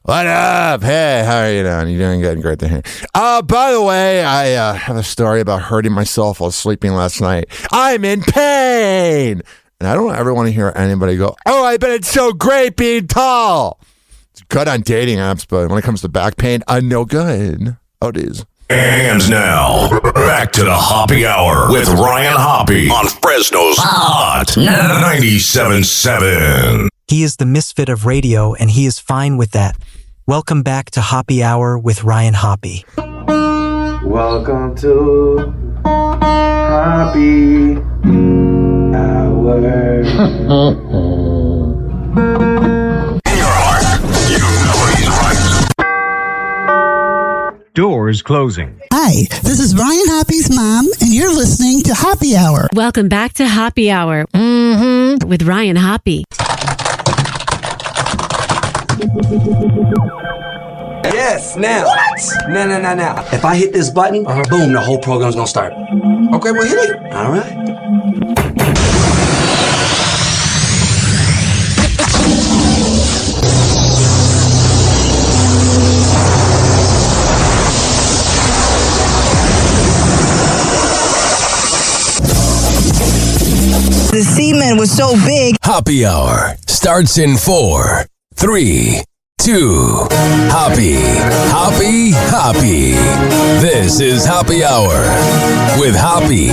What up? Hey, how are you doing? You doing good? Great to hear. By the way, I have a story about hurting myself while sleeping last night. I'm in pain! And I don't ever want to hear anybody go, oh, I bet it's so great being tall. It's good on dating apps, but when it comes to back pain, I'm no good. Oh, it is. And now, back to the Hoppe Hour with Ryan Hoppe on Fresno's Hot 97.7. He is the misfit of radio, and he is fine with that. Welcome back to Hoppe Hour with Ryan Hoppe. Welcome to Hoppe Hour. In your heart, you know he's right. Doors closing. Hi, this is Ryan Hoppe's mom, and you're listening to Hoppe Hour. Welcome back to Hoppe Hour with Ryan Hoppe. Yes, now. What? Now. If I hit this button, boom, the whole program's gonna start. Okay, well, hit it. All right. The semen was so big. Hoppe Hour starts in 4, 3, 2. Hoppe. This is Hoppe Hour with Hoppe.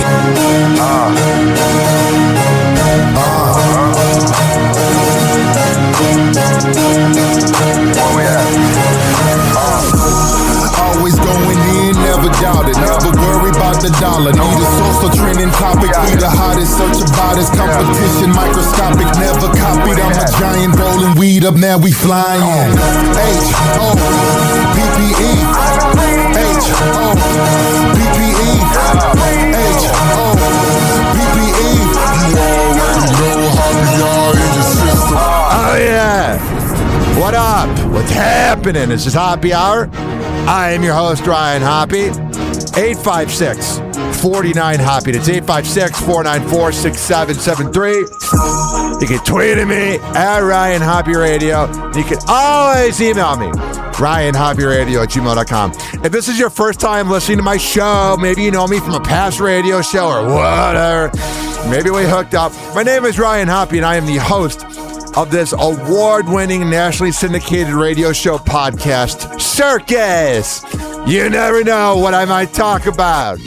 Always going in, never doubted. Never worry about the dollar. Need a source of trending topic. Be the hottest, search about his competition. Microscopic, never copied. I'm a giant rolling weed up, now we flying. H-O-P-P-E. H-O-P-P-E. H-O-P-P-E. You already know Hoppe Hour in your system. Oh, yeah. What up? What's happening? This is Hoppe Hour. I am your host, Ryan Hoppe. 856-49-HOPPE. That's 856-494-6773. You can tweet at me at Ryan Hoppe Radio. You can always email me, RyanHoppeRadio@gmail.com. If this is your first time listening to my show, maybe you know me from a past radio show or whatever. Maybe we hooked up. My name is Ryan Hoppe, and I am the host of this award-winning, nationally syndicated radio show podcast, Circus. You never know what I might talk about.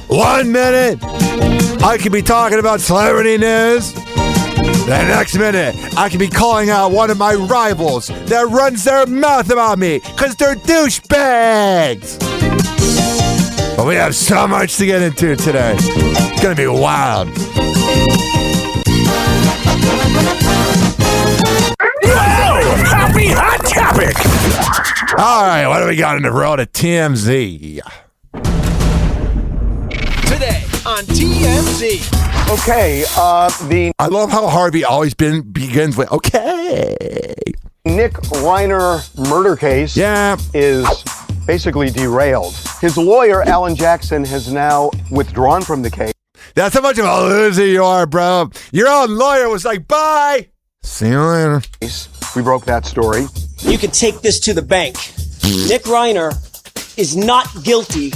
1 minute, I could be talking about celebrity news. The next minute, I could be calling out one of my rivals that runs their mouth about me because they're douchebags. But we have so much to get into today. It's going to be wild. Happy Hot Topic. All right, what do we got in the world of TMZ? Today on TMZ. Okay, I love how Harvey always begins with, okay. Nick Reiner murder case is basically derailed. His lawyer, Alan Jackson, has now withdrawn from the case. That's how much of a loser you are, bro. Your own lawyer was like, bye. See you later. We broke that story. You can take this to the bank. Nick Reiner is not guilty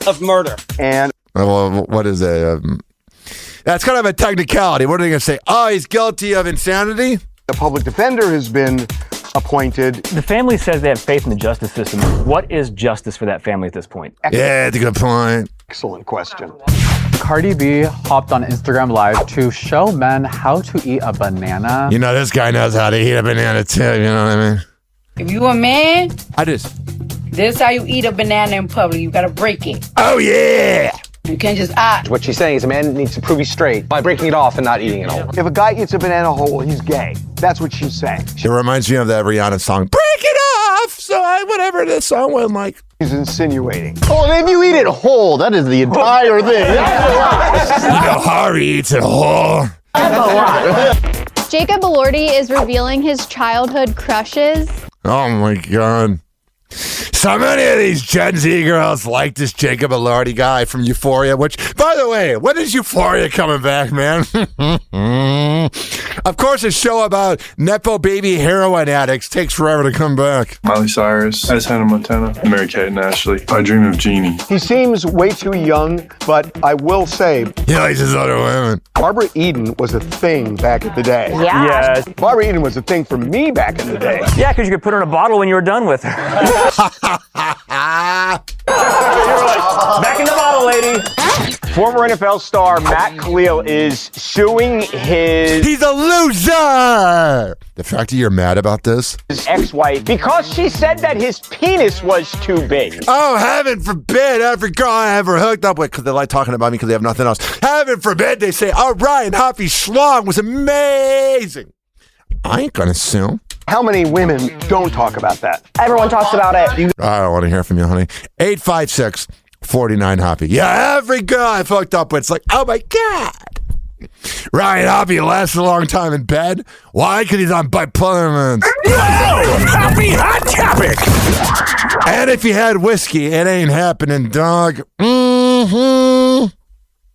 of murder. And well, what is it? That's kind of a technicality. What are they going to say? Oh, he's guilty of insanity? the public defender has been appointed. The family says they have faith in the justice system. What is justice for that family at this point? Yeah, that's a good point. Excellent question. Cardi B hopped on Instagram Live to show men how to eat a banana. You know, this guy knows how to eat a banana too, you know what I mean? If you a man, this how you eat a banana in public. You gotta break it. Oh, yeah! You can't just What she's saying is a man needs to prove he's straight by breaking it off and not eating it whole. If a guy eats a banana whole, he's gay. That's what she's saying. It reminds me of that Rihanna song, Break It Off! So whatever this song went like. He's insinuating. Oh, and if you eat it whole, that is the entire thing. You know, Harvey eats it whole. That's a lot. Jacob Elordi is revealing his childhood crushes. Oh my God. So many of these Gen Z girls like this Jacob Elordi guy from Euphoria, which, by the way, when is Euphoria coming back, man? Of course, a show about Nepo baby heroin addicts takes forever to come back. Miley Cyrus, as Hannah Montana, Mary Kate and Ashley. I Dream of Jeannie. He seems way too young, but I will say he likes his other women. Barbara Eden was a thing back in the day. Yeah. Yes. Barbara Eden was a thing for me back in the day. Yeah, because you could put her in a bottle when you were done with her. You were like, back in the bottle, lady. Former NFL star Matt Khalil is suing He's a loser! The fact that you're mad about this? his ex-wife because she said that his penis was too big. Oh, heaven forbid every girl I ever hooked up with, because they like talking about me because they have nothing else. Heaven forbid they say, oh, Ryan Hoppy's schlong was amazing. I ain't gonna sue. How many women don't talk about that? Everyone talks about it. I don't want to hear from you, honey. 856-49-HOPPY. Yeah, every girl I've hooked up with, it's like, oh my God. Ryan Hoppy lasts a long time in bed. Why? Because he's on bipolar meds. Happy Hot Topic. And if you had whiskey, it ain't happening, dog. Mm-hmm.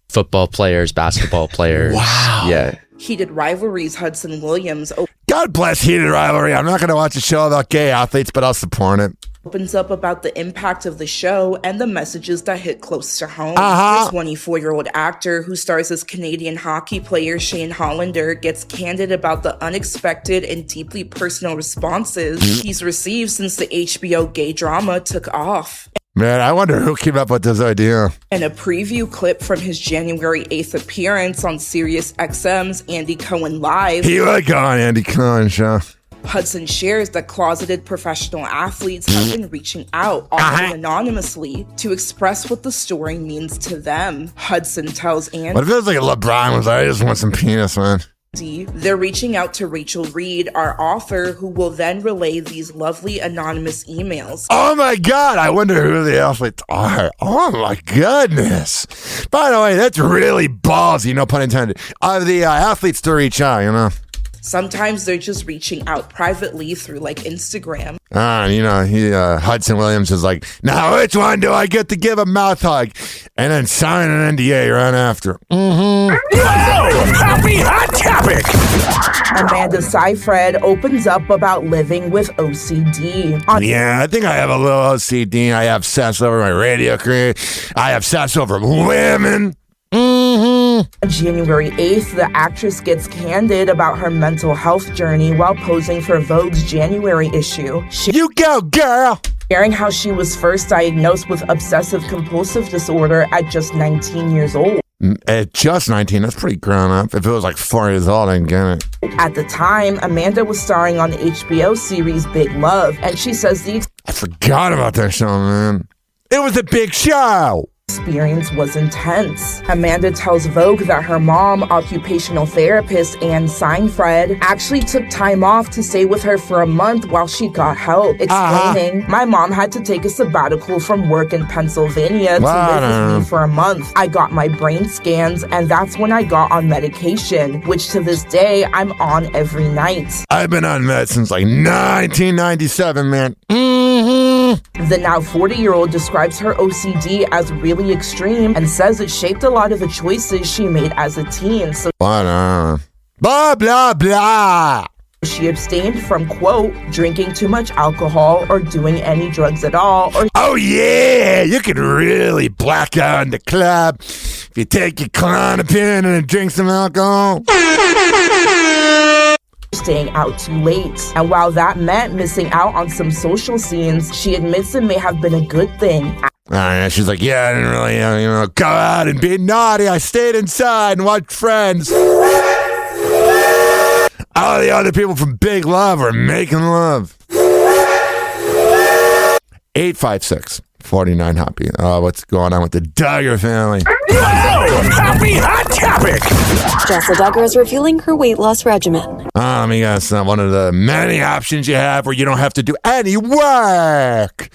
Football players, basketball players. Wow. Yeah. Heated rivalries, Hudson Williams God bless heated rivalry. I'm not going to watch a show about gay athletes, but I'll support it. opens up about the impact of the show and the messages that hit close to home. Uh-huh. The 24-year-old actor who stars as Canadian hockey player Shane Hollander gets candid about the unexpected and deeply personal responses he's received since the HBO gay drama took off. Man, I wonder who came up with this idea. And a preview clip from his January 8th appearance on Sirius XM's Andy Cohen Live. He would go on Andy Cohen show. Hudson shares that closeted professional athletes have been reaching out, often anonymously, to express what the story means to them. Hudson tells Andy, What if it was like LeBron was like, I just want some penis, man. They're reaching out to Rachel Reed, our author, who will then relay these lovely anonymous emails. Oh my God, I wonder who the athletes are. Oh my goodness. By the way, that's really ballsy, no pun intended, of the athletes to reach out, you know. Sometimes they're just reaching out privately through like Instagram. You know, Hudson Williams is like, now which one do I get to give a mouth hug? And then sign an NDA right after. Mm-hmm. Happy Hot Topic. Amanda Seyfried opens up about living with OCD. Yeah, I think I have a little OCD. I have obsessed over my radio career. I obsess over women. On January 8th, the actress gets candid about her mental health journey while posing for Vogue's January issue. You go, girl! Sharing how she was first diagnosed with obsessive-compulsive disorder at just 19 years old. At just 19, that's pretty grown up. If it was like 4 years old, I'd get it. At the time, Amanda was starring on the HBO series Big Love, and she says I forgot about that show, man. It was a big show! Experience was intense. Amanda tells Vogue that her mom, occupational therapist Anne Seinfried, actually took time off to stay with her for a month while she got help, explaining, my mom had to take a sabbatical from work in Pennsylvania to live with me for a month. I got my brain scans, and that's when I got on medication, which to this day, I'm on every night. I've been on meds since like 1997, man. The now 40-year-old describes her OCD as really extreme and says it shaped a lot of the choices she made as a teen. So blah, blah, blah. She abstained from, quote, drinking too much alcohol or doing any drugs at all. Or oh, yeah, you can really black out in the club if you take your Klonopin and drink some alcohol. Staying out too late. And while that meant missing out on some social scenes, she admits it may have been a good thing. She's like, yeah, I didn't really, go out and be naughty. I stayed inside and watched Friends. All the other people from Big Love are making love. 856-49-HOPPY. What's going on with the Duggar family? Happy Hot Topic. Jessa Duggar is revealing her weight loss regimen. Let me guess, one of the many options you have where you don't have to do any work.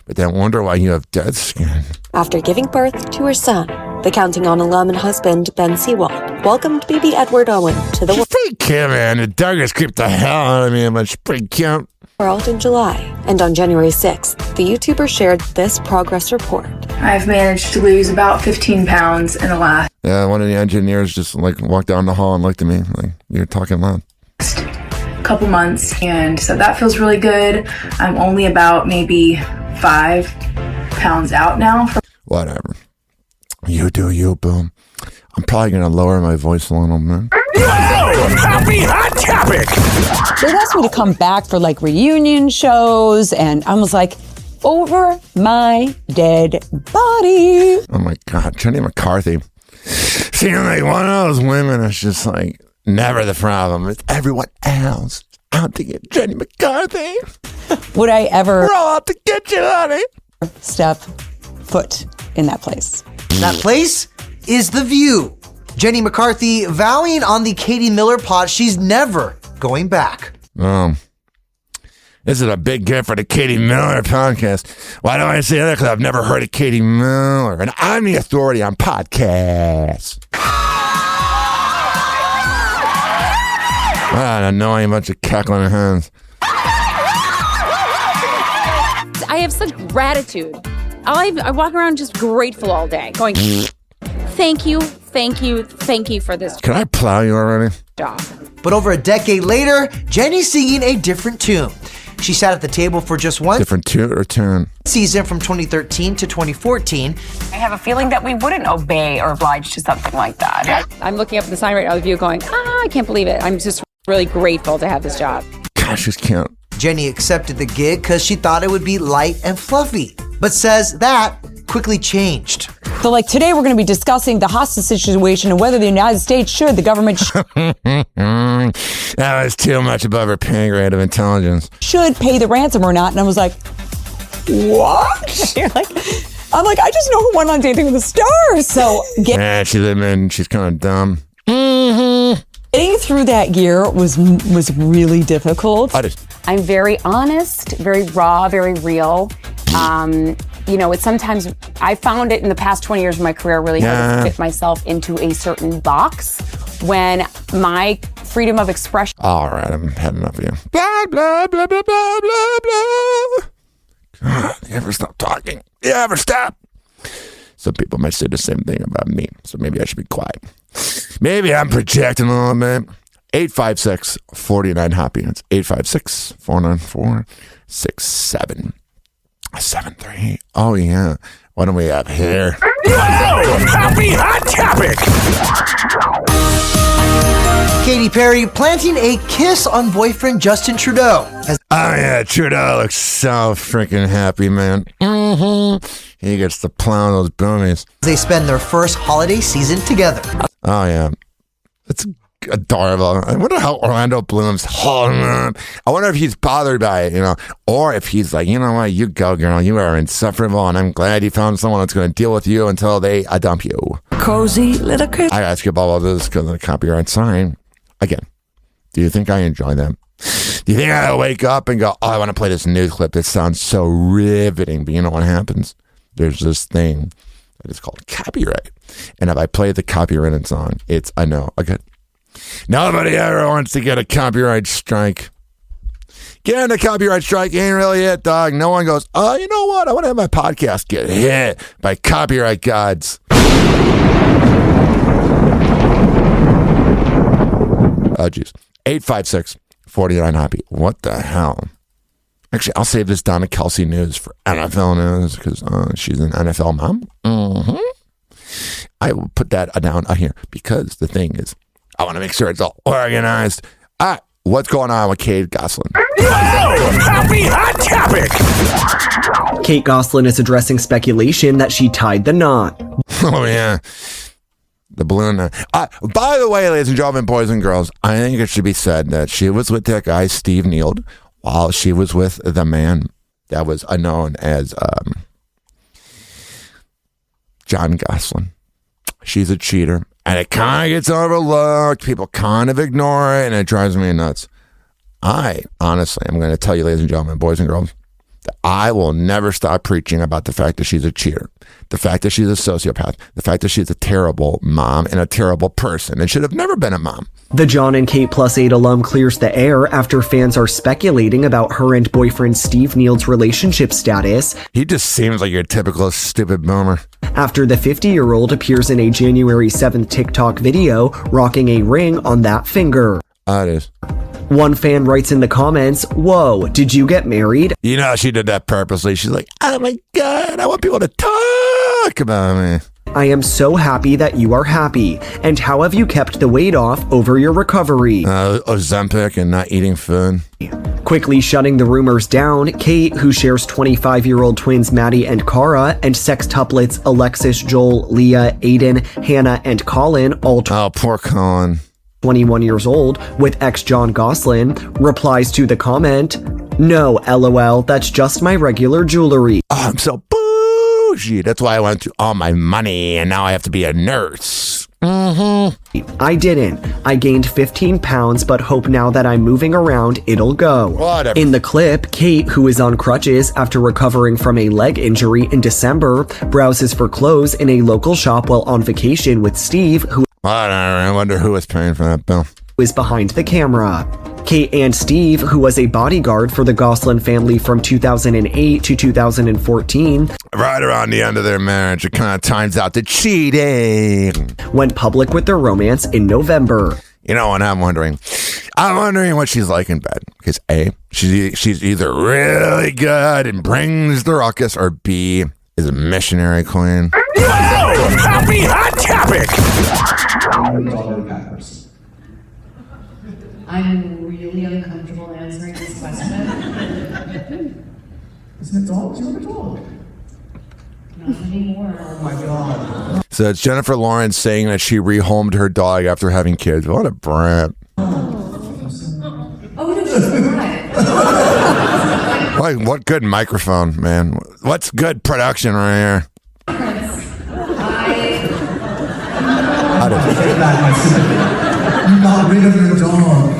But then wonder why you have dead skin. After giving birth to her son, the Counting On alum and husband, Ben Sewald, welcomed baby Edward Owen to the world. Pretty cute, man. The Duggars creep the hell out of me, but she's pretty cute. World in July. And on January 6th, the YouTuber shared this progress report. I've managed to lose about 15 pounds in the last. Yeah, one of the engineers just like walked down the hall and looked at me like, you're talking loud. Couple months, and so that feels really good. I'm only about maybe 5 pounds out now. Whatever. You do you, boom. I'm probably going to lower my voice a little bit. Happy Hot Topic! They'd asked me to come back for like reunion shows, and I was like, over my dead body. Oh my God, Jenny McCarthy. Seems like one of those women is just like, never the problem. It's everyone else out to get Jenny McCarthy. Would I ever... We're all out to get you, honey. Step foot in that place. That place is The View. Jenny McCarthy vowing on the Katie Miller pod she's never going back. This is a big gift for the Katie Miller podcast. Why do I say that? Because I've never heard of Katie Miller, and I'm the authority on podcasts. What an annoying bunch of cackling hens. I have such gratitude. I walk around just grateful all day, going, thank you for this Can I plow you already? job. But over a decade later, Jenny's singing a different tune. She sat at the table for just one Different tune or tune? season from 2013 to 2014. I have a feeling that we wouldn't obey or oblige to something like that. I'm looking up at the sign right now, the view, going, I can't believe it. I'm just really grateful to have this job. Gosh, just can't. Jenny accepted the gig because she thought it would be light and fluffy, but says that quickly changed. So like today we're going to be discussing the hostage situation and whether the United States should, the government That was too much above her pay grade of intelligence. should pay the ransom or not. And I was like, what? I'm like, I just know who won on Dancing with the Stars. So she's kind of dumb. Getting through that year was really difficult. I'm very honest, very raw, very real. It's sometimes, I found it in the past 20 years of my career really hard to fit myself into a certain box when my freedom of expression. All right, I'm had enough of you. Blah, blah, blah, blah, blah, blah, blah. God, you ever stop talking? You ever stop? Some people might say the same thing about me, so maybe I should be quiet. Maybe I'm projecting a little bit. 856-49-HOPPY. That's 856-494-6773. Oh, yeah. What do we have here? Happy Hot Topic! Katy Perry planting a kiss on boyfriend Justin Trudeau. Oh, yeah. Trudeau looks so freaking happy, man. He gets to plow those boomies. They spend their first holiday season together. Oh, yeah. It's adorable. I wonder how Orlando Bloom's holding on. I wonder if he's bothered by it, or if he's like, you know what, you go, girl. You are insufferable, and I'm glad you found someone that's going to deal with you until they dump you. Cozy little Chris. I ask you about all this because of the copyright sign. Again, do you think I enjoy them? Do you think I wake up and go, oh, I want to play this news clip that sounds so riveting? But you know what happens? There's this thing that is called copyright. And if I play the copyrighted song, it's a no. Okay. Nobody ever wants to get a copyright strike. Getting a copyright strike ain't really it, dog. No one goes, oh, you know what? I want to have my podcast get hit by copyright gods. Oh, geez. 856-49-HOPPY. What the hell? Actually, I'll save this down to Kelsey News for NFL News because she's an NFL mom. I will put that down here because the thing is, I want to make sure it's all organized. All right, what's going on with Kate Gosselin? Happy Hot Topic! Kate Gosselin is addressing speculation that she tied the knot. Oh, yeah. The balloon. By the way, ladies and gentlemen, boys and girls, I think it should be said that she was with that guy, Steve Neild, while she was with the man that was known as John Gosselin. She's a cheater, and it kind of gets overlooked. People kind of ignore it, and it drives me nuts. I, honestly, I'm going to tell you, ladies and gentlemen, boys and girls, that I will never stop preaching about the fact that she's a cheater, the fact that she's a sociopath, the fact that she's a terrible mom and a terrible person and should have never been a mom. The John and Kate Plus 8 alum clears the air after fans are speculating about her and boyfriend Steve Neal's relationship status. He just seems like your typical stupid boomer. After the 50-year-old appears in a January 7th TikTok video rocking a ring on that finger. It is. One fan writes in the comments, "Whoa, did you get married?" You know, she did that purposely. She's like, oh my God, I want people to talk about me. I am so happy that you are happy. And how have you kept the weight off over your recovery? Ozempic and not eating food. Quickly shutting the rumors down, Kate, who shares 25-year-old twins Maddie and Cara, and sextuplets Alexis, Joel, Leah, Aiden, Hannah, and Colin, all poor Colin, 21 years old, with ex John Gosselin, replies to the comment, "No, LOL, that's just my regular jewelry." Oh, I'm so bougie. That's why I went through all my money, and now I have to be a nurse. I didn't. I gained 15 pounds, but hope now that I'm moving around, it'll go. Whatever. In the clip, Kate, who is on crutches after recovering from a leg injury in December, browses for clothes in a local shop while on vacation with Steve, who I wonder who was paying for that bill. Is behind the camera. Kate and Steve, who was a bodyguard for the Gosselin family from 2008 to 2014, right around the end of their marriage, it kind of times out the cheating, went public with their romance in November. You know what I'm wondering what she's like in bed. Because A, she's either really good and brings the ruckus, or B, is a missionary queen. Oh, happy hot topic! I'm really uncomfortable answering this question. Isn't it dogs? You have a dog. Not anymore. Oh my God. So it's Jennifer Lawrence saying that she rehomed her dog after having kids. What a brat. Oh, no, she's alive. What good microphone, man. What's good production right here? You're not rid of your dog.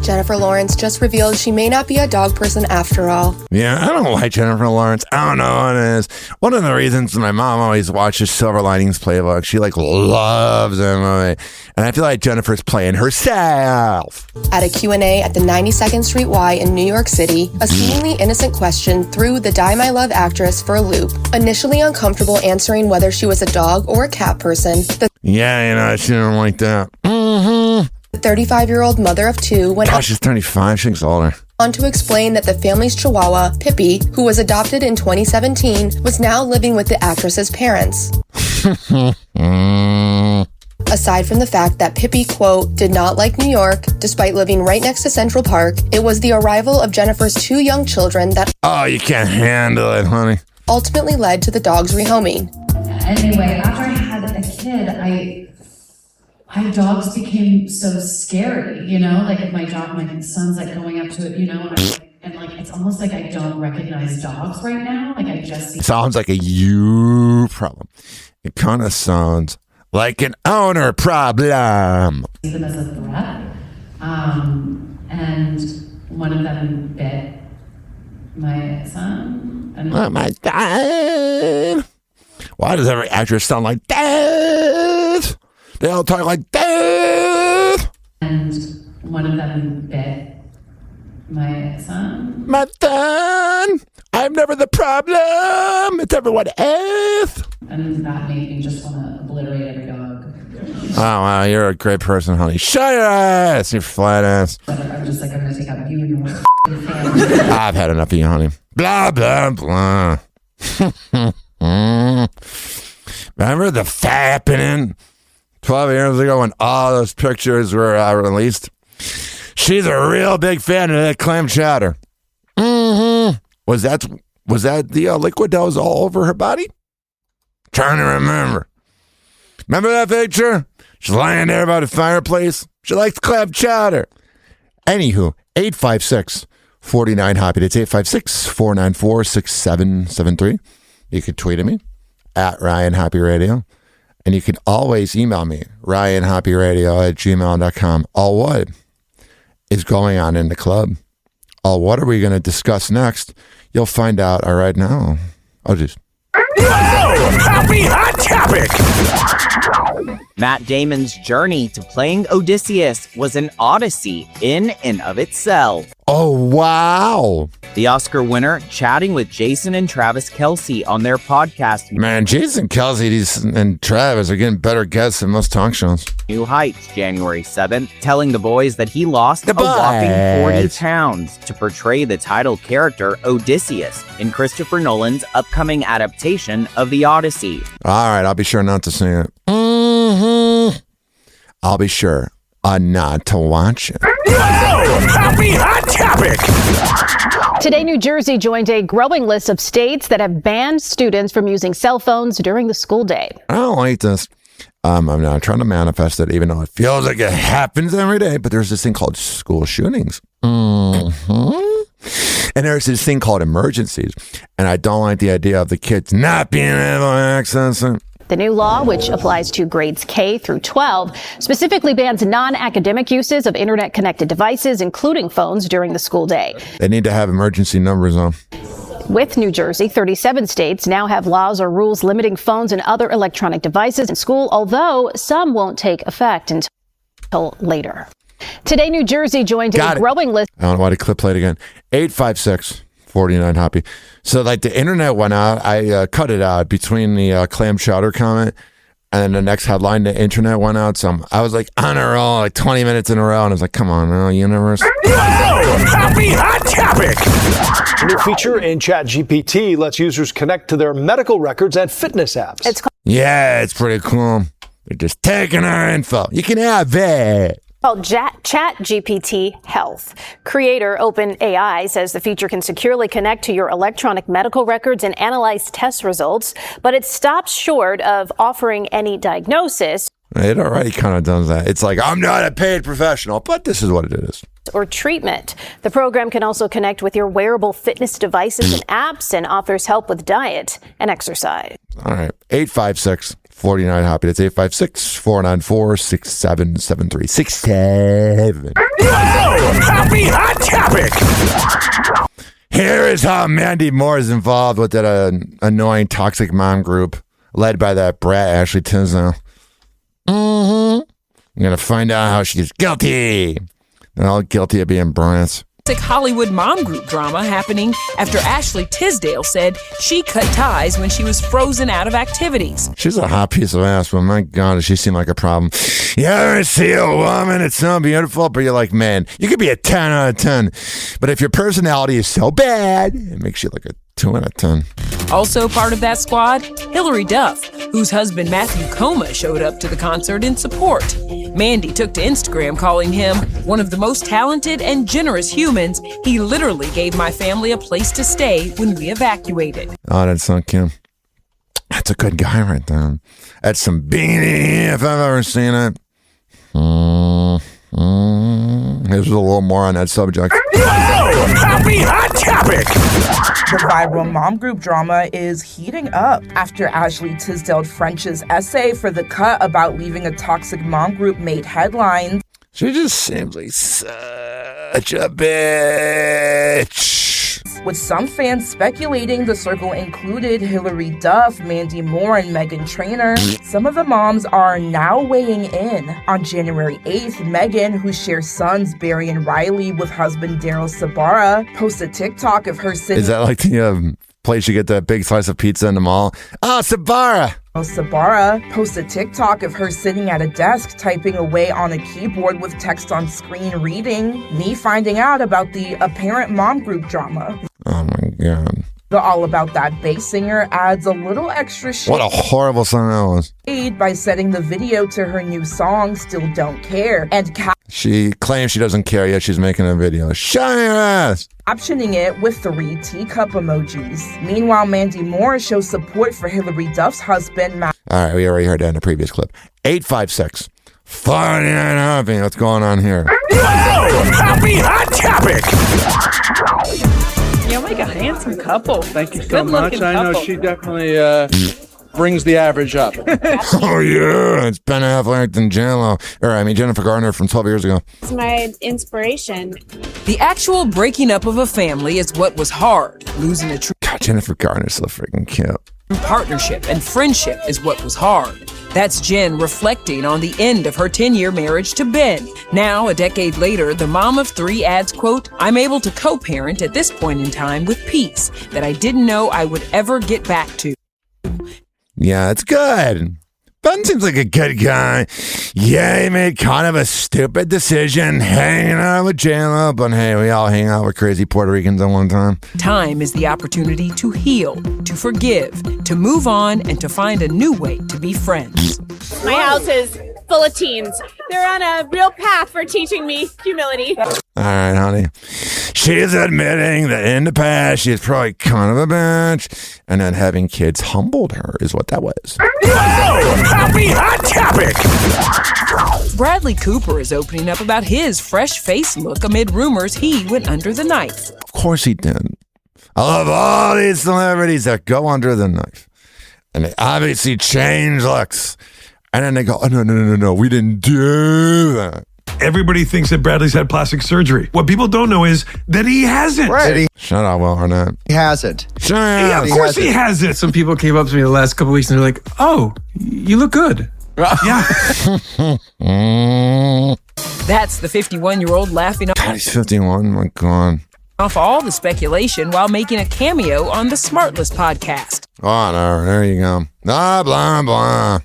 Jennifer Lawrence just revealed she may not be a dog person after all. Yeah, I don't like Jennifer Lawrence. I don't know what it is. One of the reasons my mom always watches Silver Linings Playbook, she loves that movie. And I feel like Jennifer's playing herself. At a Q&A at the 92nd Street Y in New York City, a seemingly innocent question threw the Die My Love actress for a loop. Initially uncomfortable answering whether she was a dog or a cat person, Yeah, she didn't like that. The 35-year-old mother of two went she's 35. She's older. on to explain that the family's chihuahua, Pippi, who was adopted in 2017, was now living with the actress's parents. Aside from the fact that Pippi, quote, did not like New York, despite living right next to Central Park, it was the arrival of Jennifer's two young children that you can't handle it, honey. Ultimately led to the dog's rehoming. Anyway, after I had a kid, my dogs became so scary, like if my son's going up to it, and it's almost like I don't recognize dogs right now. I just see. Sounds like a you problem. It kind of sounds like an owner problem. See them as a threat, and one of them bit my son. And oh my God! Why does every actress sound like that? They all talk like that. And one of them bit my son. My son! I'm never the problem. It's everyone else. And that made me just want to obliterate every dog. Oh, wow. You're a great person, honey. Shut your ass, you flat ass. I'm just I'm going to take out you and your family. I've had enough of you, honey. Blah, blah, blah. Remember the fappening 12 years ago when all those pictures were released? She's a real big fan of that clam chowder. Was that the liquid that was all over her body? Trying to remember. Remember that picture? She's lying there by the fireplace. She likes clam chowder. Anywho, 856-49-HOPPY. That's 856-494-6773. You can tweet at me at Ryan Hoppe Radio. And you can always email me, ryanhoppyradio@gmail.com. All what is going on in the club? What are we going to discuss next? You'll find out right now. Oh, jeez. Happy Hot Topic! Matt Damon's journey to playing Odysseus was an odyssey in and of itself. Oh, wow. The Oscar winner chatting with Jason and Travis Kelce on their podcast. Man, Jason Kelce and Travis are getting better guests than most talk shows. New Heights, January 7th, telling the boys that he lost a whopping 40 pounds to portray the title character Odysseus in Christopher Nolan's upcoming adaptation of The Odyssey. All right, I'll be sure not to see it. I'll be sure not to watch it. Happy Hot Topic! Today, New Jersey joined a growing list of states that have banned students from using cell phones during the school day. I don't like this. I'm not trying to manifest it, even though it feels like it happens every day. But there's this thing called school shootings. And there's this thing called emergencies. And I don't like the idea of the kids not being able to access it. The new law, which applies to grades K through 12, specifically bans non-academic uses of internet-connected devices, including phones, during the school day. They need to have emergency numbers on. With New Jersey, 37 states now have laws or rules limiting phones and other electronic devices in school, although some won't take effect until later. Today, New Jersey joined a growing list. I don't know why the clip played again. 856-49 Hoppy. So like the internet went out. I cut it out between the clam chowder comment and then the next headline, the internet went out. So I was like on a roll, like 20 minutes in a row. And I was like, come on, universe. Happy Hot Topic! A new feature in ChatGPT lets users connect to their medical records and fitness apps. Yeah, it's pretty cool. They're just taking our info. You can have it. Called ChatGPT Health. Creator OpenAI says the feature can securely connect to your electronic medical records and analyze test results, but it stops short of offering any diagnosis. It already kind of does that. It's like, I'm not a paid professional, but this is what it is. Or treatment. The program can also connect with your wearable fitness devices and apps and offers help with diet and exercise. All right. 856-49 Hoppy. That's 856-494-6773. 67. Happy Hot Topic! Here is how Mandy Moore is involved with that annoying toxic mom group led by that brat Ashley Tisdale. I'm going to find out how she's guilty. They're all guilty of being brats. Hollywood mom group drama happening after Ashley Tisdale said she cut ties when she was frozen out of activities. She's a hot piece of ass, but my God, does she seem like a problem. You ever see a woman, it's so beautiful, but you're like, man, you could be a 10 out of 10. But if your personality is so bad, it makes you like a 2 out of 10. Also part of that squad, Hilary Duff, whose husband Matthew Coma showed up to the concert in support. Mandy took to Instagram calling him one of the most talented and generous humans. He literally gave my family a place to stay when we evacuated. Oh, that's so cute. That's a good guy right there. That's some beanie if I've ever seen it. Here's a little more on that subject. Happy Hot Topic! The viral mom group drama is heating up after Ashley Tisdale French's essay for The Cut about leaving a toxic mom group made headlines. She just seems like such a bitch. With some fans speculating the circle included Hilary Duff, Mandy Moore, and Meghan Trainor. Some of the moms are now weighing in. On January 8th, Meghan, who shares sons Barry and Riley with husband Daryl Sabara, posted TikTok of her sitting... Is that like the place you get that big slice of pizza in the mall? Oh, Sabara! Sabara posted TikTok of her sitting at a desk typing away on a keyboard with text on screen reading, me finding out about the apparent mom group drama. Oh my God. The All About That bass singer adds a little extra shade. What a horrible song that was. By setting the video to her new song, Still Don't Care, and she claims she doesn't care, yet she's making a video. Shut your ass! Captioning it with 3 teacup emojis. Meanwhile, Mandy Moore shows support for Hilary Duff's husband, Matt. All right, we already heard that in the previous clip. 856-49 Hoppy. What's going on here? Happy Hot Topic! You'll make a handsome couple. Thank you so Good much. I know couple. she definitely brings the average up. Oh, yeah. It's Ben Affleck and Jennifer Garner from 12 years ago. It's my inspiration. The actual breaking up of a family is what was hard. Losing a true God, Jennifer Garner's so freaking cute. partnership and friendship is what was hard. That's Jen reflecting on the end of her 10-year marriage to Ben. Now, a decade later, the mom of 3 adds, quote, "I'm able to co-parent at this point in time with peace that I didn't know I would ever get back to." Yeah, it's good. Ben seems like a good guy. Yeah, he made kind of a stupid decision hanging out with J-Lo, but hey, we all hang out with crazy Puerto Ricans at one time. Time is the opportunity to heal, to forgive, to move on, and to find a new way to be friends. My house is full of teens. They're on a real path for teaching me humility. All right, honey. She's admitting that in the past, she's probably kind of a bitch, and then having kids humbled her is what that was. Happy Hot Topic! Bradley Cooper is opening up about his fresh face look amid rumors he went under the knife. Of course he did. I love all these celebrities that go under the knife, and they obviously change looks. And then they go, oh, no, we didn't do that. Everybody thinks that Bradley's had plastic surgery. What people don't know is that he hasn't. Right. Shut up, Will Arnett. He hasn't. Shut up. Yeah, of course he hasn't. Some people came up to me the last couple weeks and they're like, "Oh, you look good." Yeah. That's the 51-year-old laughing God, he's 51. My God. off all the speculation while making a cameo on the Smartless podcast. Oh, no, there you go. Blah, blah, blah.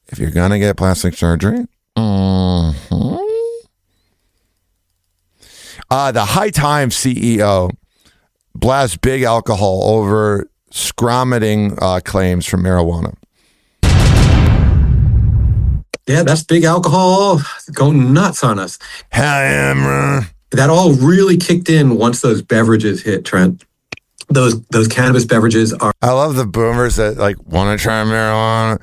If you're going to get plastic surgery, the High Times CEO blasts big alcohol over scromiting claims for marijuana. Yeah, that's big alcohol going nuts on us. Hell yeah, bro. That all really kicked in once those beverages hit, Trent. Those cannabis beverages are... I love the boomers that like want to try marijuana.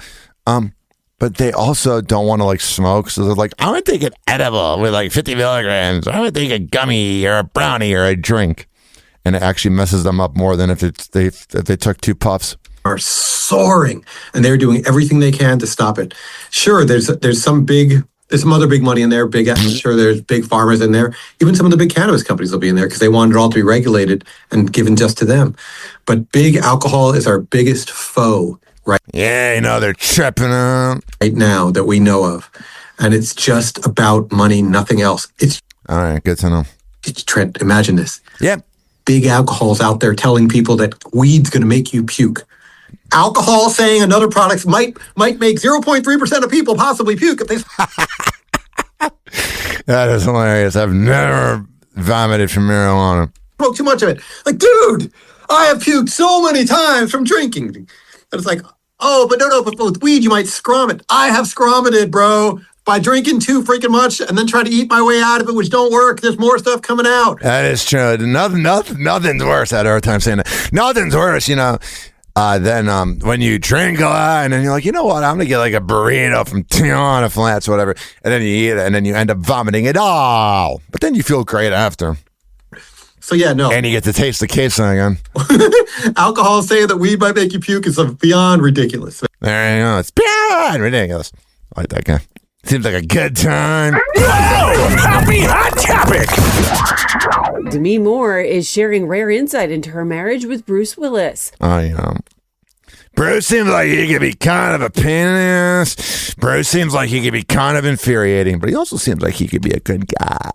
But they also don't want to like smoke. So they're like, I'm going to take an edible with like 50 milligrams. I'm going to take a gummy or a brownie or a drink. And it actually messes them up more than if they took 2 puffs. Are soaring, and they're doing everything they can to stop it. Sure, there's some other big money in there. Sure, there's big farmers in there. Even some of the big cannabis companies will be in there because they want it all to be regulated and given just to them. But big alcohol is our biggest foe, right? Yeah, they're tripping out right now that we know of, and it's just about money, nothing else. It's all right. Good to know. Trent, imagine this. Yep. Big alcohol's out there telling people that weed's going to make you puke. Alcohol saying another product might make 0.3% of people possibly puke if they... That is hilarious. I've never vomited from marijuana. Smoke too much of it. Like, dude, I have puked so many times from drinking. And it's like, oh, but no, but with weed, you might scrum it. I have scrummited, bro. By drinking too freaking much and then try to eat my way out of it, which don't work. There's more stuff coming out. That is true. Nothing's worse. I had a hard time saying that. Nothing's worse, than when you drink a lot and then you're like, you know what? I'm going to get like a burrito from Tijuana Flats or whatever. And then you eat it and then you end up vomiting it all. But then you feel great after. So yeah, no. And you get to taste the queso again. Alcohol saying that weed might make you puke is beyond ridiculous. There you go. It's beyond ridiculous. I like that guy. Seems like a good time. Happy Hot Topic! Demi Moore is sharing rare insight into her marriage with Bruce Willis. Bruce seems like he could be kind of a pain in the ass. Bruce seems like he could be kind of infuriating, but he also seems like he could be a good guy.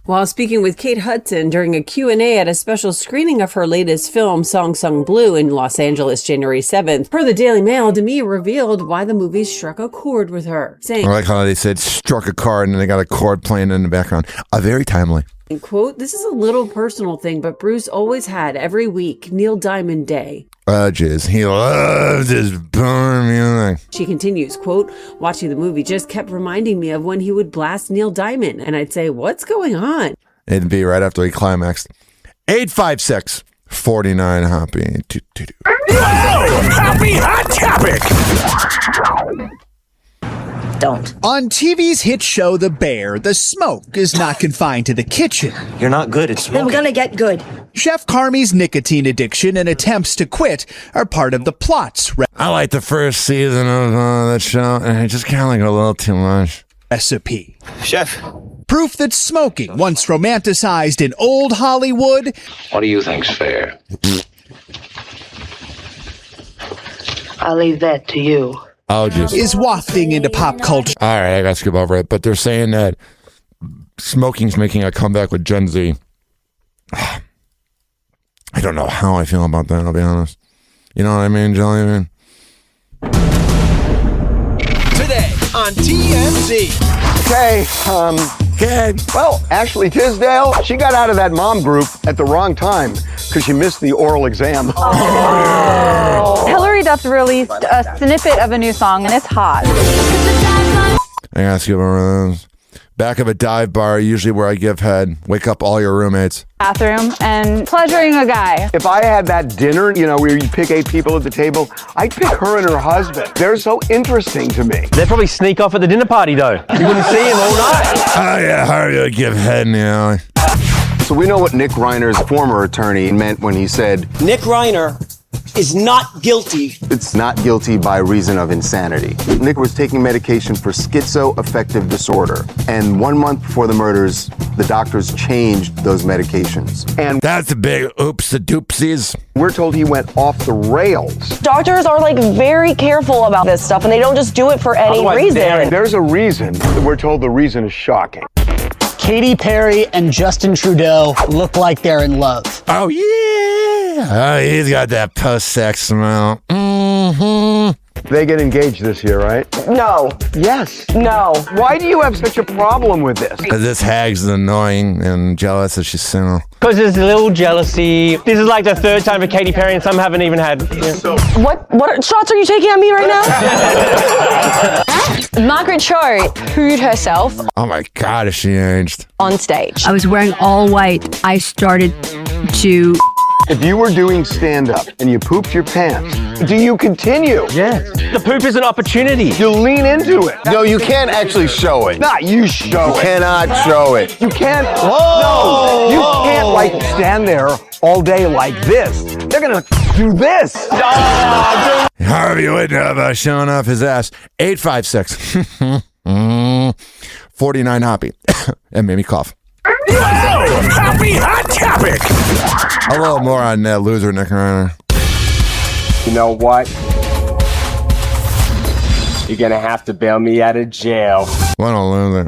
While speaking with Kate Hudson during a Q&A at a special screening of her latest film, Song Sung Blue, in Los Angeles, January 7th, per the Daily Mail, Demi revealed why the movie struck a chord with her, saying, I like how they said struck a chord and then they got a chord playing in the background. Very timely. Quote, "This is a little personal thing, but Bruce always had every week Neil Diamond Day. Urges. He loves his burn music." She continues, quote, "Watching the movie just kept reminding me of when he would blast Neil Diamond, and I'd say, what's going on?" It'd be right after he climaxed. 856-49 Hoppy. Happy Hot Topic! Don't. On TV's hit show The Bear, the smoke is not confined to the kitchen. You're not good at smoking. I'm gonna get good. Chef Carmi's nicotine addiction and attempts to quit are part of the plots. I like the first season of that show, and it just kind of like a little too much. Recipe. Chef. Proof that smoking, once romanticized in old Hollywood. What do you think's fair? I'll leave that to you. Oh, just is wafting into pop culture. All right, I gotta skip over it. But they're saying that smoking's making a comeback with Gen Z. I don't know how I feel about that, I'll be honest. You know what I mean, Jellyman? Today on TMZ. Okay, well, Ashley Tisdale, she got out of that mom group at the wrong time because she missed the oral exam. Hillary Duff released a snippet of a new song, and it's hot. I gotta skip over those. Back of a dive bar, usually where I give head. Wake up all your roommates. Bathroom and pleasuring a guy. If I had that dinner, where you pick 8 people at the table, I'd pick her and her husband. They're so interesting to me. They'd probably sneak off at the dinner party, though. You wouldn't see him all night. Oh, yeah, how do you give head now? So we know what Nick Reiner's former attorney meant when he said, Nick Reiner is not guilty. It's not guilty by reason of insanity. Nick was taking medication for schizoaffective disorder. And 1 month before the murders, the doctors changed those medications. And that's a big oops-a-doopsies. We're told he went off the rails. Doctors are very careful about this stuff, and they don't just do it for any reason. There's a reason. We're told the reason is shocking. Katy Perry and Justin Trudeau look like they're in love. Oh, yeah. Oh, he's got that post-sex smell. Mm-hmm. They get engaged this year, right? No. Yes. No. Why do you have such a problem with this? Because this hag's annoying and jealous that she's single. Because there's a little jealousy. This is like the 3rd time for Katy Perry, and some haven't even had. What shots are you taking at me right now? Margaret Cho pooed herself. Oh my God, is she aged? On stage. I was wearing all white. I started to... If you were doing stand-up and you pooped your pants, do you continue? Yes. The poop is an opportunity. You lean into it. No, you can't actually show it. Not you show it. You cannot show it. You can't. No, you can't stand there all day like this. They're gonna do this. Harvey wouldn't have shown off his ass. 856. 49 Hoppy. That made me cough. Happy Hot Topic. A little more on that loser Nick Reiner. You know what? You're gonna have to bail me out of jail. What a loser.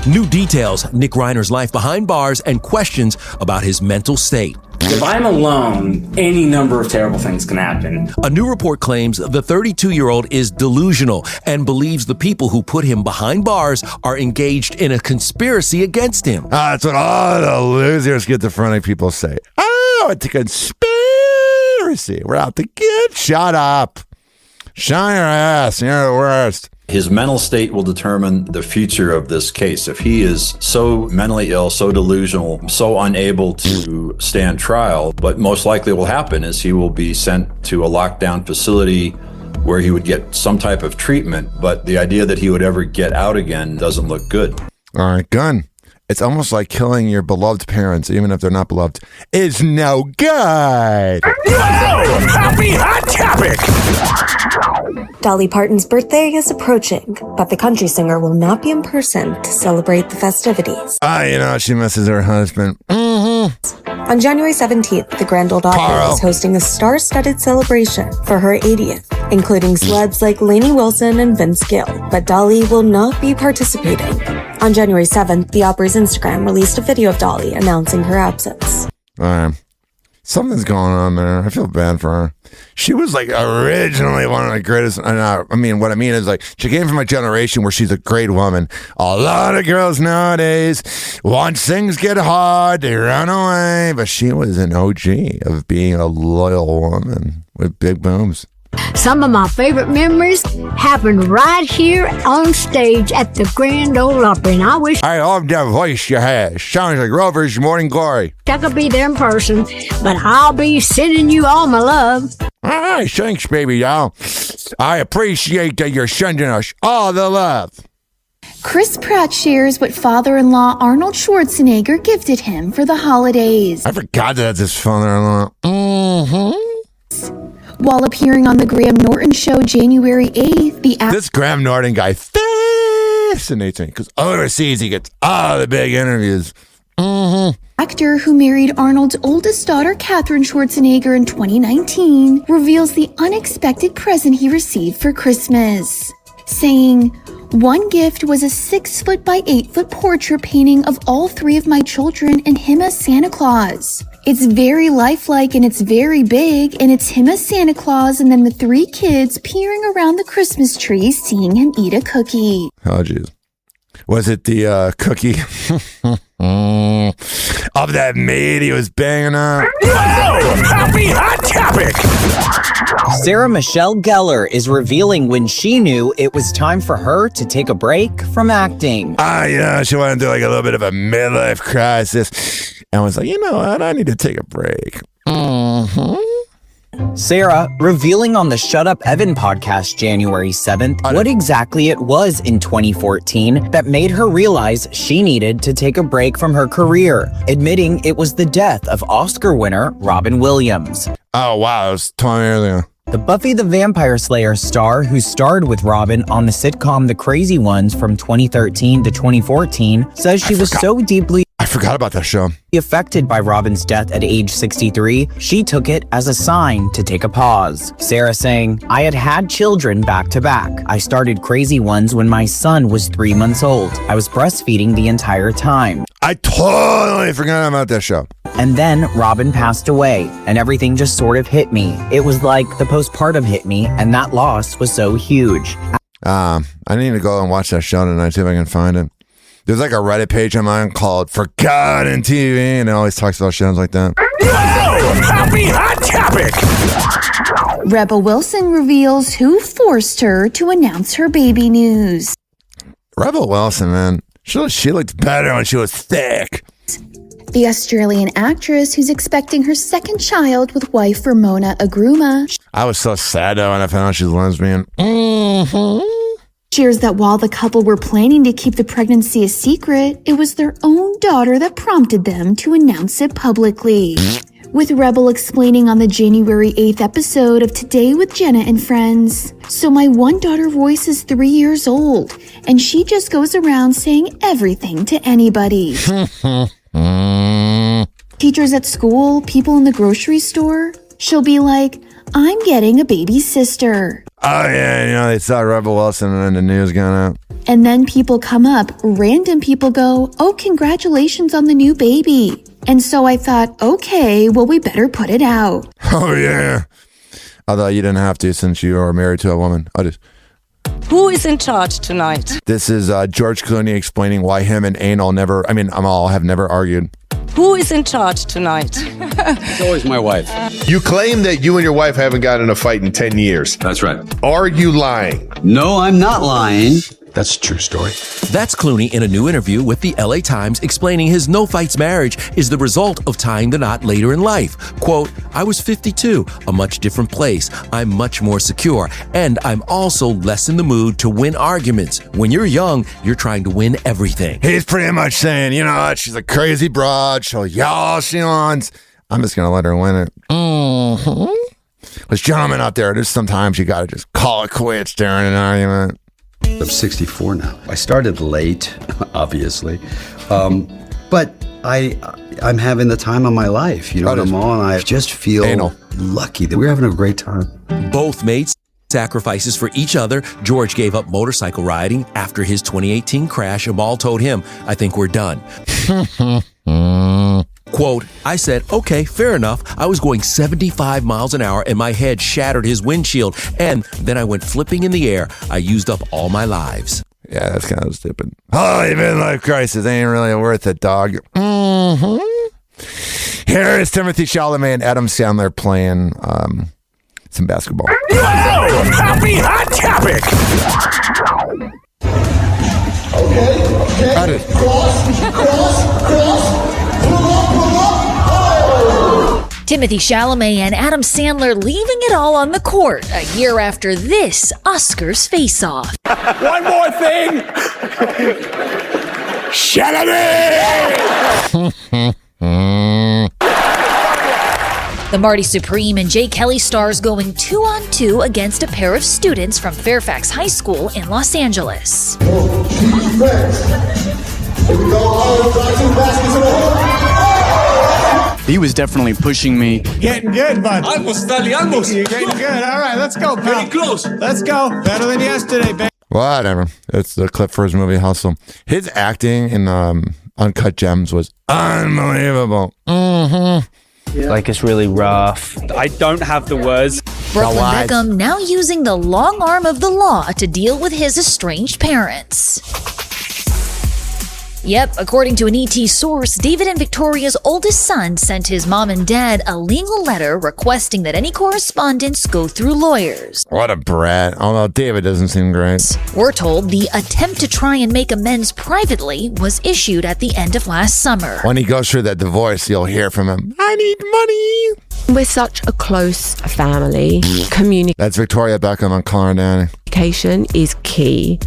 New details, Nick Reiner's life behind bars, and questions about his mental state. If I'm alone, any number of terrible things can happen. A new report claims the 32-year-old is delusional and believes the people who put him behind bars are engaged in a conspiracy against him. That's what all the losers schizophrenic people say. Oh, it's a conspiracy. We're out to get. Shut up. Shine your ass. You're the worst. His mental state will determine the future of this case. If he is so mentally ill, so delusional, so unable to stand trial, what most likely will happen is he will be sent to a lockdown facility where he would get some type of treatment. But the idea that he would ever get out again doesn't look good. All right, gun. It's almost like killing your beloved parents, even if they're not beloved, is no good. Happy Hot Topic. Dolly Parton's birthday is approaching, but the country singer will not be in person to celebrate the festivities. She misses her husband. Mm-hmm. On January 17th, the Grand Ole Opry is hosting a star-studded celebration for her 80th, including celebs like Lainey Wilson and Vince Gill, but Dolly will not be participating. On January 7th, the Opry's Instagram released a video of Dolly announcing her absence. Something's going on there. I feel bad for her. She was originally one of the greatest. What I mean is she came from a generation where she's a great woman. A lot of girls nowadays, once things get hard, they run away. But she was an OG of being a loyal woman with big boobs. Some of my favorite memories happened right here on stage at the Grand Ole Opry, and I wish I love that voice you have. Sounds like Rover's Morning Glory. I could be there in person, but I'll be sending you all my love. All right, thanks, baby doll. I appreciate that you're sending us all the love. Chris Pratt shares what father-in-law Arnold Schwarzenegger gifted him for the holidays. I forgot that's his father-in-law. While appearing on the Graham Norton Show January 8th, this Graham Norton guy fascinates me because overseas he gets all the big interviews. Actor who married Arnold's oldest daughter, Katherine Schwarzenegger, in 2019, reveals the unexpected present he received for Christmas, saying, "One gift was a 6-foot by 8-foot portrait painting of all 3 of my children and him as Santa Claus. It's very lifelike and it's very big, and it's him as Santa Claus and then the 3 kids peering around the Christmas tree seeing him eat a cookie." Oh, jeez. Was it the cookie of that maid he was banging on? Happy Hot Topic! Sarah Michelle Gellar is revealing when she knew it was time for her to take a break from acting. She wanted to do like a little bit of a midlife crisis and was like, you know what, I need to take a break. Sarah revealing on the Shut Up Evan podcast January 7th what exactly it was in 2014 that made her realize she needed to take a break from her career, admitting it was the death of Oscar winner Robin Williams. Oh, wow, it was 20 years ago. The Buffy the Vampire Slayer star who starred with Robin on the sitcom The Crazy Ones from 2013 to 2014 says she was so deeply I forgot about that show. affected by Robin's death at age 63, she took it as a sign to take a pause. Sarah saying, "I had had children back to back. I started Crazy Ones when my son was 3 months old. I was breastfeeding the entire time. I totally forgot about that show. And then Robin passed away, and everything just sort of hit me. It was like the postpartum hit me, and that loss was so huge." I need to go and watch that show tonight, see if I can find it. There's like a Reddit page of mine called Forgotten TV, and it always talks about shows like that. Happy Hot Topic! Rebel Wilson reveals who forced her to announce her baby news. Rebel Wilson, man, she looked better when she was thick. The Australian actress who's expecting her second child with wife Ramona Agruma. I was so sad though when I found out she's lesbian. Shares that while the couple were planning to keep the pregnancy a secret, it was their own daughter that prompted them to announce it publicly. With Rebel explaining on the January 8th episode of Today with Jenna and Friends, "So my one daughter Royce is 3 years old, and she just goes around saying everything to anybody. Teachers at school, people in the grocery store, she'll be like, 'I'm getting a baby sister.'" Oh yeah, they saw Rebel Wilson and the news going out. And then people come up, random people go, "Oh, congratulations on the new baby." And so I thought, okay, well, we better put it out. Oh yeah. Although you didn't have to since you are married to a woman. Who is in charge tonight? This is George Clooney explaining why him and Amal have never argued. Who is in charge tonight? It's always my wife. You claim that you and your wife haven't gotten in a fight in 10 years. That's right. Are you lying? No, I'm not lying. That's a true story. That's Clooney in a new interview with the LA Times explaining his no-fights marriage is the result of tying the knot later in life. Quote, "I was 52, a much different place. I'm much more secure, and I'm also less in the mood to win arguments. When you're young, you're trying to win everything." He's pretty much saying, you know what, she's a crazy broad, she'll yell all she wants. I'm just going to let her win it. There's gentlemen out there, there's sometimes you got to just call it quits during an argument. I'm 64 now. I started late, obviously, but I'm having the time of my life. You know, Amal and I just feel lucky that we're having a great time. Both made sacrifices for each other. George gave up motorcycle riding after his 2018 crash. Amal told him, "I think we're done." Quote, "I said, okay, fair enough. I was going 75 miles an hour and my head shattered his windshield. And then I went flipping in the air. I used up all my lives." Yeah, that's kind of stupid. Oh, even life crisis ain't really worth it, dog. Here is Timothy Chalamet and Adam Sandler playing some basketball. Happy Hot Topic! Okay. Cross. Timothée Chalamet and Adam Sandler leaving it all on the court a year after this Oscars face-off. One more thing! Chalamet! The Marty Supreme and Jay Kelly stars going 2-on-2 against a pair of students from Fairfax High School in Los Angeles. He was definitely pushing me. Getting good, bud. Almost. You're getting good. All right, let's go, pal. Pretty close. Let's go. Better than yesterday, baby. Whatever. It's the clip for his movie Hustle. His acting in Uncut Gems was unbelievable. Mm-hmm. Yeah. Like, it's really rough. I don't have the words. Brooklyn Beckham now using the long arm of the law to deal with his estranged parents. Yep, according to an ET source, David and Victoria's oldest son sent his mom and dad a legal letter requesting that any correspondence go through lawyers. What a brat. Although David doesn't seem great. We're told the attempt to try and make amends privately was issued at the end of last summer. When he goes through that divorce, you'll hear from him, I need money. We're such a close family. That's Victoria Beckham on Color Danny. Communication is key.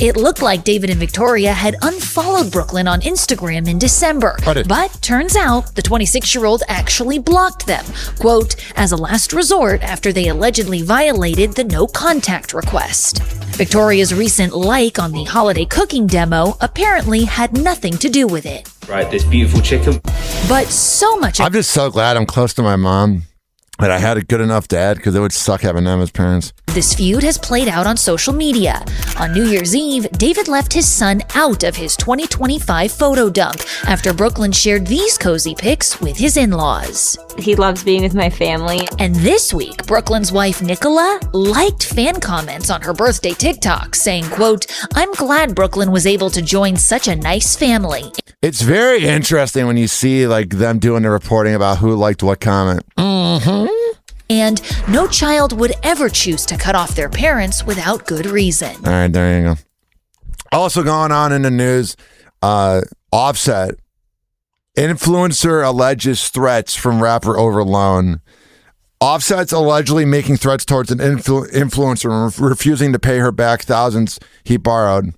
It looked like David and Victoria had unfollowed Brooklyn on Instagram in December, but turns out the 26-year-old actually blocked them, quote, as a last resort after they allegedly violated the no contact request. Victoria's recent like on the holiday cooking demo apparently had nothing to do with it. Right, this beautiful chicken. But so much. I'm just so glad I'm close to my mom. But I had a good enough dad because it would suck having them as parents. This feud has played out on social media. On New Year's Eve, David left his son out of his 2025 photo dump after Brooklyn shared these cozy pics with his in-laws. He loves being with my family. And this week, Brooklyn's wife, Nicola, liked fan comments on her birthday TikTok saying, quote, I'm glad Brooklyn was able to join such a nice family. It's very interesting when you see like them doing the reporting about who liked what comment. Mm-hmm. And no child would ever choose to cut off their parents without good reason. All right, there you go. Also going on in the news, Offset. Influencer alleges threats from rapper over loan. Offset's allegedly making threats towards an influencer and refusing to pay her back thousands he borrowed.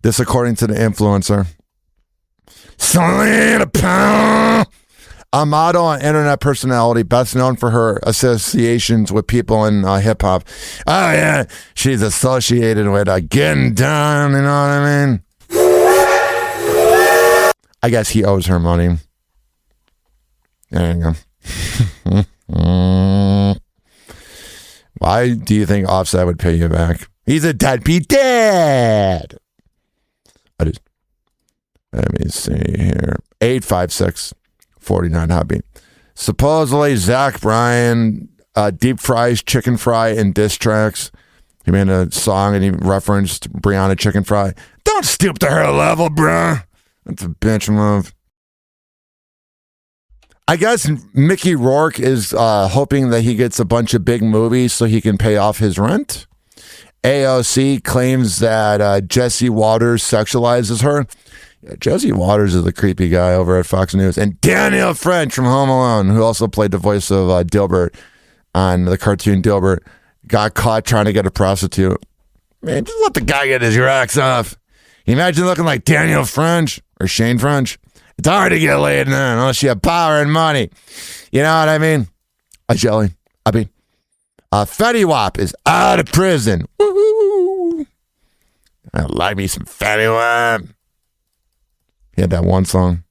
This according to the influencer. A model and internet personality, best known for her associations with people in hip hop. Oh yeah, she's associated with getting down. You know what I mean? I guess he owes her money. There you go. Why do you think Offset would pay you back? He's a deadbeat dad. Let me see here. 856-49 hobby. Supposedly Zach Bryan deep fries chicken fry in diss tracks. He made a song and he referenced Brianna Chicken Fry. Don't stoop to her level, bruh. That's a bitch move. I guess Mickey Rourke is hoping that he gets a bunch of big movies so he can pay off his rent. AOC claims that Jesse Waters sexualizes her. Yeah, Jesse Waters is the creepy guy over at Fox News. And Daniel French from Home Alone, who also played the voice of Dilbert on the cartoon Dilbert, got caught trying to get a prostitute. Man, just let the guy get his rocks off. Can you imagine looking like Daniel French or Shane French? It's hard to get laid now unless you have power and money. You know what I mean? Fetty Wap is out of prison. Woo-hoo. I like me some Fetty Wap. He had that one song.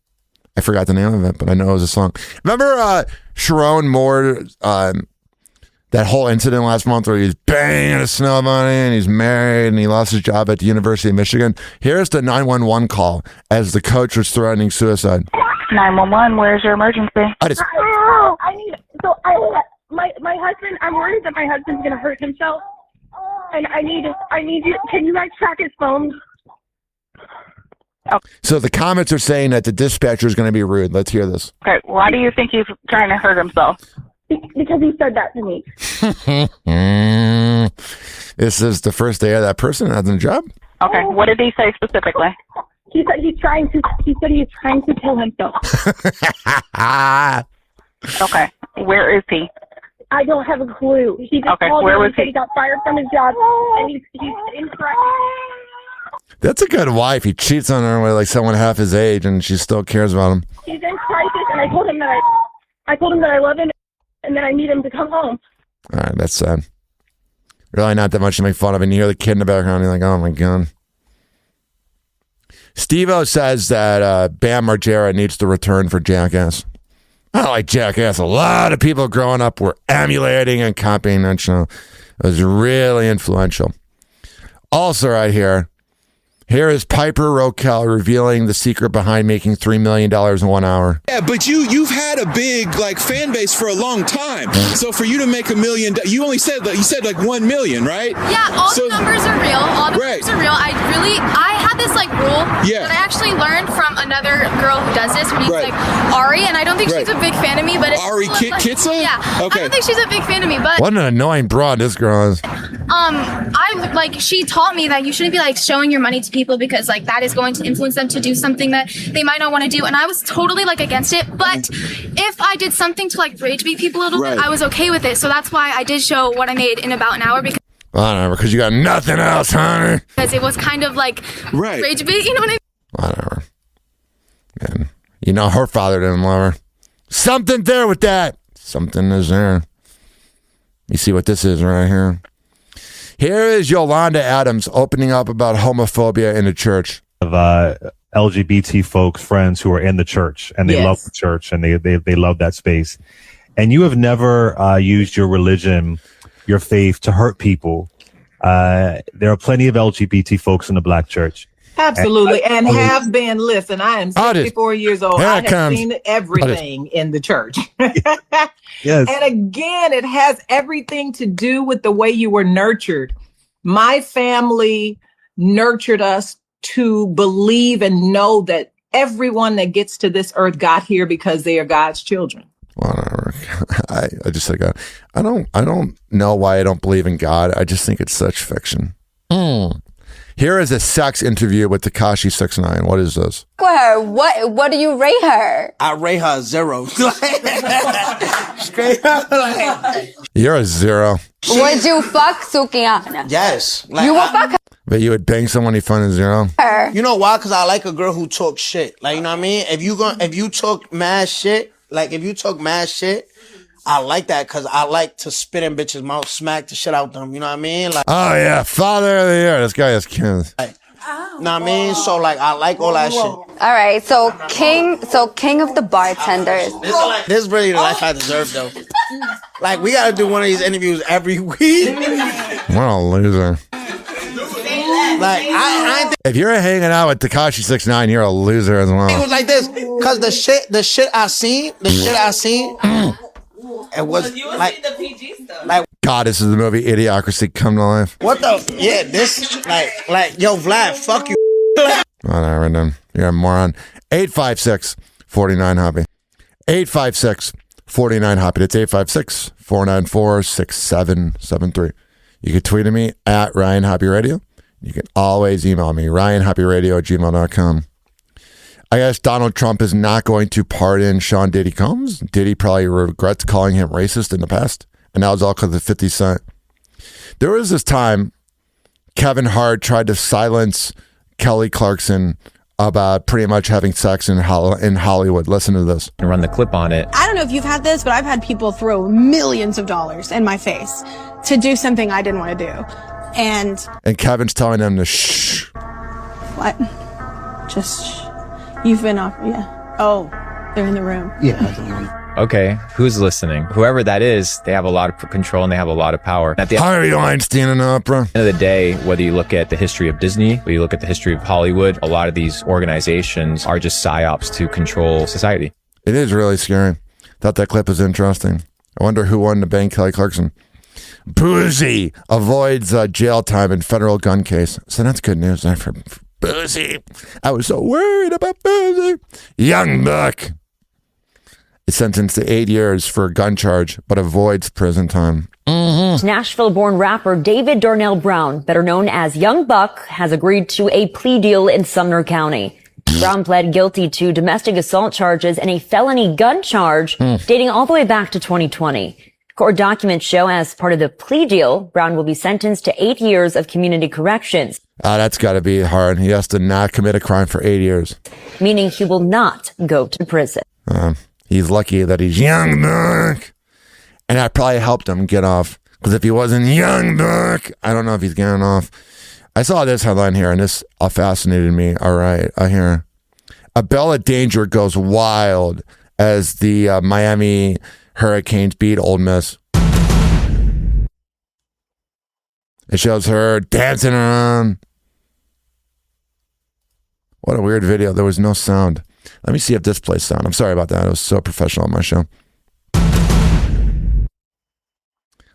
I forgot the name of it, but I know it was a song. Remember Sharon Moore, that whole incident last month where he was banging a snow bunny and he's married and he lost his job at the University of Michigan? Here's the 911 call as the coach was threatening suicide. 911, where's your emergency? My husband, I'm worried that my husband's going to hurt himself. And I need you, can you guys track his phone? Oh. So the comments are saying that the dispatcher is going to be rude. Let's hear this. Okay, why do you think he's trying to hurt himself? Because he said that to me. This is the first day of that person having a job. Okay, what did he say specifically? He said he's trying to kill himself. Okay. Where is he? I don't have a clue. He just called me and said he got fired from his job, and he's incorrect. That's a good wife. He cheats on her with like someone half his age, and she still cares about him. He's in crisis, and I told him that I love him, and that I need him to come home. All right, that's sad. Really not that much to make fun of. And you hear the kid in the background, you're like, oh my God. Steve-O says that Bam Margera needs to return for Jackass. I like Jackass. A lot of people growing up were emulating and copying that show. It was really influential. Also right here is Piper Roquel revealing the secret behind making $3 million in 1 hour. Yeah, but you've had a big fan base for a long time. So for you to make $1 million, you only said you said 1 million, right? Yeah, all the numbers are real. All the numbers are real. I had this rule that I actually learned from another girl who does this. Her name's Ari, and I don't think she's a big fan of me. But Ari Kitsa? Yeah, okay. I don't think she's a big fan of me. But what an annoying broad this girl is. She taught me that you shouldn't be showing your money to people because that is going to influence them to do something that they might not want to do, and I was totally against it. But if I did something to rage bait people a little bit, I was okay with it. So that's why I did show what I made in about an hour Whatever, because you got nothing else, honey. Because it was kind of rage bait, you know what I mean? Whatever. Man, you know her father didn't love her. Something there with that. Something is there. You see what this is right here? Here is Yolanda Adams opening up about homophobia in the church. Of LGBT folks, friends who are in the church, and they love the church, and they love that space. And you have never used your religion, your faith, to hurt people. There are plenty of LGBT folks in the black church. Absolutely, and have been. Listen, I am 64 years old. I have seen everything in the church. Yes. And again, it has everything to do with the way you were nurtured. My family nurtured us to believe and know that everyone that gets to this earth got here because they are God's children. Whatever. I just think I don't know why I don't believe in God. I just think it's such fiction. Here is a sex interview with Tekashi 6ix9ine. What is this? Her. What do you rate her? I rate her 0. Straight up. You're a 0. Would you fuck Sukihana? Yes. You would fuck her? But you would bang someone you find a 0? You know why? Because I like a girl who talks shit. You know what I mean? If you talk mad shit, I like that because I like to spit in bitches' mouth, smack the shit out them. You know what I mean? Oh yeah, father of the year. This guy has kids. Know what I mean? So I like all that shit. All right, so king of the bartenders. This is really the life I deserve though. We gotta do one of these interviews every week. What a loser. If you're hanging out with Tekashi 6ix9ine, you're a loser as well. It was like this, cause the shit I seen, it was you see the PG stuff. God, this is the movie Idiocracy come to life. What the? Yeah, this yo Vlad, fuck you. Whatever, then. You're a moron. 856-49-HOPPY. 856-49-HOPPY. It's 856-494-6773. You can tweet at me at Ryan Hoppy Radio. You can always email me, ryanhoppyradio@gmail.com. I guess Donald Trump is not going to pardon Sean Diddy Combs. Diddy probably regrets calling him racist in the past, and that was all because of 50 Cent. There was this time Kevin Hart tried to silence Kelly Clarkson about pretty much having sex in Hollywood. Listen to this. And run the clip on it. I don't know if you've had this, but I've had people throw millions of dollars in my face to do something I didn't want to do. And Kevin's telling them to shh. What? Just shh. You've been off, yeah. Oh, they're in the room. Yeah. Okay, who's listening? Whoever that is, they have a lot of control and they have a lot of power. At the Harvey Weinstein and Oprah. End of the day, whether you look at the history of Disney, whether you look at the history of Hollywood, a lot of these organizations are just psyops to control society. It is really scary. Thought that clip was interesting. I wonder who won to bang Kelly Clarkson. Boozy avoids jail time in federal gun case. So that's good news there for Boozy. I was so worried about Boozy. Young buck is sentenced to 8 years for a gun charge, but avoids prison time. Nashville-born rapper David Darnell Brown, better known as Young Buck, has agreed to a plea deal in Sumner County. Brown pled guilty to domestic assault charges and a felony gun charge dating all the way back to 2020. Court documents show as part of the plea deal, Brown will be sentenced to 8 years of community corrections. That's got to be hard. He has to not commit a crime for 8 years. Meaning he will not go to prison. He's lucky that he's young, Buck. And I probably helped him get off. Because if he wasn't young, Buck, I don't know if he's getting off. I saw this headline here, and this fascinated me. All right, I hear. A bell of danger goes wild as the Miami Hurricanes beat Ole Miss. It shows her dancing around. What a weird video. There was no sound. Let me see if this plays sound. I'm sorry about that. It was so professional on my show.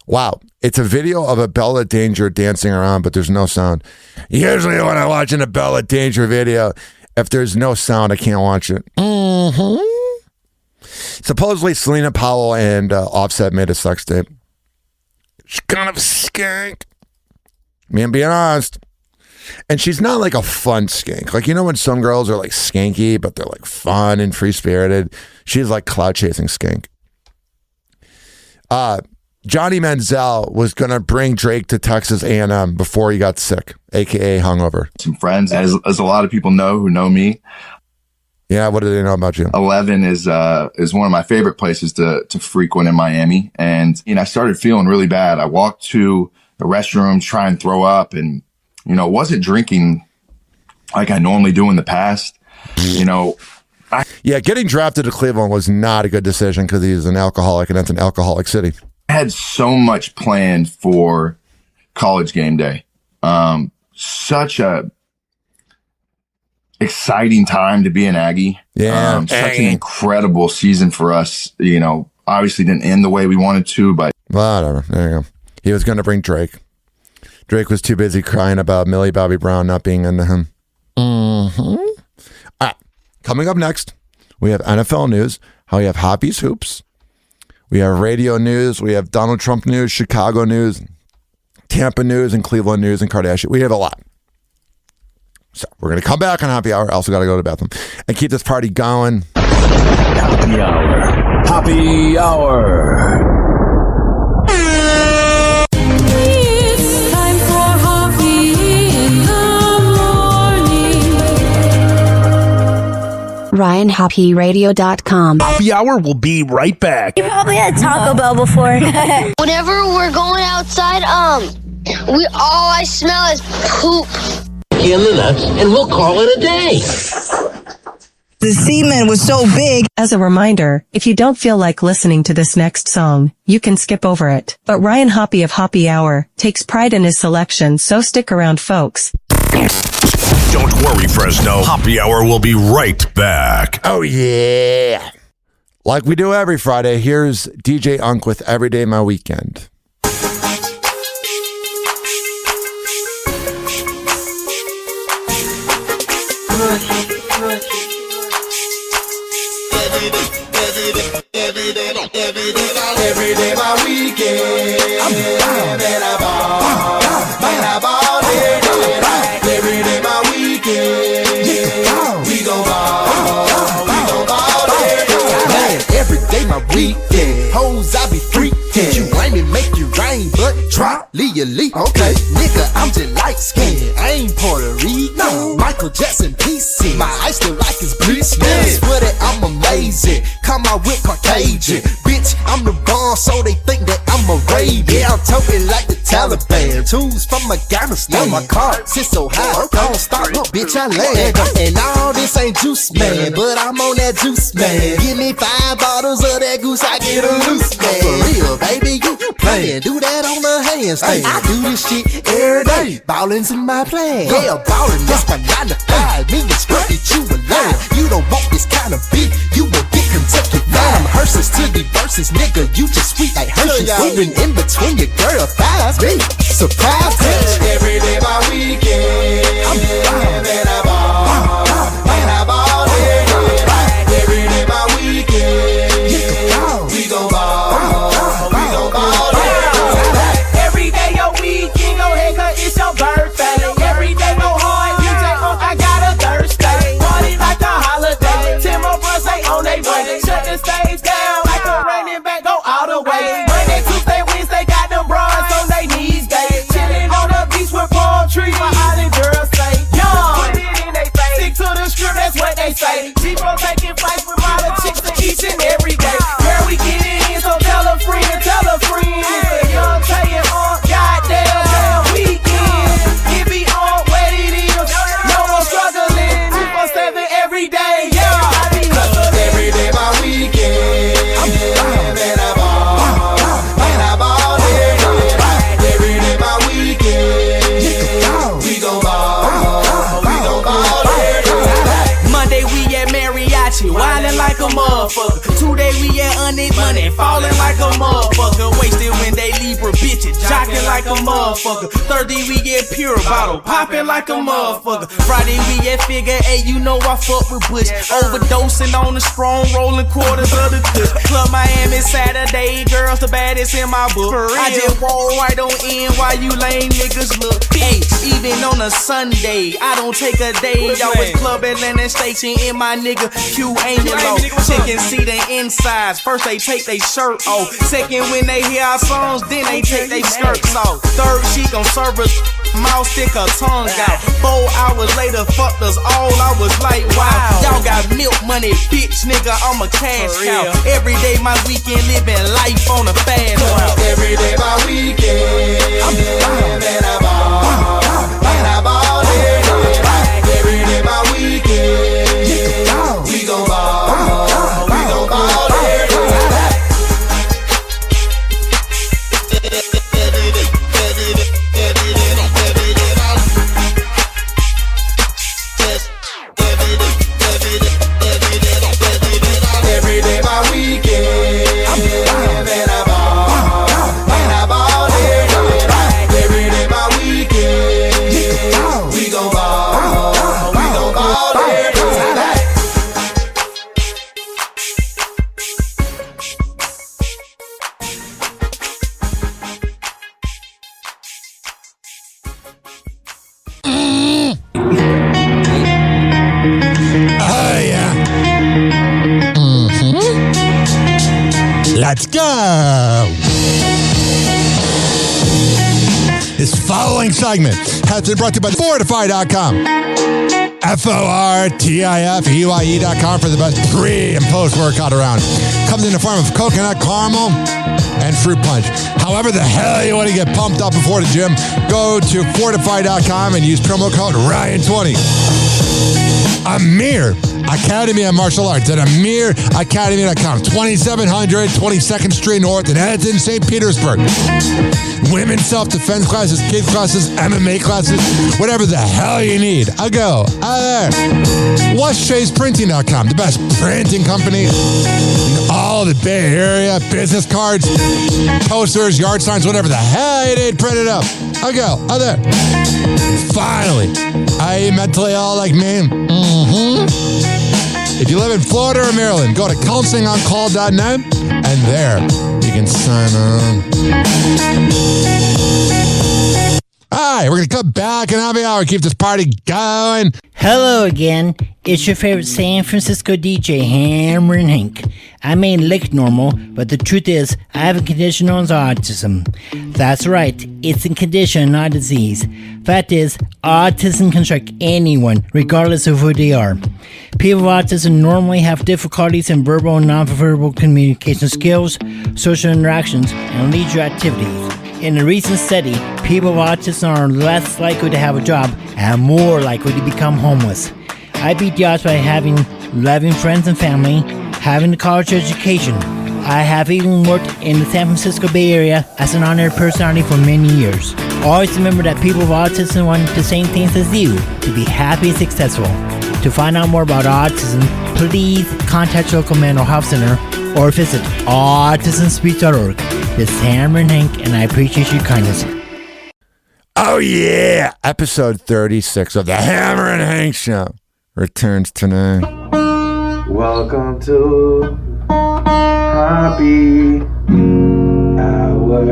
Wow. It's a video of a Bella Danger dancing around, but there's no sound. Usually when I'm watching a Bella Danger video, if there's no sound, I can't watch it. Supposedly, Selena Powell and Offset made a sex tape. She's kind of a skank. Me, I'm being honest. And she's not like a fun skank. Like, you know when some girls are like skanky, but they're like fun and free-spirited? She's like cloud-chasing skank. Johnny Manziel was going to bring Drake to Texas A&M before he got sick, a.k.a. hungover. Some friends, as a lot of people know who know me. Yeah, what do they know about you? 11 is one of my favorite places to frequent in Miami. And, I started feeling really bad. I walked to the restroom, try and throw up, and, wasn't drinking like I normally do in the past. Getting drafted to Cleveland was not a good decision because he's an alcoholic, and that's an alcoholic city. I had so much planned for college game day. Such a exciting time to be an Aggie. Yeah. Such an incredible season for us. Obviously didn't end the way we wanted to, but whatever. There you go. He was going to bring Drake. Drake was too busy crying about Millie Bobby Brown not being into him. All right. Coming up next, we have NFL news. How we have Hoppy's Hoops. We have radio news. We have Donald Trump news, Chicago news, Tampa news, and Cleveland news, and Kardashian. We have a lot. So we're going to come back on Happy Hour. I also got to go to the bathroom and keep this party going. Happy Hour. Happy Hour. It's time for Hoppy in the morning. RyanHoppyRadio.com. Happy Hour will be right back. You probably had Taco Bell before. Whenever we're going outside, all I smell is poop. In the nuts, and we'll call it a day. The semen was so big. As a reminder, if you don't feel like listening to this next song, you can skip over it. But Ryan Hoppy of Hoppy Hour takes pride in his selection, so stick around, folks. Don't worry, Fresno. Happy Hour will be right back. Oh, yeah. Like we do every Friday, here's DJ Unk with Every Day My Weekend. Every day my weekend. Man, I ball every day my weekend. We gon' ball every day my weekend. Hoes, I be freaking. You rain and make you rain, but drop, leave you leak. Okay, nigga, I'm just light skinned. I ain't Puerto Rican. No. Michael Jackson PC. My ice look like it's bleach. Man, swear that I'm amazing. Come out with Caucasian. Bitch, I'm the bomb, so they think that I'm a Arabian. Yeah, I'm talking like the Taliban. Tools from Afghanistan. My car sits so high, don't stop, look, bitch, I land. And all this ain't juice, man, but I'm on that juice, man. Give me 5 bottles of that goose, I get a loose, man. For real, baby, you playing. Do that on the handstand. I do this shit every day. Ballin's in my plan. Yeah, ballin', that's my 9 to 5. Me and Scruffy, you alive. You don't want this kind of beat, you will get Kentucky Fried. I'm hearses to the verses, nigga. You just sweet like Hershey's. Moving in between your girl thighs, me. Surprise, bitch. Every day my weekend. Man, I ball. Every day my weekend. We gon' ball. Every day your weekend, go ahead, cause it's your birthday. Every day go hard, DJ, I got a Thursday. Party like ballin' like a motherfucker. Wasted when they Libra bitches, jockin' like a motherfucker. Thursday we get pure bottle, poppin' like a motherfucker. Friday we get figure 8, you know I fuck with Bush. Overdosing on the strong, rolling quarters of the kush. Club Miami Saturday, girls the baddest in my book. I just roll right on in while you lame niggas look. Hey, even on a Sunday, I don't take a day. Y'all was Club Atlanta Station in my nigga Q Angelo. Chicken see the insides. First they take they shirt off. Second when they hear our songs, then they take they skirts off. Third she gon' serve us. Mouth stick her tongue out. 4 hours later, fucked us all. I was like, wow, y'all got milk money, bitch, nigga. I'm a cash cow. Every day my weekend, living life on a fast route. Every day my weekend, and I ball, and I ball every day my weekend. We gon' ball, we gon' ball every day. Every day my weekend, and I ball every day my weekend. We gon' ball every day. Oh, yeah. Let's go. This following segment has been brought to you by Fortify.com. FORTIFEYE.com for the best pre and post workout around. Comes in the form of coconut caramel and fruit punch. However the hell you want to get pumped up before the gym, go to Fortify.com and use promo code Ryan20. Amir Academy of Martial Arts at AmirAcademy.com. 2700 22nd Street North in Edmonton, St. Petersburg. Women's self-defense classes, kids classes, MMA classes, whatever the hell you need. I go out there. WhatShay'sPrinting.com, the best printing company in all the Bay Area. Business cards, posters, yard signs, whatever the hell you need printed up. I go out there. Finally, are you mentally ill like me? If you live in Florida or Maryland, go to counselingoncall.net and there you can sign on. All right, we're going to come back in happy hour, keep this party going. Hello again. It's your favorite San Francisco DJ, Hammer and Hank. I may look normal, but the truth is, I have a condition known as autism. That's right, it's a condition, not a disease. Fact is, autism can strike anyone, regardless of who they are. People with autism normally have difficulties in verbal and nonverbal communication skills, social interactions, and leisure activities. In a recent study, people with autism are less likely to have a job and more likely to become homeless. I beat the odds by having loving friends and family, having a college education. I have even worked in the San Francisco Bay Area as an honored personality for many years. Always remember that people with autism want the same things as you, to be happy and successful. To find out more about autism, please contact your local mental health center or visit autismspeech.org. This is Hammer and Hank, and I appreciate your kindness. Oh, yeah. Episode 36 of the Hammer and Hank Show returns tonight. Welcome to Happy Hour.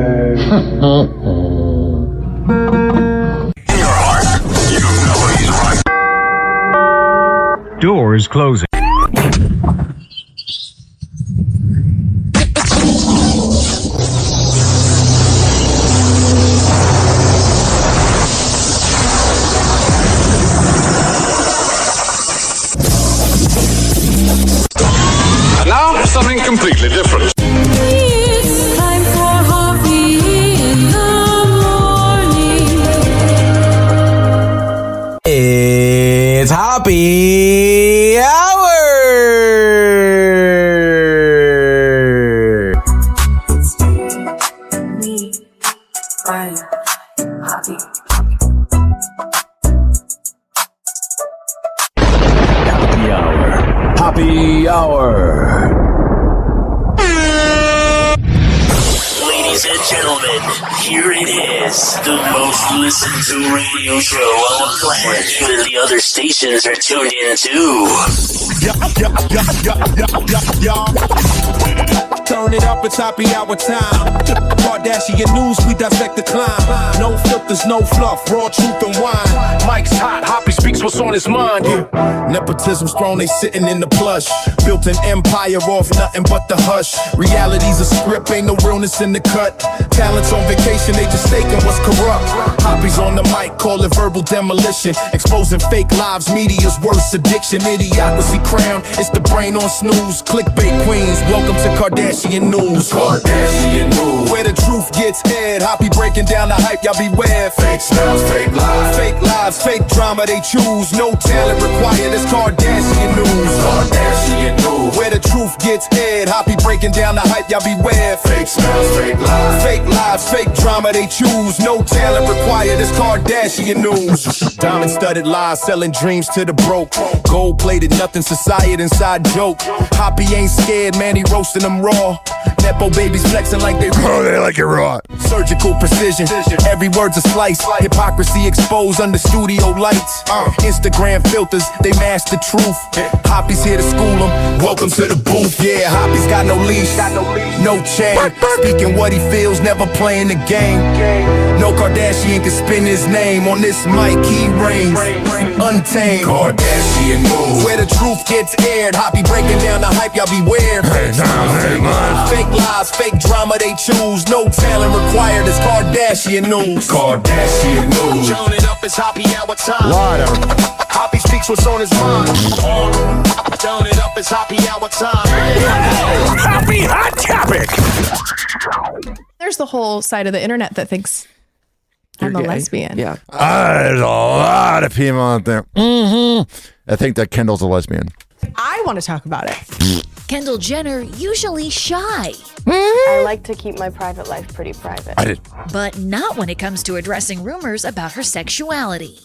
Doors closing. And now, something completely different. It's time for Hoppe in the morning. It's Hoppe Hour. Happy Hour. Here it is, the most listened to radio show on the planet. Even the other stations are tuned in too. Turn it up, it's happy hour time. Kardashian news, we dissect the climb. No filters, no fluff, raw truth and wine. Mike's hot, Hoppe speaks what's on his mind. Nepotism's throne, they sitting in the plush. Built an empire off nothing but the hush. Reality's a script, ain't no realness in the cut. Talents on vacation, they just staking what's corrupt. Hoppe's on the mic, call it verbal demolition. Exposing fake lives, media's worst addiction. Idiocracy crown, it's the brain on snooze. Clickbait queens, welcome to Kardashian news. Kardashian news. Where the truth gets aired, Hoppe breaking down the hype, y'all beware. Fake smells, fake lies. Fake lives, fake drama, they choose. No talent required, it's Kardashian news. Kardashian news. Where the truth gets aired, Hoppe breaking down the hype, y'all beware. Fake smells, fake lies. Fake lives, fake drama, they choose. No talent required, it's Kardashian news. Diamond-studded lies, selling dreams to the broke. Gold-plated, nothing society inside joke. Hoppe ain't scared, man, he roasting them raw. Nepo babies flexing like they they like it raw. Surgical precision, every word's a slice. Hypocrisy exposed under studio lights. Instagram filters, they mask the truth. Hoppe's here to school them. Welcome to the booth. Yeah, Hoppe's got no leash, no chain. Speaking what he feels, never playing the game. No Kardashian can spin his name. On this mic, he reigns untamed. Kardashian news. Where the truth gets aired, Hoppe breaking down the hype, y'all beware. Fake lies, fake drama, they choose. No talent required, it's Kardashian news. Kardashian news. Turn it up, it's Hoppe hour time. Whatever. Hoppe speaks what's on his mind. Turn it up, it's Hoppe hour time. Hoppe Hot Topic. There's the whole side of the internet that thinks I'm a lesbian. Yeah. There's a lot of people out there. I think that Kendall's a lesbian. I want to talk about it. Kendall Jenner, usually shy. I like to keep my private life pretty private. I did. But not when it comes to addressing rumors about her sexuality.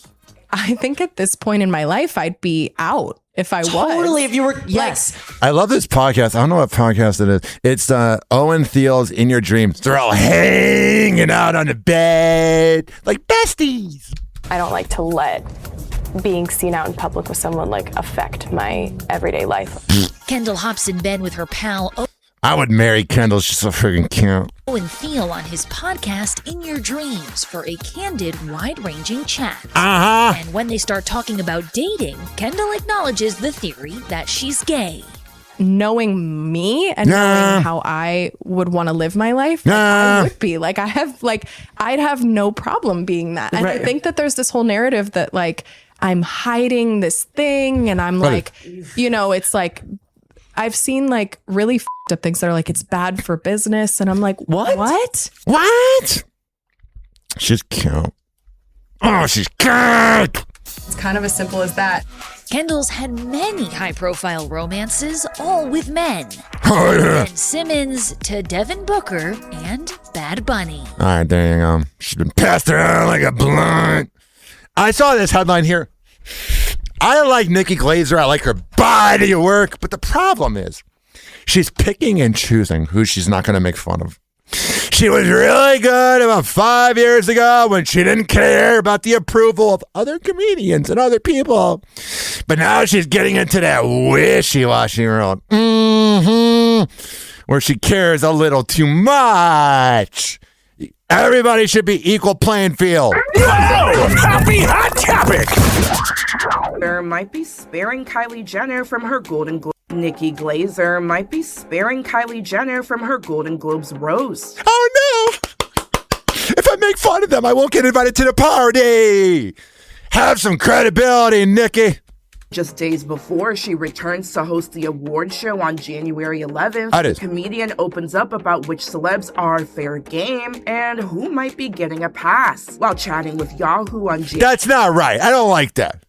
I think at this point in my life, I'd be out if I was. Totally, if you were, yes. I love this podcast. I don't know what podcast it is. It's Owen Thiel's In Your Dreams. They're all hanging out on the bed like besties. I don't like to let being seen out in public with someone like affect my everyday life. Kendall hops in bed with her pal I would marry Kendall. She's so freaking cute. Owen Thiel on his podcast In Your Dreams for a candid, wide-ranging chat. And when they start talking about dating, Kendall acknowledges the theory that she's gay. Knowing me and knowing how I would want to live my life, I would be like, I'd have no problem being that. And I think that there's this whole narrative that like I'm hiding this thing, and I'm like, you know, it's like I've seen like really f***ed up things that are like it's bad for business, and I'm like, what? She's cute. Oh, she's cute. It's kind of as simple as that. Kendall's had many high-profile romances, all with men. Oh, yeah. From Simmons to Devin Booker and Bad Bunny. All right, there you go. She's been passed around like a blunt. I saw this headline here. I like Nikki Glaser. I like her body of work. But the problem is she's picking and choosing who she's not going to make fun of. She was really good about 5 years ago when she didn't care about the approval of other comedians and other people. But now she's getting into that wishy-washy world. Where she cares a little too much. Everybody should be equal playing field. Happy Hot Topic. There might be sparing Kylie Jenner from her Golden Globe. Nikki Glaser might be sparing Kylie Jenner from her Golden Globes roast. Oh no! If I make fun of them, I won't get invited to the party. Have some credibility, Nikki. Just days before she returns to host the award show on January 11th, the comedian opens up about which celebs are fair game and who might be getting a pass while chatting with Yahoo on That's not right. I don't like that.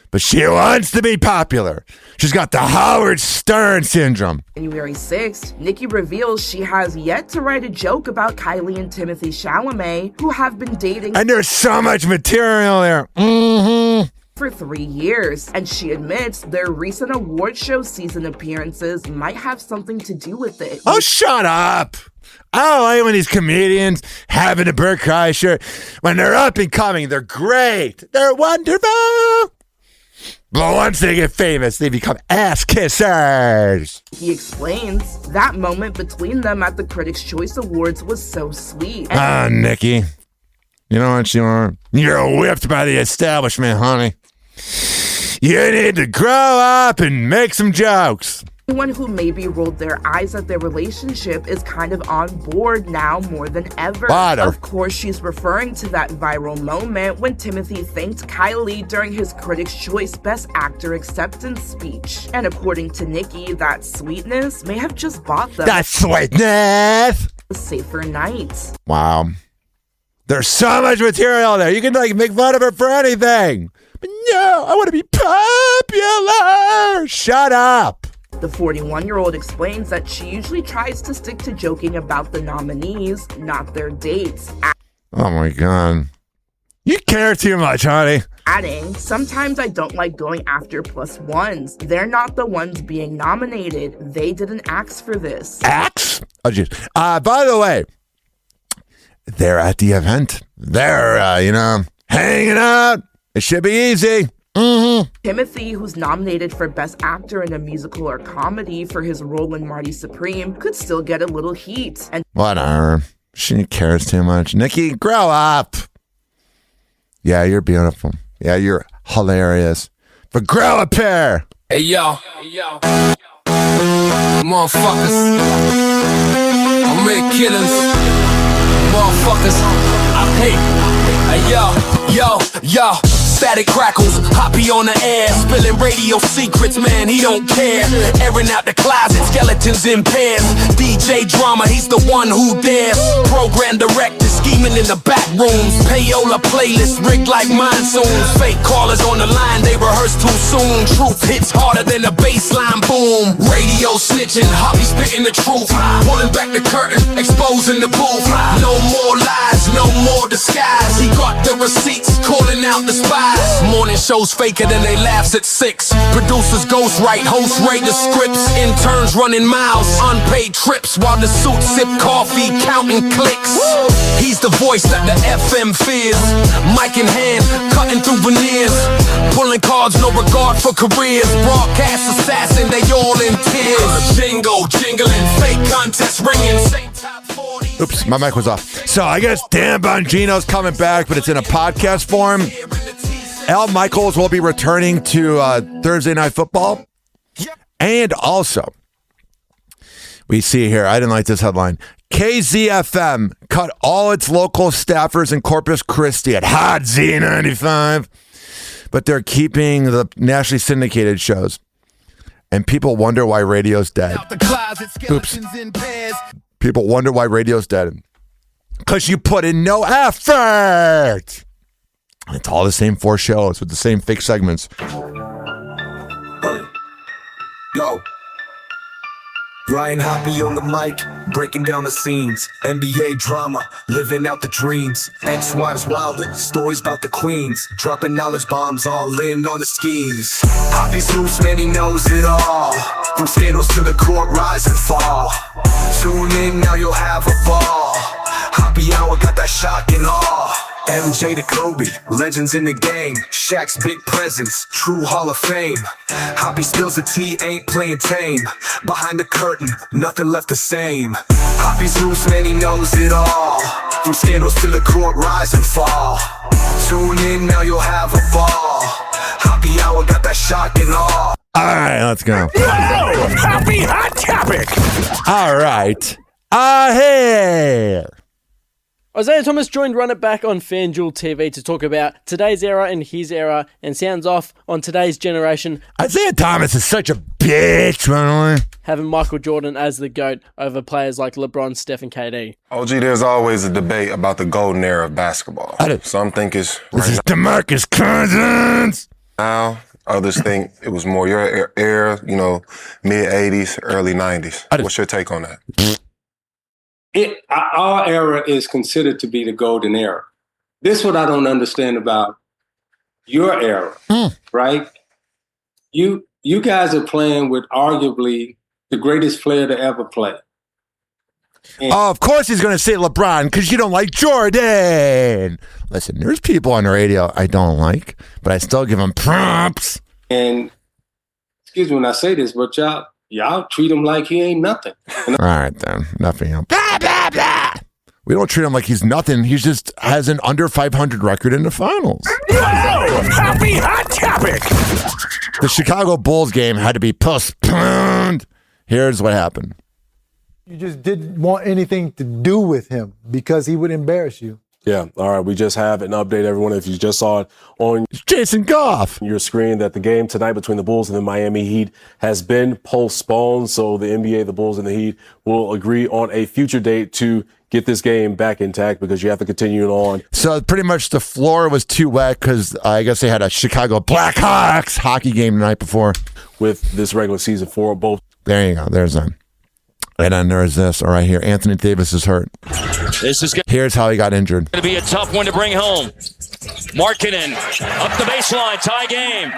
But she wants to be popular. She's got the Howard Stern syndrome. January 6th, Nikki reveals she has yet to write a joke about Kylie and Timothy Chalamet, who have been dating. And there's so much material there. for 3 years, and she admits their recent award show season appearances might have something to do with it. Oh, shut up! I don't like when these comedians having a Bert Kreischer. When they're up and coming, they're great. They're wonderful. But once they get famous, they become ass kissers. He explains that moment between them at the Critics' Choice Awards was so sweet. Nikki. You know what you are? You're whipped by the establishment, honey. You need to grow up and make some jokes. Anyone who maybe rolled their eyes at their relationship is kind of on board now more than ever. Of course, she's referring to that viral moment when Timothy thanked Kylie during his Critics' Choice Best Actor acceptance speech. And according to Nikki, that sweetness may have just bought them that sweetness a safer night. Wow. There's so much material there. You can make fun of her for anything. But no, I want to be popular. Shut up. The 41-year-old explains that she usually tries to stick to joking about the nominees, not their dates. Oh my God. You care too much, honey. Adding, sometimes I don't like going after plus ones. They're not the ones being nominated. They didn't ask for this. Axe? Oh, jeez. By the way, they're at the event. They're, hanging out. It should be easy. Mm-hmm. Timothy, who's nominated for Best Actor in a Musical or Comedy for his role in Marty Supreme, could still get a little heat. And whatever. She cares too much. Nikki, grow up. Yeah, you're beautiful. Yeah, you're hilarious. But grow a pair. Hey, yo. Motherfuckers. I'll make killers. Motherfuckers. Hey, yo. Static crackles, Hoppe on the air, spilling radio secrets, man, he don't care. Airing out the closet, skeletons in pairs. DJ Drama, he's the one who dares. Program director, scheming in the back rooms. Payola playlist, rigged like monsoons. Fake callers on the line, they rehearse too soon. Truth hits harder than a baseline boom. Radio snitching, Hoppe spitting the truth. Pulling back the curtain, exposing the booth. No more lies, no more disguise. He got the receipts, calling out the spies. Morning shows faker than they laughs at 6. Producers ghostwrite, hosts rate the scripts. Interns running miles, unpaid trips, while the suits sip coffee, counting clicks. He's the voice that the FM fears. Mic in hand, cutting through veneers. Pulling cards, no regard for careers. Broadcast assassin, they all in tears. Jingle, jingling, fake contest ringing. Oops, my mic was off. So I guess Dan Bongino's coming back, but it's in a podcast form. Al Michaels will be returning to Thursday Night Football. And also, we see here, I didn't like this headline. KZFM cut all its local staffers in Corpus Christi at Hot Z95. But they're keeping the nationally syndicated shows. And people wonder why radio's dead. Oops. People wonder why radio's dead. Because you put in no effort. It's all the same 4 shows with the same fake segments. Yo. Ryan Hoppe on the mic, breaking down the scenes. NBA drama, living out the dreams. Ex-wives wildin', stories about the queens. Dropping knowledge bombs, all in on the schemes. Hoppe's loose, man, he knows it all. From scandals to the court, rise and fall. Tune in, now you'll have a ball. Hoppe Hour got that shock and awe. MJ to Kobe, legends in the game. Shaq's big presence, true Hall of Fame. Hoppe spills the tea, ain't playing tame. Behind the curtain, nothing left the same. Hoppe's loose, man, he knows it all. From scandals to the court, rise and fall. Tune in, now you'll have a ball. Hoppe Hour got that shock and awe. All right, let's go. Whoa, Hoppe Hot Topic. All right. Here. Isaiah Thomas joined Run It Back on FanDuel TV to talk about today's era and his era, and sounds off on today's generation. Isaiah Thomas is such a bitch, by the way. Having Michael Jordan as the GOAT over players like LeBron, Steph, and KD. OG, there's always a debate about the golden era of basketball. Some think it's this is DeMarcus Cousins. Now, others think it was more your era, mid-'80s, early 90s. What's your take on that? Our era is considered to be the golden era. This is what I don't understand about your era, right? You guys are playing with arguably the greatest player to ever play. Of course he's going to say LeBron because you don't like Jordan. Listen, there's people on the radio I don't like, but I still give them props. And excuse me when I say this, but y'all treat him like he ain't nothing. All right, then. Nothing. Blah, blah, blah. We don't treat him like he's nothing. He just has an under 500 record in the finals. Happy Hot Topic! The Chicago Bulls game had to be postponed. Here's what happened. You just didn't want anything to do with him because he would embarrass you. Yeah, all right. We just have an update, everyone. If you just saw it on Jason Goff, your screen, that the game tonight between the Bulls and the Miami Heat has been postponed. So the NBA, the Bulls, and the Heat will agree on a future date to get this game back intact because you have to continue it on. So pretty much the floor was too wet because I guess they had a Chicago Blackhawks hockey game the night before with this regular season for both. There you go. There's them. And then there's this. All right, here. Anthony Davis is hurt. Here's how he got injured. Going to be a tough one to bring home. Markkanen up the baseline, tie game.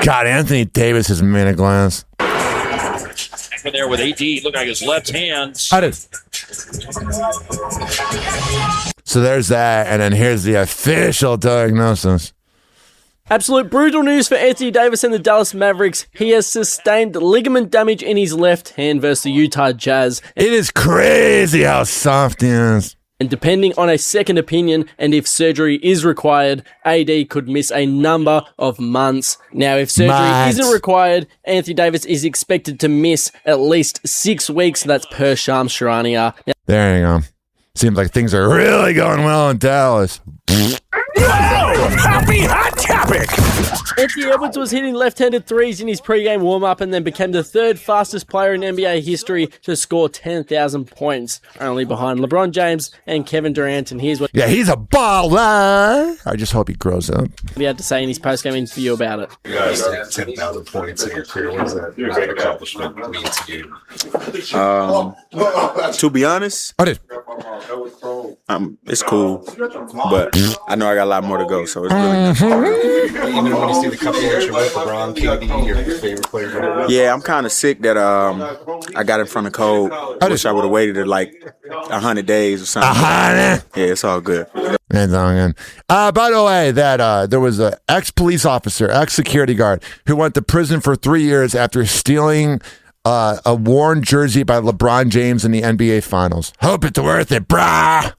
God, Anthony Davis is a man of glass. There with AD, look like his left hand. So there's that, and then here's the official diagnosis. Absolute brutal news for Anthony Davis and the Dallas Mavericks. He has sustained ligament damage in his left hand versus the Utah Jazz. It is crazy how soft he is. And depending on a second opinion and if surgery is required, AD could miss a number of months. Now, if surgery isn't required, Anthony Davis is expected to miss at least 6 weeks. That's per Shams Charania. There you go. Seems like things are really going well in Dallas. Happy Hot Topic! Anthony Edwards was hitting left-handed threes in his pregame warm-up and then became the third fastest player in NBA history to score 10,000 points, only behind LeBron James and Kevin Durant. And here's what he's a baller. I just hope he grows up. He had to say in his post-game interview about it. You guys had 10,000 points in your career. What does that accomplishment mean to you? To be honest, it's cool, but I know I got a lot more to go, so it's really Even when you see the couple that you're with, LeBron, KD, your favorite player. Yeah, I'm kind of sick that I got in front of cold. I wish I would have waited like 100 days or something. 100? Yeah, it's all good. It's all good. By the way, that there was an ex-police officer, ex-security guard, who went to prison for 3 years after stealing a worn jersey by LeBron James in the NBA Finals. Hope it's worth it, brah!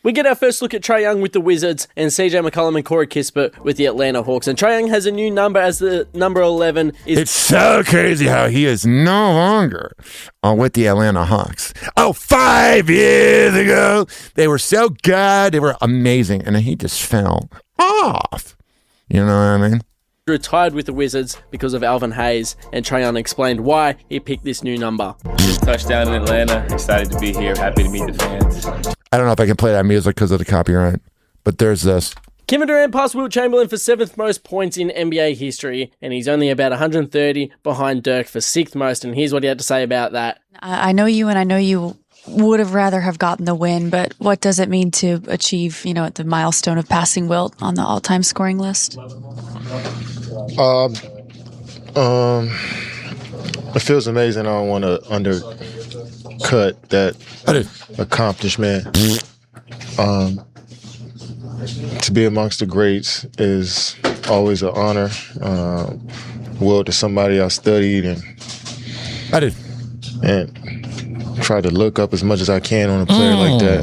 We get our first look at Trae Young with the Wizards and CJ McCollum and Corey Kispert with the Atlanta Hawks. And Trae Young has a new number as the number 11. It's so crazy how he is no longer with the Atlanta Hawks. 5 years ago, they were so good. They were amazing. And then he just fell off. You know what I mean? Retired with the Wizards because of Alvin Hayes, and Trae Young explained why he picked this new number. Touchdown in Atlanta. Excited to be here. Happy to meet the fans. I don't know if I can play that music because of the copyright, but there's this. Kevin Durant passed Wilt Chamberlain for 7th most points in NBA history, and he's only about 130 behind Dirk for 6th most, and here's what he had to say about that. I know you, and I know you would have rather have gotten the win, but what does it mean to achieve, the milestone of passing Wilt on the all-time scoring list? It feels amazing. I don't want to undercut that accomplishment. To be amongst the greats is always an honor. Wilt is somebody I studied and try to look up as much as I can on a player like that.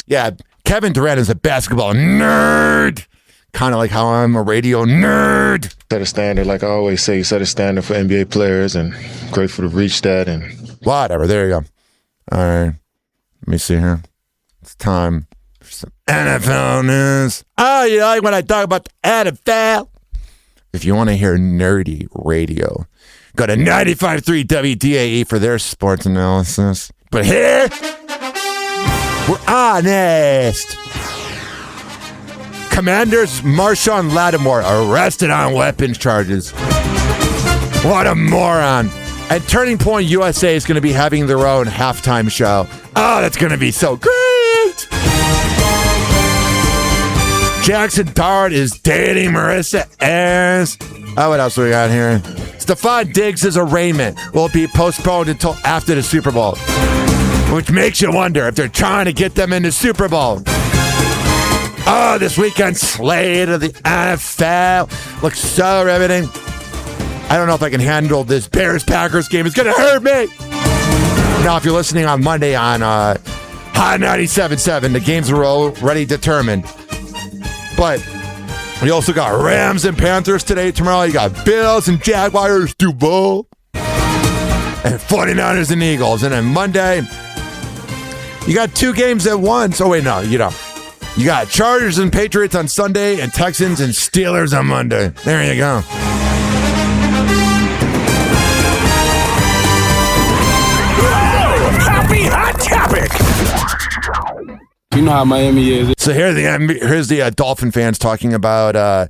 Yeah, Kevin Durant is a basketball nerd. Kind of like how I'm a radio nerd. Set a standard, like I always say, set a standard for NBA players, and grateful to reach that. And whatever, there you go. All right, let me see here. It's time for some NFL news. Oh, you like when I talk about the NFL? If you want to hear nerdy radio, go to 95.3 WDAE for their sports analysis. But here, we're honest. Commanders Marshawn Lattimore arrested on weapons charges. What a moron. And Turning Point USA is going to be having their own halftime show. Oh, that's going to be so great. Jackson Dart is dating Marissa Ayers. Oh, what else we got here? Stephon Diggs' arraignment will be postponed until after the Super Bowl, which makes you wonder if they're trying to get them in the Super Bowl. Oh, this weekend's slate of the NFL looks so riveting. I don't know if I can handle this Bears-Packers game. It's going to hurt me. Now, if you're listening on Monday on Hot 97.7, the games are already determined. But we also got Rams and Panthers today. Tomorrow, you got Bills and Jaguars, Duval, and 49ers and Eagles. And then Monday, you got 2 games at once. Oh, wait, no, you don't. You got Chargers and Patriots on Sunday and Texans and Steelers on Monday. There you go. Happy Hot Topic. You know how Miami is. So here's the Dolphin fans talking about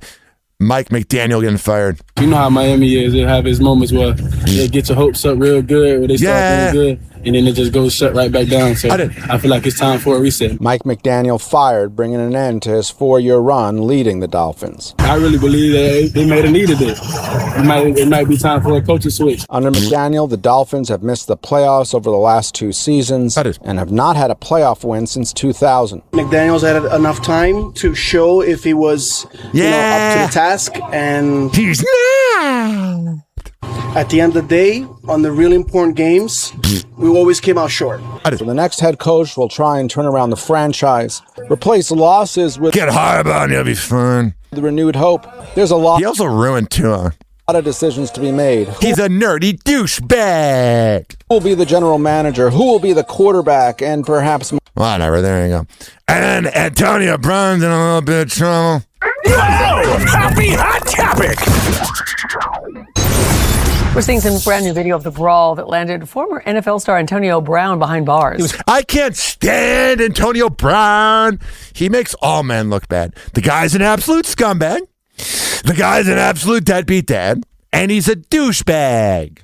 Mike McDaniel getting fired. You know how Miami is. They have his moments where they get your hopes up real good, where they start doing good, and then it just goes shut right back down. So I feel like it's time for a reset. Mike McDaniel fired, bringing an end to his 4-year run leading the Dolphins. I really believe that they may have needed it. It might be time for a coaching switch. Under McDaniel, the Dolphins have missed the playoffs over the last 2 seasons and have not had a playoff win since 2000. McDaniel's had enough time to show if he was up to the task, and he's not. At the end of the day, on the really important games, we always came out short. So the next head coach will try and turn around the franchise, replace losses with... Get Harbaugh and it'll be fun. The renewed hope. There's a lot... He also ruined Tua. A lot of decisions to be made. He's a nerdy douchebag. Who will be the general manager? Who will be the quarterback? And perhaps... Whatever, there you go. And Antonio Brown's in a little bit of trouble. Happy Hot Topic. We're seeing some brand new video of the brawl that landed former NFL star Antonio Brown behind bars. I can't stand Antonio Brown. He makes all men look bad. The guy's an absolute scumbag. The guy's an absolute deadbeat dad. And he's a douchebag.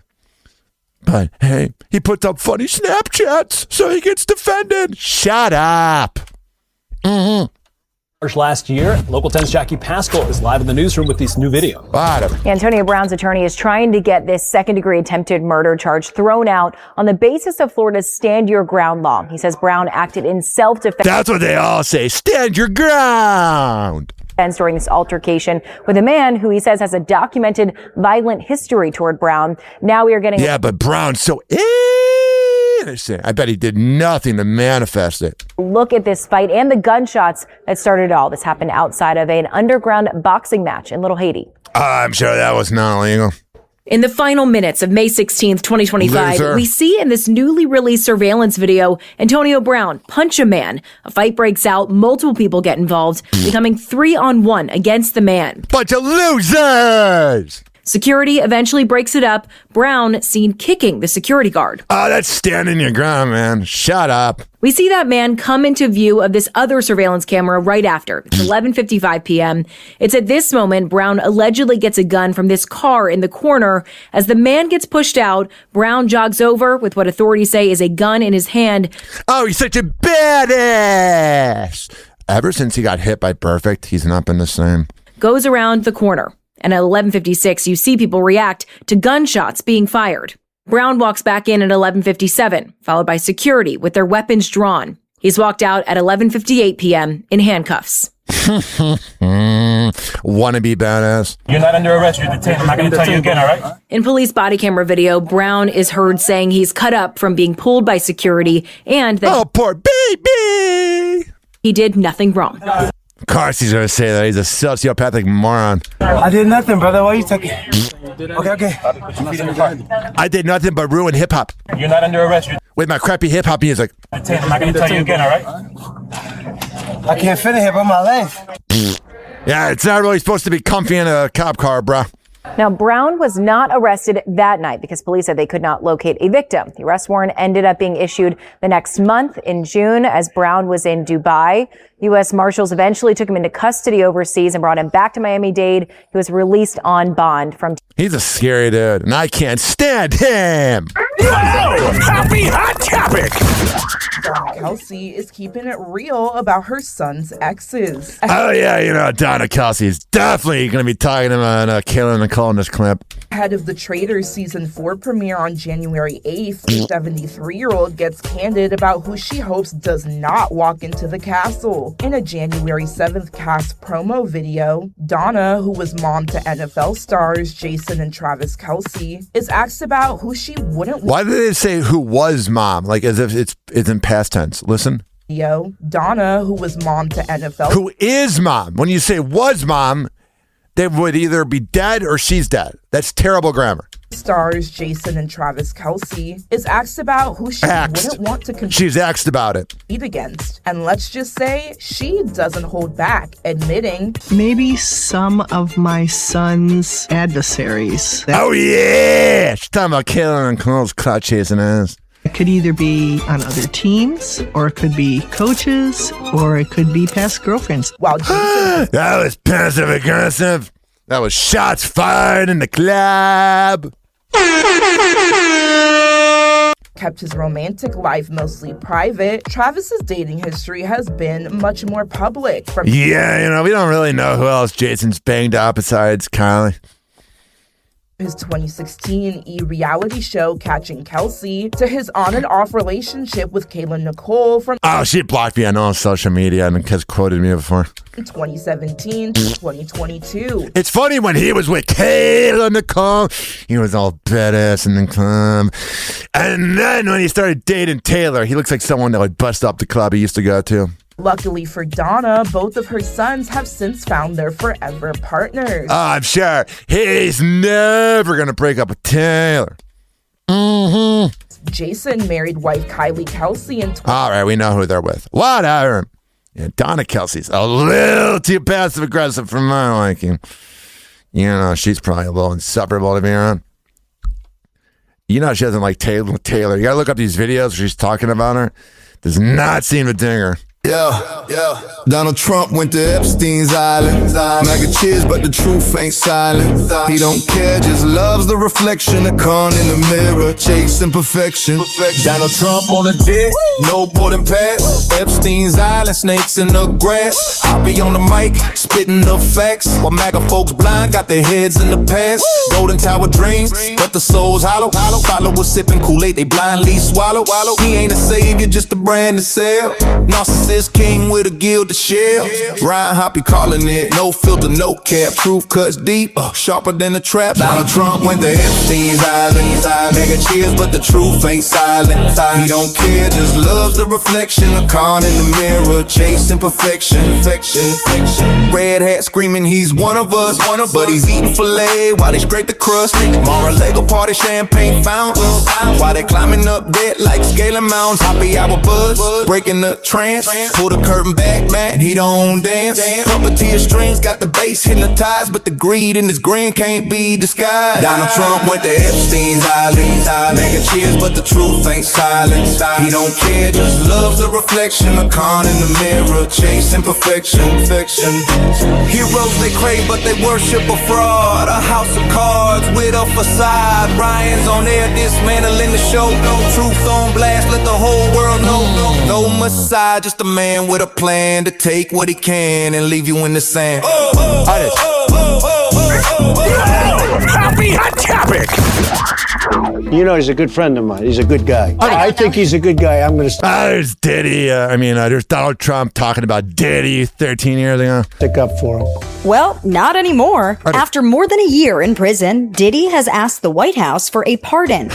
But hey, he puts up funny Snapchats, so he gets defended. Shut up. Last year, Local 10's Jackie Pascal is live in the newsroom with this new video. Antonio Brown's attorney is trying to get this second-degree attempted murder charge thrown out on the basis of Florida's Stand Your Ground law. He says Brown acted in self-defense. That's what they all say. Stand your ground. During this altercation with a man who he says has a documented violent history toward Brown. Now we are getting... Yeah, but Brown's so innocent. I bet he did nothing to manifest it. Look at this fight and the gunshots that started it all. This happened outside of an underground boxing match in Little Haiti. I'm sure that was not illegal. In the final minutes of May 16th, 2025, we see in this newly released surveillance video, Antonio Brown punch a man. A fight breaks out, multiple people get involved, becoming 3-on-1 against the man. Bunch of losers! Security eventually breaks it up. Brown seen kicking the security guard. Oh, that's standing your ground, man. Shut up. We see that man come into view of this other surveillance camera right after. It's 11:55 p.m. It's at this moment Brown allegedly gets a gun from this car in the corner. As the man gets pushed out, Brown jogs over with what authorities say is a gun in his hand. Oh, he's such a badass. Ever since he got hit by Perfect, he's not been the same. Goes around the corner. And at 11:56, you see people react to gunshots being fired. Brown walks back in at 11:57, followed by security with their weapons drawn. He's walked out at 11:58 p.m. in handcuffs. Wanna be badass? You're not under arrest. You're detained. I'm not going to tell you again, all right? In police body camera video, Brown is heard saying he's cut up from being pulled by security and that... Oh, poor baby! He did nothing wrong. Of course he's going to say that. He's a sociopathic moron. I did nothing, brother. Why are you taking? Okay. I did nothing but ruin hip-hop. You're not under arrest. With my crappy hip-hop music. I'm not going to tell you again, all right? I can't fit in here by my legs. Yeah, it's not really supposed to be comfy in a cop car, bruh. Now, Brown was not arrested that night because police said they could not locate a victim. The arrest warrant ended up being issued the next month in June as Brown was in Dubai. U.S. Marshals eventually took him into custody overseas and brought him back to Miami-Dade. He was released on bond from... He's a scary dude, and I can't stand him. Happy Hot Topic! Donna Kelsey is keeping it real about her son's exes. Oh, yeah, Donna Kelsey is definitely going to be talking about Kayla Nicole in this clip. Ahead of the Traitors Season 4 premiere on January 8th, the 73-year-old gets candid about who she hopes does not walk into the castle. In a January 7th cast promo video, Donna, who was mom to NFL stars Jason and Travis Kelsey, is asked about who she wouldn't. Why did they say who was mom? Like as if it's in past tense. Listen. Donna, who was mom to NFL. Who is mom? When you say was mom, they would either be dead or she's dead. That's terrible grammar. Stars Jason and Travis Kelsey is asked about who she wouldn't want to compete. She's asked about it. Against. And let's just say she doesn't hold back, admitting maybe some of my son's adversaries. Oh yeah! She's talking about Kayla and Cole's clout chasing ass. It could either be on other teams, or it could be coaches, or it could be past girlfriends. Wow, that was passive aggressive. That was shots fired in the club. Kept his romantic life mostly private, Travis's dating history has been much more public. We don't really know who else Jason's banged up besides Kylie. His 2016 reality show Catching Kelsey, to his on and off relationship with Kayla Nicole from she blocked me on all social media and has quoted me before. 2017 to 2022. It's funny when he was with Kayla Nicole, he was all badass in the club. And then when he started dating Taylor, he looks like someone that would bust up the club he used to go to. Luckily for Donna, both of her sons have since found their forever partners. I'm sure he's never going to break up with Taylor. Jason married wife Kylie Kelsey in all right, we know who they're with. Whatever. Yeah, Donna Kelsey's a little too passive-aggressive for my liking. She's probably a little insufferable to be around. She doesn't like Taylor. You got to look up these videos where she's talking about her. Does not seem to ding her. Yeah. Donald Trump went to Epstein's Island. Mega cheers, but the truth ain't silent. He don't care, just loves the reflection of con in the mirror, chasing perfection. Donald Trump on a dick, no boarding pass. Epstein's Island, snakes in the grass. I'll be on the mic, spitting the facts. While MAGA folks blind, got their heads in the past. Golden Tower dreams, but the soul's hollow. Followers sipping Kool-Aid, they blindly swallow. He ain't a savior, just a brand to sell. Narcissist king with a gilded shell. Ryan Hoppe calling it no filter, no cap. Truth cuts deep, sharper than a trap. Donald Trump went to Epstein's Island. Mega cheers, but the truth ain't silent. He don't care, just loves the reflection of con in the mirror, chasing perfection. Red hat screaming he's one of us, but he's eating filet while they scrape the crust. Mar-a-Lago party, champagne fountains, while they climbing up dead like scaling mountains. Happy hour buzz, breaking the trance. Pull the curtain back, man, he don't dance. Puppeteer strings got the bass hypnotized, but the greed in his grin can't be disguised. Donald Trump went to Epstein's Island. Mega cheers, but the truth ain't silent. He don't care, just loves the reflection of con in the mirror, chasing perfection. Heroes they crave, but they worship a fraud. A house of cards with a facade. Ryan's on air, dismantling the show. Truth on blast, let the whole world know. No Messiah, just a man with a plan to take what he can and leave you in the sand. Happy Hot Topic! He's a good friend of mine. He's a good guy. I think he's a good guy. I'm going to... There's Diddy. There's Donald Trump talking about Diddy 13 years ago. Stick up for him. Well, not anymore. After more than a year in prison, Diddy has asked the White House for a pardon.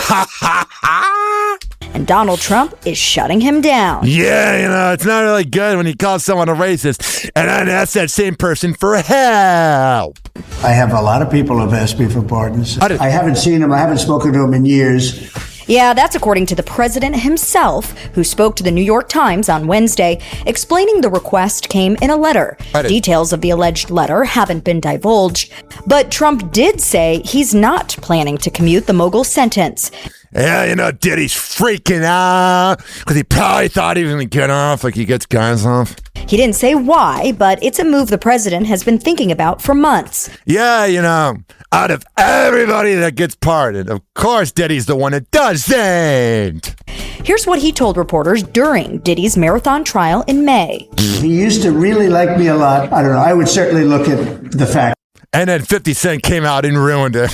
And Donald Trump is shutting him down. Yeah, it's not really good when you call someone a racist and then ask that same person for help. I have a lot of people who have asked me for pardons. I haven't seen him. I haven't spoken to him in years. Yeah, that's according to the president himself, who spoke to the New York Times on Wednesday, explaining the request came in a letter. Details of the alleged letter haven't been divulged, but Trump did say he's not planning to commute the mogul sentence. Yeah, Diddy's freaking out because he probably thought he was going to get off like he gets guys off. He didn't say why, but it's a move the president has been thinking about for months. Yeah, out of everybody that gets pardoned, of course Diddy's the one that doesn't. Here's what he told reporters during Diddy's marathon trial in May. He used to really like me a lot. I don't know. I would certainly look at the fact. And then 50 Cent came out and ruined it.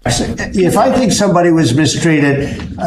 If I think somebody was mistreated,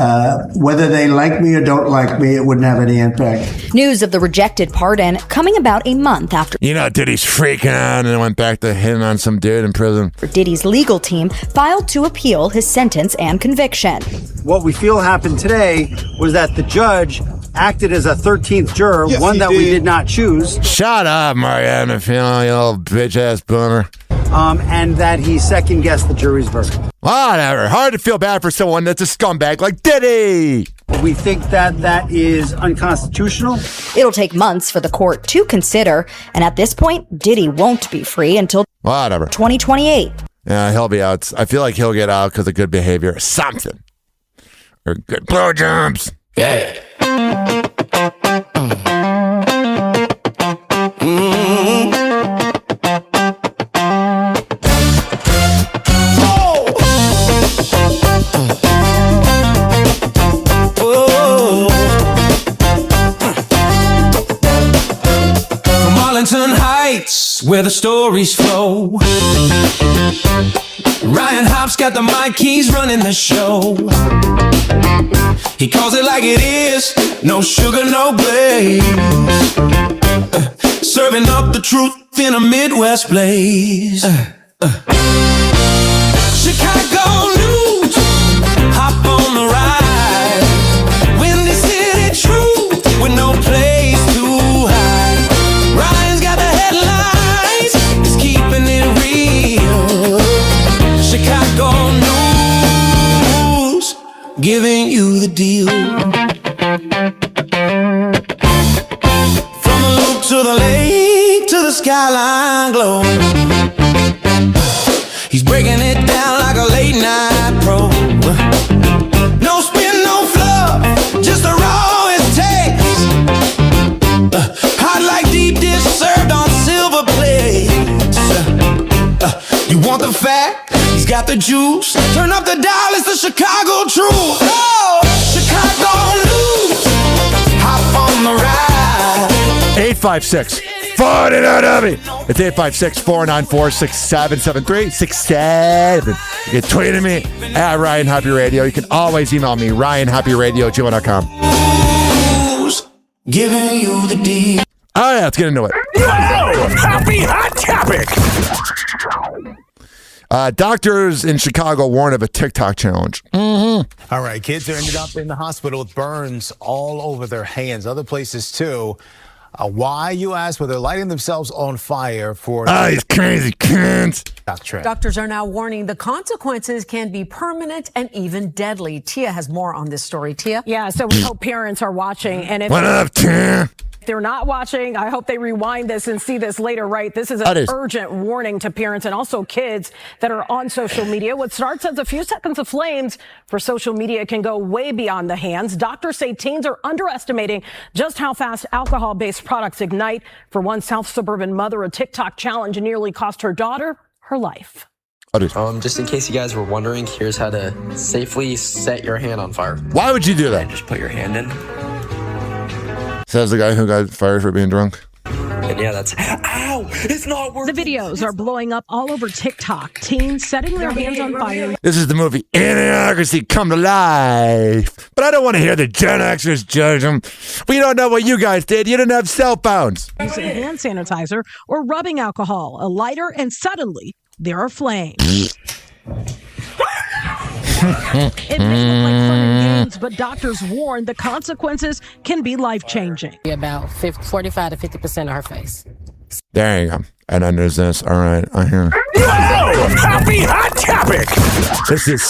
whether they like me or don't like me, it wouldn't have any impact. News of the rejected pardon coming about a month after Diddy's freaking out and went back to hitting on some dude in prison. Diddy's legal team filed to appeal his sentence and conviction. What we feel happened today was that the judge acted as a 13th juror, one that we did not choose. Shut up, Marianne, you little bitch-ass boomer. And that he second-guessed the jury's verdict. Whatever. Hard to feel bad for someone that's a scumbag like Diddy. We think that is unconstitutional. It'll take months for the court to consider, and at this point, Diddy won't be free until 2028. Yeah, he'll be out. I feel like he'll get out because of good behavior or something. Or good blowjobs. Yeah. Heights, where the stories flow. Ryan Hopp's got the mic, he's running the show. He calls it like it is, no sugar, no glaze. Serving up the truth in a Midwest blaze. Chicago news, hop on the ride. Windy City truth with no place to hide. Ryan's got the headlines, he's keeping it real. Chicago news, giving you the deal. From the loop to the lake to the skyline glow. He's breaking it down like a late night pro. No spin, no fluff, just the raw it takes. Hot like deep dish served on silver plates. You want the fact? He's got the juice. Turn up the dial, it's the Chicago truth. Oh, Chicago news. Hop on the ride. 856 49 of me. It's 856-494-6773. 67. You can tweet at me at Ryan Hoppe Radio. You can always email me, RyanHoppeRadio@gmail.com. Giving you the deal. Oh, yeah, let's get into it. Happy Hot Topic. Doctors in Chicago warn of a TikTok challenge. Mm-hmm. All right, kids are ended up in the hospital with burns all over their hands, other places too. Why, you ask? Well, they're lighting themselves on fire for these crazy kids. Doctors are now warning the consequences can be permanent and even deadly. Tia has more on this story. Tia? Yeah, so we hope parents are watching. And if what up, Tia? they're not watching, I hope they rewind this and see this later, right? This is an urgent warning to parents and also kids that are on social media. What starts as a few seconds of flames for social media can go way beyond the hands. Doctors say teens are underestimating just how fast alcohol-based products ignite. For one South suburban mother, a TikTok challenge nearly cost her daughter her life. Just in case you guys were wondering, here's how to safely set your hand on fire. Why would you do that? Just put your hand in. Says the guy who got fired for being drunk. And yeah, that's... Ow! It's not working! The videos are blowing up all over TikTok. Teens setting their hands on fire. This is the movie Idiocracy come to life. But I don't want to hear the Gen Xers judge them. We don't know what you guys did. You didn't have cell phones. Using hand sanitizer or rubbing alcohol, a lighter, and suddenly there are flames. It may look like fun and games, but doctors warn the consequences can be life-changing. About 45 to 50% of her face. There you go. And then there's this. All right, I hear. Happy Hot Topic. This is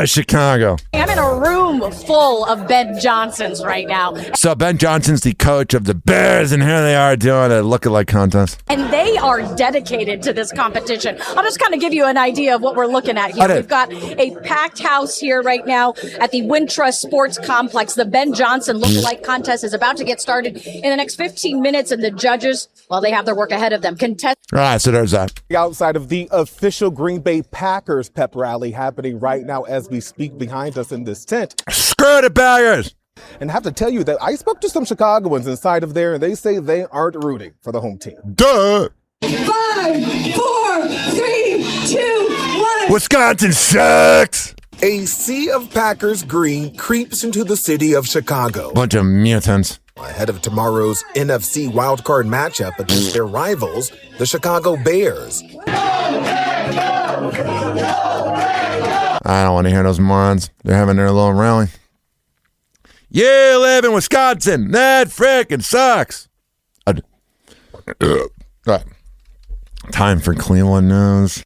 Chicago. I'm in a room full of Ben Johnsons right now. So Ben Johnson's the coach of the Bears, and here they are doing a look-alike contest. And they are dedicated to this competition. I'll just kind of give you an idea of what we're looking at here. We've got a packed house here right now at the Wintrust Sports Complex. The Ben Johnson look-alike contest is about to get started in the next 15 minutes, and the judges, well, they have their work ahead of them. All right, so there's that. Outside of the official Green Bay Packers pep rally happening right now as we speak behind us in this tent. Screw the Bears! And I have to tell you that I spoke to some Chicagoans inside of there, and they say they aren't rooting for the home team. Duh! 5, 4, 3, 2, 1. Wisconsin sucks! A sea of Packers green creeps into the city of Chicago. Bunch of mutants. Ahead of tomorrow's NFC wildcard matchup against their rivals, the Chicago Bears. I don't want to hear those morons. They're having their little rally. You live in Wisconsin. That frickin' sucks. Right. Time for Cleveland news.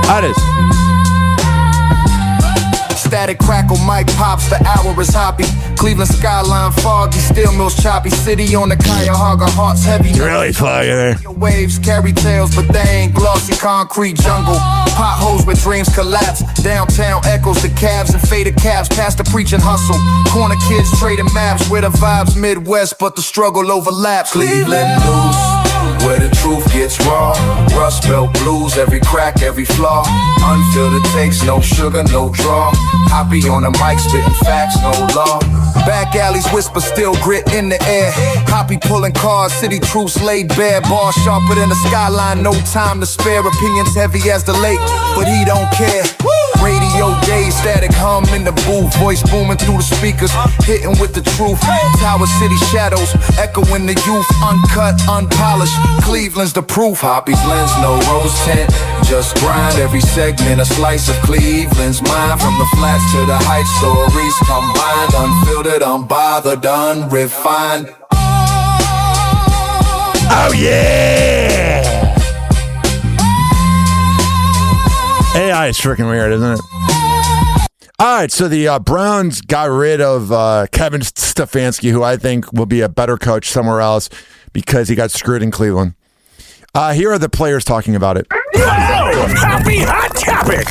That is. Static crackle, mic pops, the hour is hoppy. Cleveland skyline foggy, steel mills choppy. City on the Cuyahoga, hearts heavy. It's really foggy there. Waves carry tails, but they ain't glossy. Concrete jungle, potholes where dreams collapse. Downtown echoes the cabs and faded cabs. Past the preaching hustle. Corner kids trading maps where the vibes Midwest, but the struggle overlaps. Cleveland news, where the truth gets raw. Rust Belt blues, every crack, every flaw. Unfiltered takes, no sugar, no draw. Hoppy on the mic, spitting facts, no law. Back alleys whisper, still grit in the air. Hoppy pulling cars, city troops laid bare. Bars sharper than the skyline, no time to spare. Opinions heavy as the lake, but he don't care. Radio days, static hum in the booth. Voice booming through the speakers, hitting with the truth. Tower City shadows, echoing the youth. Uncut, unpolished, Cleveland's the proof. Hoppy's lens, no rose tint. Just grind every segment, a slice of Cleveland's mind. From the flats to the heights, stories combined. Unfiltered, unbothered, unrefined. Oh yeah! AI is freaking weird, isn't it? All right, so the Browns got rid of Kevin Stefanski, who I think will be a better coach somewhere else because he got screwed in Cleveland. Here are the players talking about it. Happy Hot Topic.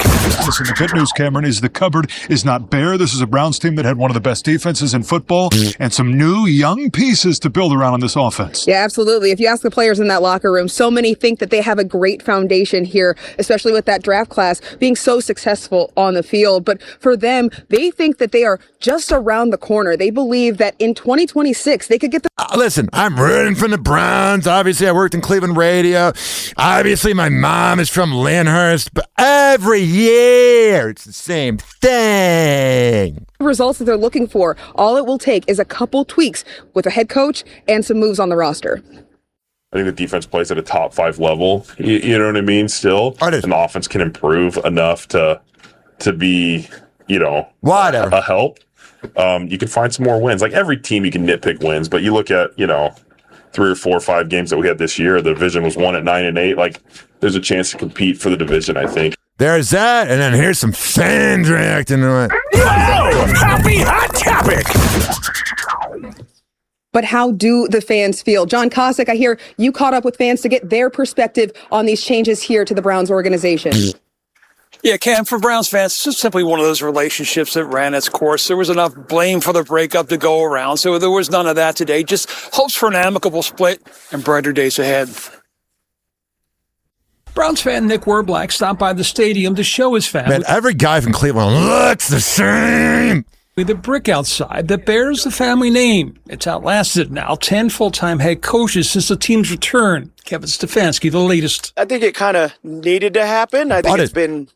Listen, the good news, Cameron, is the cupboard is not bare. This is a Browns team that had one of the best defenses in football and some new young pieces to build around in this offense. Yeah, absolutely. If you ask the players in that locker room, so many think that they have a great foundation here, especially with that draft class being so successful on the field. But for them, they think that they are just around the corner. They believe that in 2026, they could get the... Listen, I'm rooting for the Browns. Obviously, I worked in Cleveland radio. Obviously, my mom is from Lyndhurst. But every year, it's the same thing. Results that they're looking for. All it will take is a couple tweaks with a head coach and some moves on the roster. I think the defense plays at a top 5 level. You know what I mean? Still, and the offense can improve enough to be, whatever, a help. You can find some more wins. Like every team, you can nitpick wins, but you look at 3 or 4 or 5 games that we had this year. The division was won at 9-8. Like there's a chance to compete for the division, I think. There's that, and then here's some fans reacting to it. Happy Hot Topic. But how do the fans feel? John Kosick, I hear you caught up with fans to get their perspective on these changes here to the Browns organization. Yeah, Cam, for Browns fans, it's just simply one of those relationships that ran its course. There was enough blame for the breakup to go around, so there was none of that today. Just hopes for an amicable split and brighter days ahead. Browns fan Nick Werblack stopped by the stadium to show his family. Man, every guy from Cleveland looks the same. The brick outside that bears the family name. It's outlasted now 10 full-time head coaches since the team's return. Kevin Stefanski, the latest. I think it kind of needed to happen. I think it's been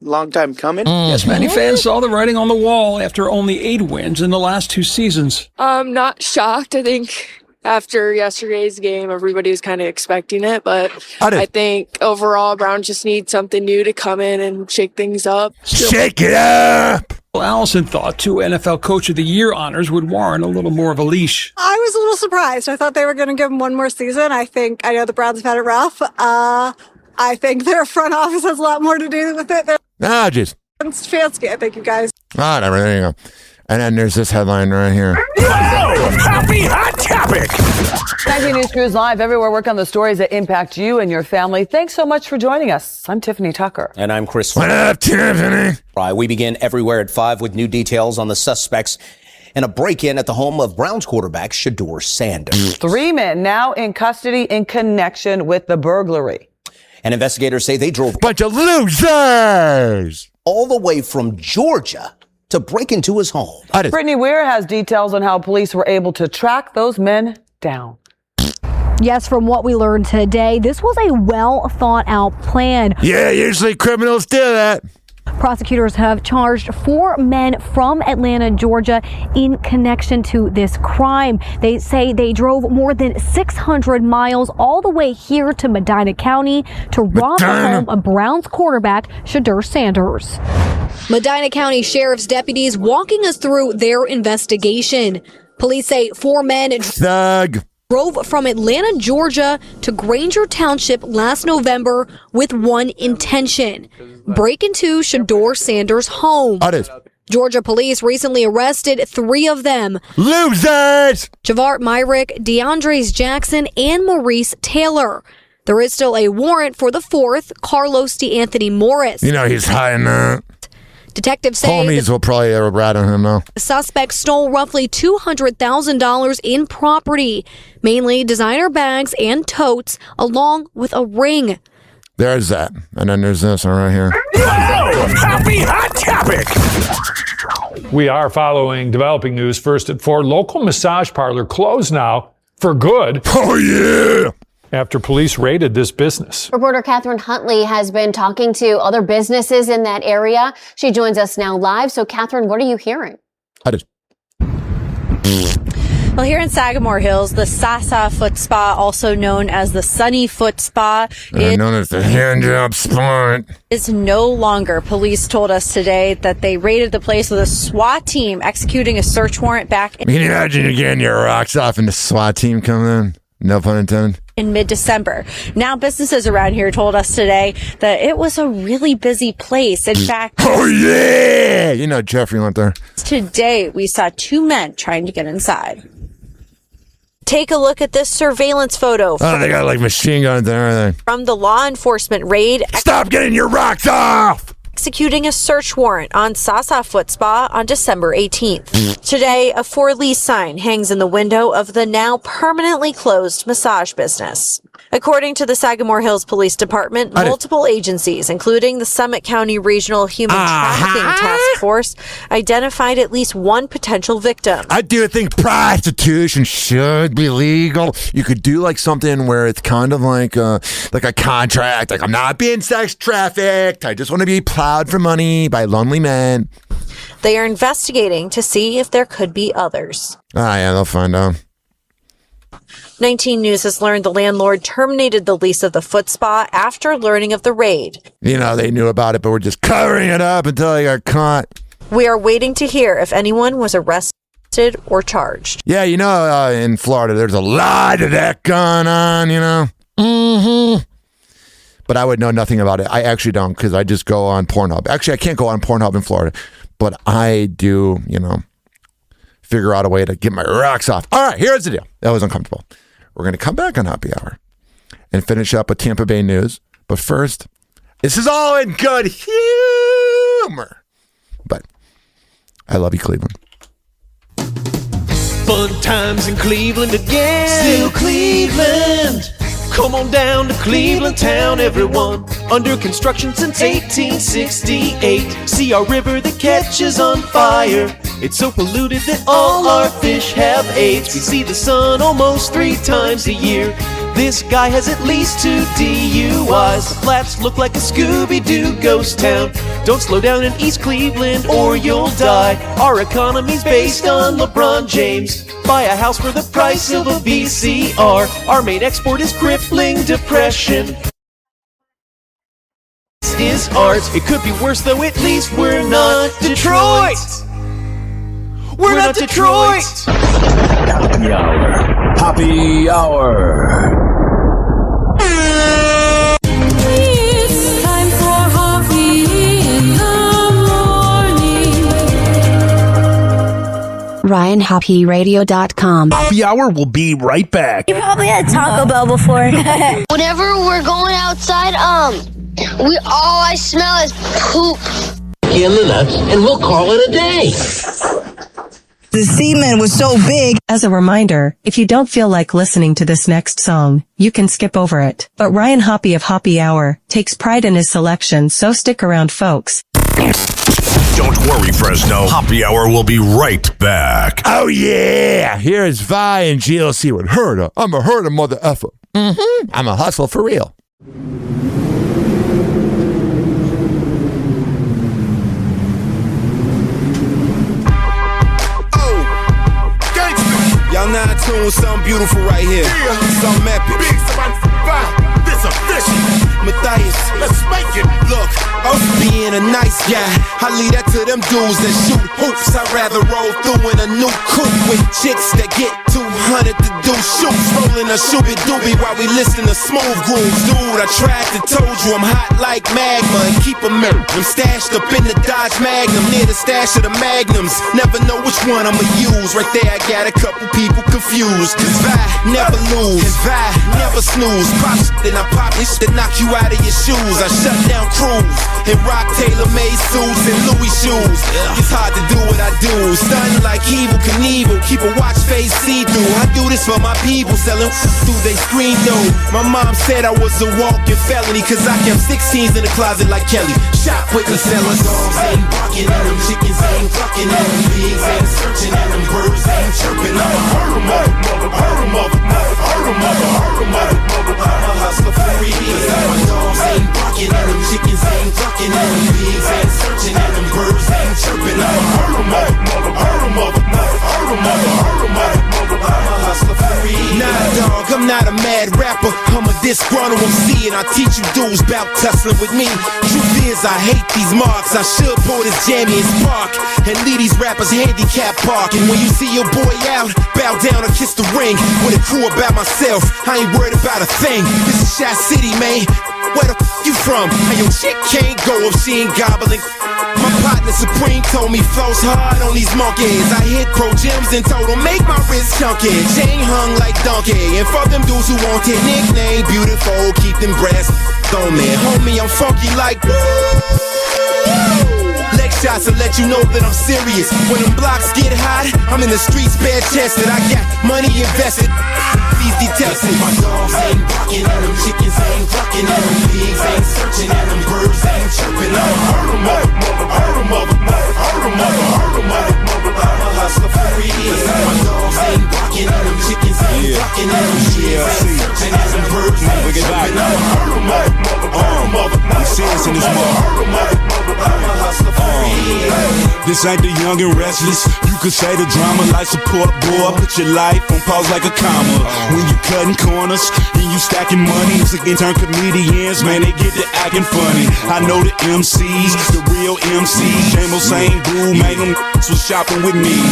a long time coming. Yes, many fans saw the writing on the wall after only 8 wins in the last 2 seasons. I'm not shocked. I think after yesterday's game, everybody was kind of expecting it, but I think overall, Browns just need something new to come in and shake things up. Shake it up! Allison thought 2 NFL Coach of the Year honors would warrant a little more of a leash. I was a little surprised. I thought they were going to give him one more season. I know the Browns have had it rough. I think their front office has a lot more to do with it. Jeez. Stefanski, I think, you guys. Whatever, there you go. And then there's this headline right here. Happy Hot Topic. 19 News Crews live everywhere. Work on the stories that impact you and your family. Thanks so much for joining us. I'm Tiffany Tucker. And I'm Chris. What up, Tiffany? We begin everywhere at 5 with new details on the suspects in a break-in at the home of Browns quarterback Shedeur Sanders. 3 men now in custody in connection with the burglary. And investigators say they drove bunch of losers all the way from Georgia to break into his home. Brittany Weir has details on how police were able to track those men down. Yes, from what we learned today, this was a well-thought-out plan. Yeah, usually criminals do that. Prosecutors have charged 4 men from Atlanta, Georgia, in connection to this crime. They say they drove more than 600 miles all the way here to Medina County to rob the home of Browns quarterback Shedeur Sanders. Medina County Sheriff's deputies walking us through their investigation. Police say 4 men drove from Atlanta, Georgia to Granger Township last November with one intention: break into Shedeur Sanders' home. Georgia police recently arrested 3 of them. Losers! Javart Myrick, DeAndres Jackson, and Maurice Taylor. There is still a warrant for the 4th, Carlos DeAnthony Morris. You know he's high in that. Detectives say homies will probably rat on him though. The suspect stole roughly $200,000 in property, mainly designer bags and totes, along with a ring. There's that. And then there's this one right here. Happy Hot Topic. We are following developing news. First at 4, local massage parlor closed now for good. Oh, yeah. After police raided this business. Reporter Catherine Huntley has been talking to other businesses in that area. She joins us now live. So, Catherine, what are you hearing? Well, here in Sagamore Hills, the Sasa Foot Spa, also known as the Sunny Foot Spa, known as the hand job spot, is no longer. Police told us today that they raided the place with a SWAT team executing a search warrant back Can you imagine you're getting your rocks off and the SWAT team coming in? No pun intended. In mid-December. Now, businesses around here told us today that it was a really busy place. In fact, oh yeah, you know Jeffrey went there. Today, we saw 2 men trying to get inside. Take a look at this surveillance photo. Oh, they got like machine guns and everything. From the law enforcement raid. Stop getting your rocks off! Executing a search warrant on Sasa Foot Spa on December 18th. Today, a for lease sign hangs in the window of the now permanently closed massage business. According to the Sagamore Hills Police Department, multiple agencies, including the Summit County Regional Human Trafficking Task Force, identified at least 1 potential victim. I do think prostitution should be legal. You could do like something where it's kind of like a contract. Like, I'm not being sex trafficked. I just want to be plowed for money by lonely men. They are investigating to see if there could be others. Yeah, they'll find out. 19 News has learned the landlord terminated the lease of the foot spa after learning of the raid. You know, they knew about it, but we're just covering it up until they got caught. We are waiting to hear if anyone was arrested or charged. Yeah, you know, in Florida, there's a lot of that going on, you know. Mm-hmm. But I would know nothing about it. I actually don't, because I just go on Pornhub. Actually, I can't go on Pornhub in Florida, but I do, you know, figure out a way to get my rocks off. All right, here's the deal. That was uncomfortable. We're going to come back on Happy Hour and finish up with Tampa Bay news. But first, this is all in good humor. But I love you, Cleveland. Fun times in Cleveland again. Still Cleveland. Come on down to Cleveland town, everyone. Under construction since 1868. See our river that catches on fire. It's so polluted that all our fish have AIDS. We see the sun almost 3 times a year. This guy has at least 2 DUIs. The flats look like a Scooby-Doo ghost town. Don't slow down in East Cleveland or you'll die. Our economy's based on LeBron James. Buy a house for the price of a VCR. Our main export is crippling depression. This is art. It could be worse, though at least we're not Detroit. We're not Detroit. Happy hour. Happy hour. It's time for Hoppe in the morning. RyanHoppeRadio.com. Happy hour will be right back. You probably had Taco Bell before. Whenever we're going outside, all I smell is poop. In the nuts, and we'll call it a day. The semen was so big. As a reminder, if you don't feel like listening to this next song, you can skip over it. But Ryan Hoppe of Hoppe Hour takes pride in his selection, so stick around, folks. Don't worry, Fresno. Happy hour will be right back. Oh, yeah. Here is Vi and GLC with Herder. I'm a herder mother effer. I'm a hustle for real. Y'all now tune something beautiful right here. Something epic. Big somebody this official. Matthias, let's make it. Look, I was being a nice guy. I leave that to them dudes that shoot hoops. I'd rather roll through in a new coupe with chicks that get 200 to do shoots. Rolling a shooby doobie while we listen to smooth grooves. Dude, I tried to told you I'm hot like magma and keep 'em in. I'm stashed up in the Dodge Magnum near the stash of the Magnums. Never know which one I'ma use. Right there, I got a couple people confused. Cause Vi never lose, and Vi never snooze. Pop shit, then I pop this shit, knock you out of your shoes. I shut down crews and rock tailor-made suits and Louis shoes. It's hard to do what I do. Stunning like Evil Knievel, keep a watch face see-through. I do this for my people, selling through they screen though. My mom said I was a walking felony, cause I kept 16s in the closet like Kelly. Shot with the sellers. Dogs ain't barking at them, chickens ain't clucking at them, pigs ain't searching at them, birds ain't chirping. I'm a hurt 'em up, hurt 'em up, hurt 'em up, hurt 'em up. I'm a hustler for real. My dogs ain't barking at them, chickens ain't clucking at them, pigs ain't searching at them, birds ain't chirping. I'm a hurt 'em up, hurt 'em up, hurt 'em up, hurt 'em up. I'm a hustler for real. Nah, dog, I'm not a mad rapper. I'm a disgruntled MC, and I teach you dudes about tussling with me. Truth is, I hate these marks. I should pull this jammy and spark and leave these rappers handicap park. And when you see your boy out, bow down and kiss the ring. With a crew about myself, I ain't worried about a thing. This is Shot City, man. Where the f you from? How your chick can't go if she ain't gobbling. My partner Supreme told me flows hard on these monkeys. I hit Pro Gyms and told them make my wrist chunky. Chain hung like donkey. And for them dudes who want it, nickname beautiful, keep them brass on me. Homie, I'm funky like leg shots to let you know that I'm serious. When them blocks get hot, I'm in the streets bare chested. I got money invested. These detectives. My dogs ain't barking at them, chickens ain't clucking at them, pigs ain't searching at them, birds ain't chirping. I'm a hurt 'em up, hurt 'em up, hurt 'em up, hurt 'em up. I'm a hustler for real. My dogs ain't barking at them, chickens ain't clucking at them, pigs ain't searching at them, birds ain't chirping. I'm a hurt 'em up, hurt 'em up, serious in this mother. I'm a hustler for real. This ain't the young and restless. You could say the drama like support boy. Put your life on pause like a comma. When you cutting corners and you stacking money, it's again turn comedians, man, they get to acting funny. I know the MCs, the real MCs. Same old same dude, man, them was shopping with me.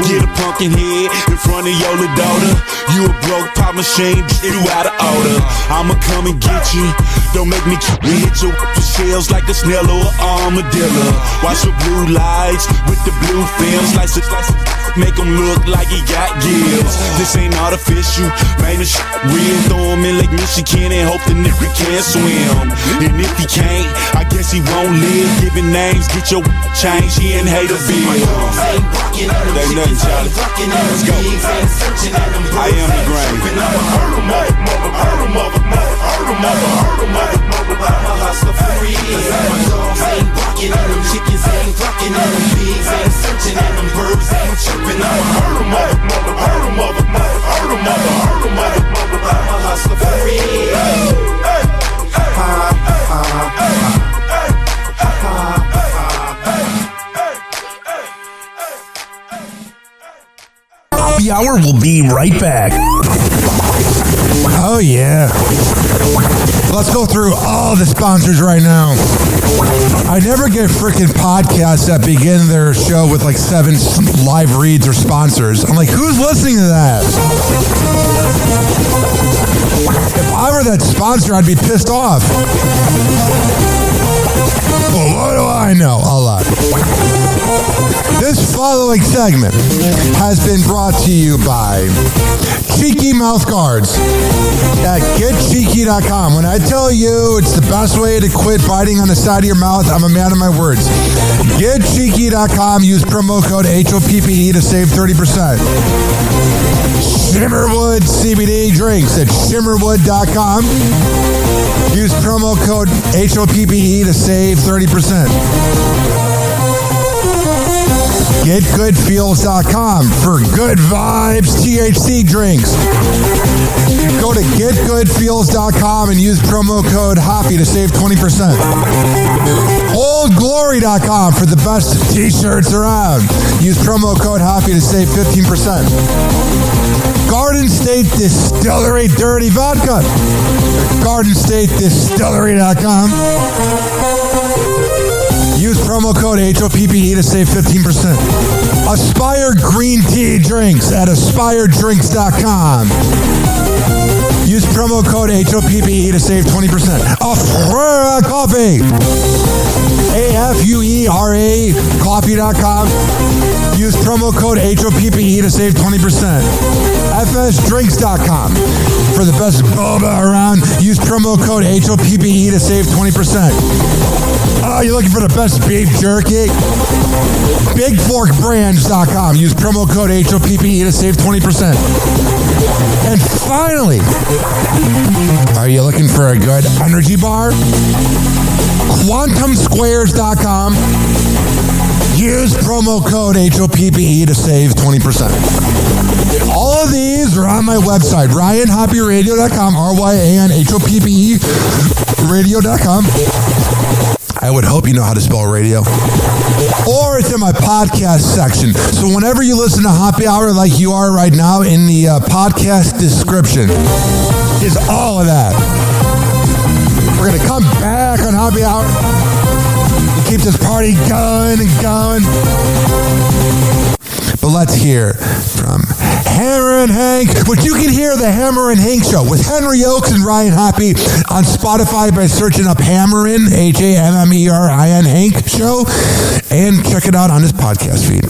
Get a pumpkin head in front of your little daughter. You a broke pop machine, you out of order. I'ma come and get you. Don't make me hit you with shells like a snail or an armadillo. Watch the blue lights with the blue films, like make him look like he got gills. This ain't artificial, man, this shit real. Throw him in Lake Michigan and hope the nigga can't swim. And if he can't, I guess he won't live. Giving names, get your change, he ain't hate a bill. There's nothing, Charlie. Let's go. I am the grain. I'm a hustler for real. My dogs ain't barking at them, chickens ain't clucking at them, pigs ain't searching at them, birds ain't chirping. I'm a hurt 'em up, hurt 'em up, hurt 'em up, hurt 'em up. I'm a hustler for real. Happy hour will be right back. Oh, yeah. let's go through all the sponsors right now. I never get freaking podcasts that begin their show with like 7 live reads or sponsors. I'm like, who's listening to that? If I were that sponsor, I'd be pissed off. Well, what do I know? A lot. This following segment has been brought to you by Cheeky Mouth Guards at getcheeky.com. When I tell you it's the best way to quit biting on the side of your mouth, I'm a man of my words. Getcheeky.com. Use promo code HOPPE to save 30%. Shimmerwood CBD drinks at shimmerwood.com. Use promo code HOPPE to save 30%. GetGoodFeels.com for good vibes THC drinks. Go to GetGoodFeels.com and use promo code HOPPY to save 20%. OldGlory.com for the best t-shirts around. Use promo code HOPPY to save 15%. Garden State Distillery Dirty Vodka. GardenStateDistillery.com. Use promo code HOPPE to save 15%. Aspire Green Tea Drinks at AspireDrinks.com. Use promo code HOPPE to save 20%. Afura Coffee. AFUERA Coffee.com. Use promo code HOPPE to save 20%. FSDrinks.com. For the best boba around, use promo code HOPPE to save 20%. Oh, you're looking for the best beef jerky? BigForkBrands.com. Use promo code HOPPE to save 20%. And finally, are you looking for a good energy bar? QuantumSquares.com. Use promo code HOPPE to save 20%. All of these are on my website, RyanHoppyRadio.com, RYANHOPPE radio.com. I would hope you know how to spell radio. Or it's in my podcast section. So whenever you listen to Happy Hour like you are right now, in the podcast description is all of that. We're going to come back on Happy Hour and keep this party going and going. But let's hear from Hammer and Hank, which you can hear the Hammer and Hank Show with Henry Oakes and Ryan Hoppe on Spotify by searching up Hammerin, HAMMERIN Hank Show, and check it out on his podcast feed.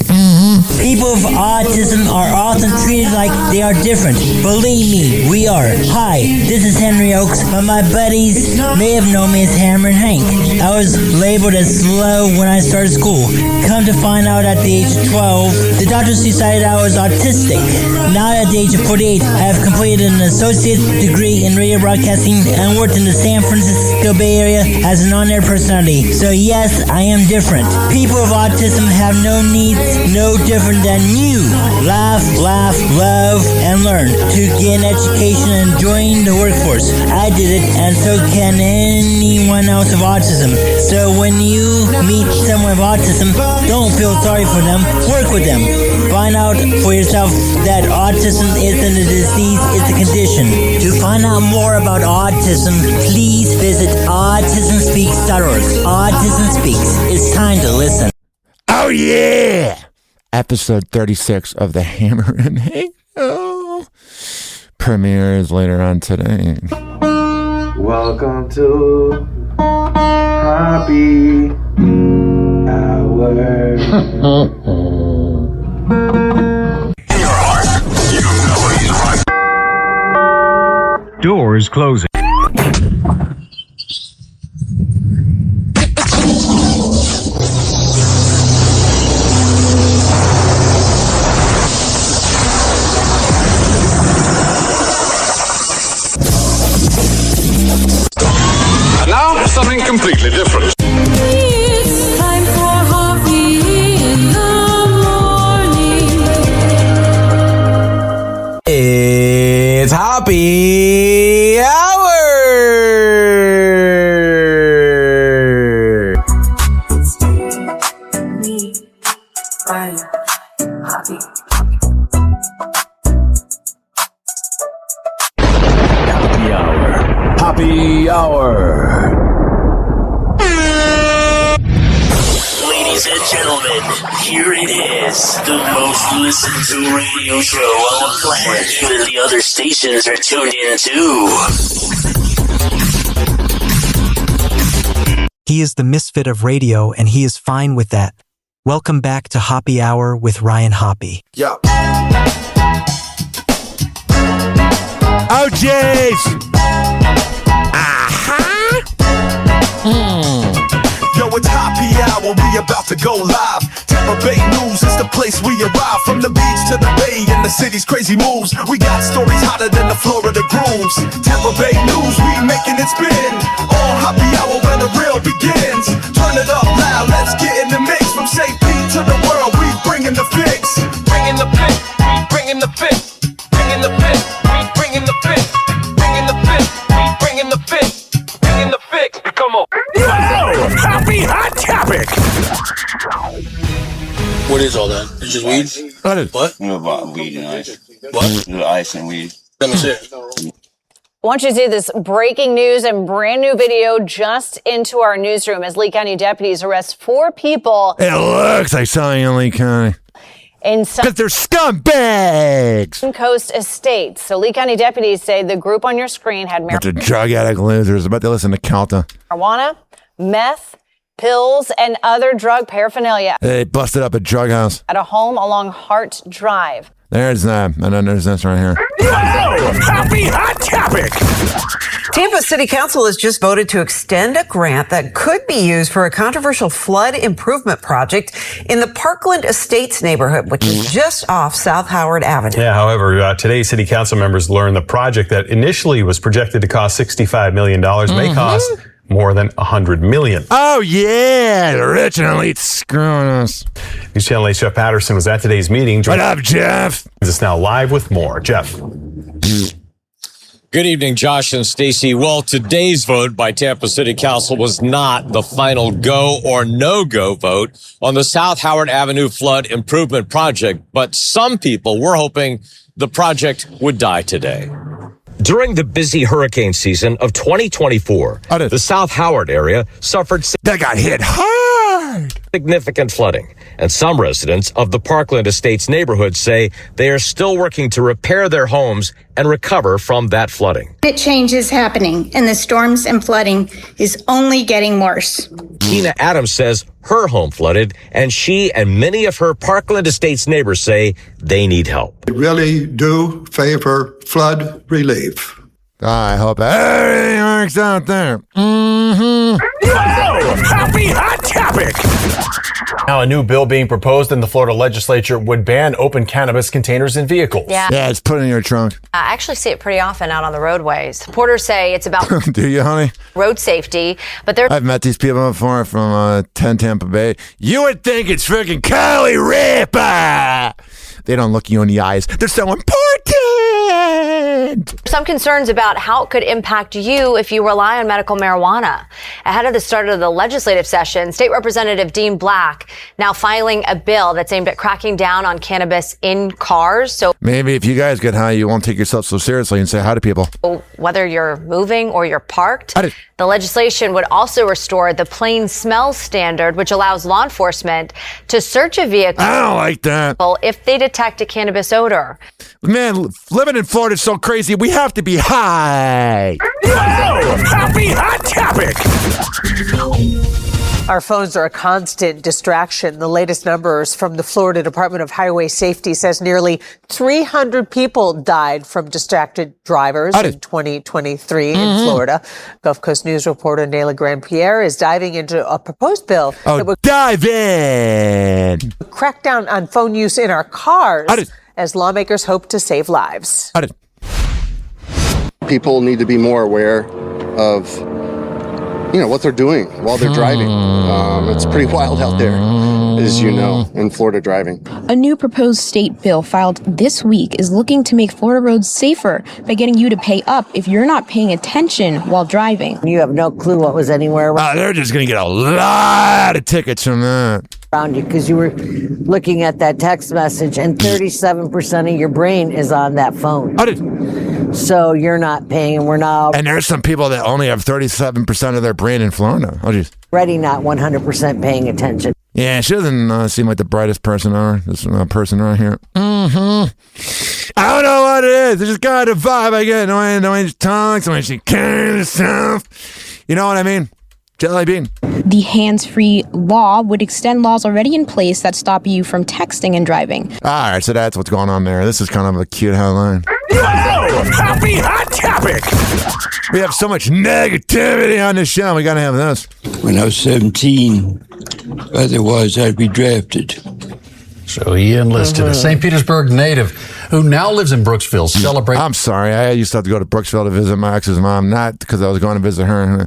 People with autism are often treated like they are different. Believe me, we are. Hi, this is Henry Oakes, but my buddies may have known me as Hammer and Hank. I was labeled as slow when I started school. Come to find out at the age of 12, the doctors decided I was autistic. Now at the age of 48, I have completed an associate degree in radio broadcasting and worked in the San Francisco Bay Area as an on-air personality. So yes, I am different. People with autism have no needs, no different than you. Laugh, love, and learn to get an education and join the workforce. I did it, and so can anyone else with autism. So when you meet someone with autism, don't feel sorry for them. Work with them. Find out for yourself that autism isn't a disease, it's a condition. To find out more about autism, please visit autismspeaks.org. Autism Speaks. It's time to listen. Oh, yeah! Episode 36 of the Hammer and Hank Show premieres later on today. Welcome to Happy Hour. Doors closing. Now, something completely different. It's time for Hoppe in the morning. It's Happy Hour! Me, Ryan, Hoppe. Happy Hour. gentlemen, here it is, the most listened to radio show on the planet. Even the other stations are tuned in too. He is the misfit of radio, and he is fine with that. Welcome back to Hoppy Hour with Ryan Hoppe. Yeah. Oh, jeez. Yo, it's Hoppy Hour, we about to go live. Tampa Bay News is the place we arrive. From the beach to the bay and the city's crazy moves. We got stories hotter than the Florida grooves. Tampa Bay News, we making it spin. On Hoppy Hour where the real begins. Turn it up loud, let's get in the mix. From St. Pete to the world, we bringing the fix. Bringing the fix, we bringing the fix. Bringing the fix, we bringing the fix. Bringing the fix, we bringing the fix. Bringing the fix, come on. Happy Hot Topic! What is all that? It's just weed? What? You know about weed and ice. What? Ice and weed. Let me see. I want you to see this breaking news and brand new video just into our newsroom as Lee County deputies arrest 4 people. It looks like something in Lee County. Because they're scumbags! Coast Estates. So Lee County deputies say the group on your screen had Bunch of drug addict losers about to listen to Calta. marijuana, meth, pills, and other drug paraphernalia They busted up a drug house. at a home along Hart Drive. There's that. And then there's this right here. Happy Hot Topic! Tampa City Council has just voted to extend a grant that could be used for a controversial flood improvement project in the Parkland Estates neighborhood, which is just off South Howard Avenue. Yeah, however, today city council members learned the project that initially was projected to cost $65 million may cost more than $100 million. Oh, yeah. The rich and elite screwing us. News Channel 8's Jeff Patterson was at today's meeting. What up, Jeff? Is now live with more. Jeff. Good evening, Josh and Stacy. Well, today's vote by Tampa City Council was not the final go or no-go vote on the South Howard Avenue flood improvement project, but some people were hoping the project would die today. During the busy hurricane season of 2024, the South Howard area suffered significant flooding, and some residents of the Parkland Estates neighborhood say they are still working to repair their homes and recover from that flooding. Climate change is happening, and the storms and flooding is only getting worse. Tina Adams says her home flooded, and she and many of her Parkland Estates neighbors say they need help. We really do favor flood relief. I hope everything works out there. Happy Hot Topic! Now, a new bill being proposed in the Florida legislature would ban open cannabis containers in vehicles. Yeah, it's put in your trunk. I actually see it pretty often out on the roadways. Supporters say it's about Do you, honey? road safety, but they're I've met these people before from 10 Tampa Bay. You would think it's freaking Kylie Ripper. They don't look you in the eyes. They're so important. some concerns about how it could impact you if you rely on medical marijuana. Ahead of the start of the legislative session, State Representative Dean Black now filing a bill that's aimed at cracking down on cannabis in cars. So maybe if you guys get high, you won't take yourself so seriously and say hi to people. whether you're moving or you're parked, the legislation would also restore the plain smell standard, which allows law enforcement to search a vehicle. I don't like that. If they detect a cannabis odor. Man, living in Florida is so crazy. We have to be high. Happy Hot Topic! Our phones are a constant distraction. The latest numbers from the Florida Department of Highway Safety says nearly 300 people died from distracted drivers in 2023 in Florida. Gulf Coast News reporter Nayla Grandpierre is diving into a proposed bill that would dive in. Crack down on phone use in our cars as lawmakers hope to save lives. People need to be more aware of what they're doing while they're driving. It's pretty wild out there, as you know, in Florida driving. A new proposed state bill filed this week is looking to make Florida roads safer by getting you to pay up if you're not paying attention while driving. You have no clue what was anywhere around. They're just going to get a lot of tickets from that. Around you because you were looking at that text message and 37% of your brain is on that phone. So you're not paying, and we're not. And there's some people that only have 37% of their brain in Florida. Already not 100% paying attention. Yeah, she doesn't seem like the brightest person ever. This person right here. Mm-hmm. I don't know what it is. It's just kind of vibe I get. The way she talks, the way she carries herself. You know what I mean? Jelly bean. The hands-free law would extend laws already in place that stop you from texting and driving. All right, so that's what's going on there. This is kind of a cute headline. Happy Hot Topic! We have so much negativity on this show. We got to have this. When I was 17, otherwise I'd be drafted. So he enlisted a St. Petersburg native who now lives in Brooksville. I'm sorry. I used to have to go to Brooksville to visit my ex's mom, not because I was going to visit her,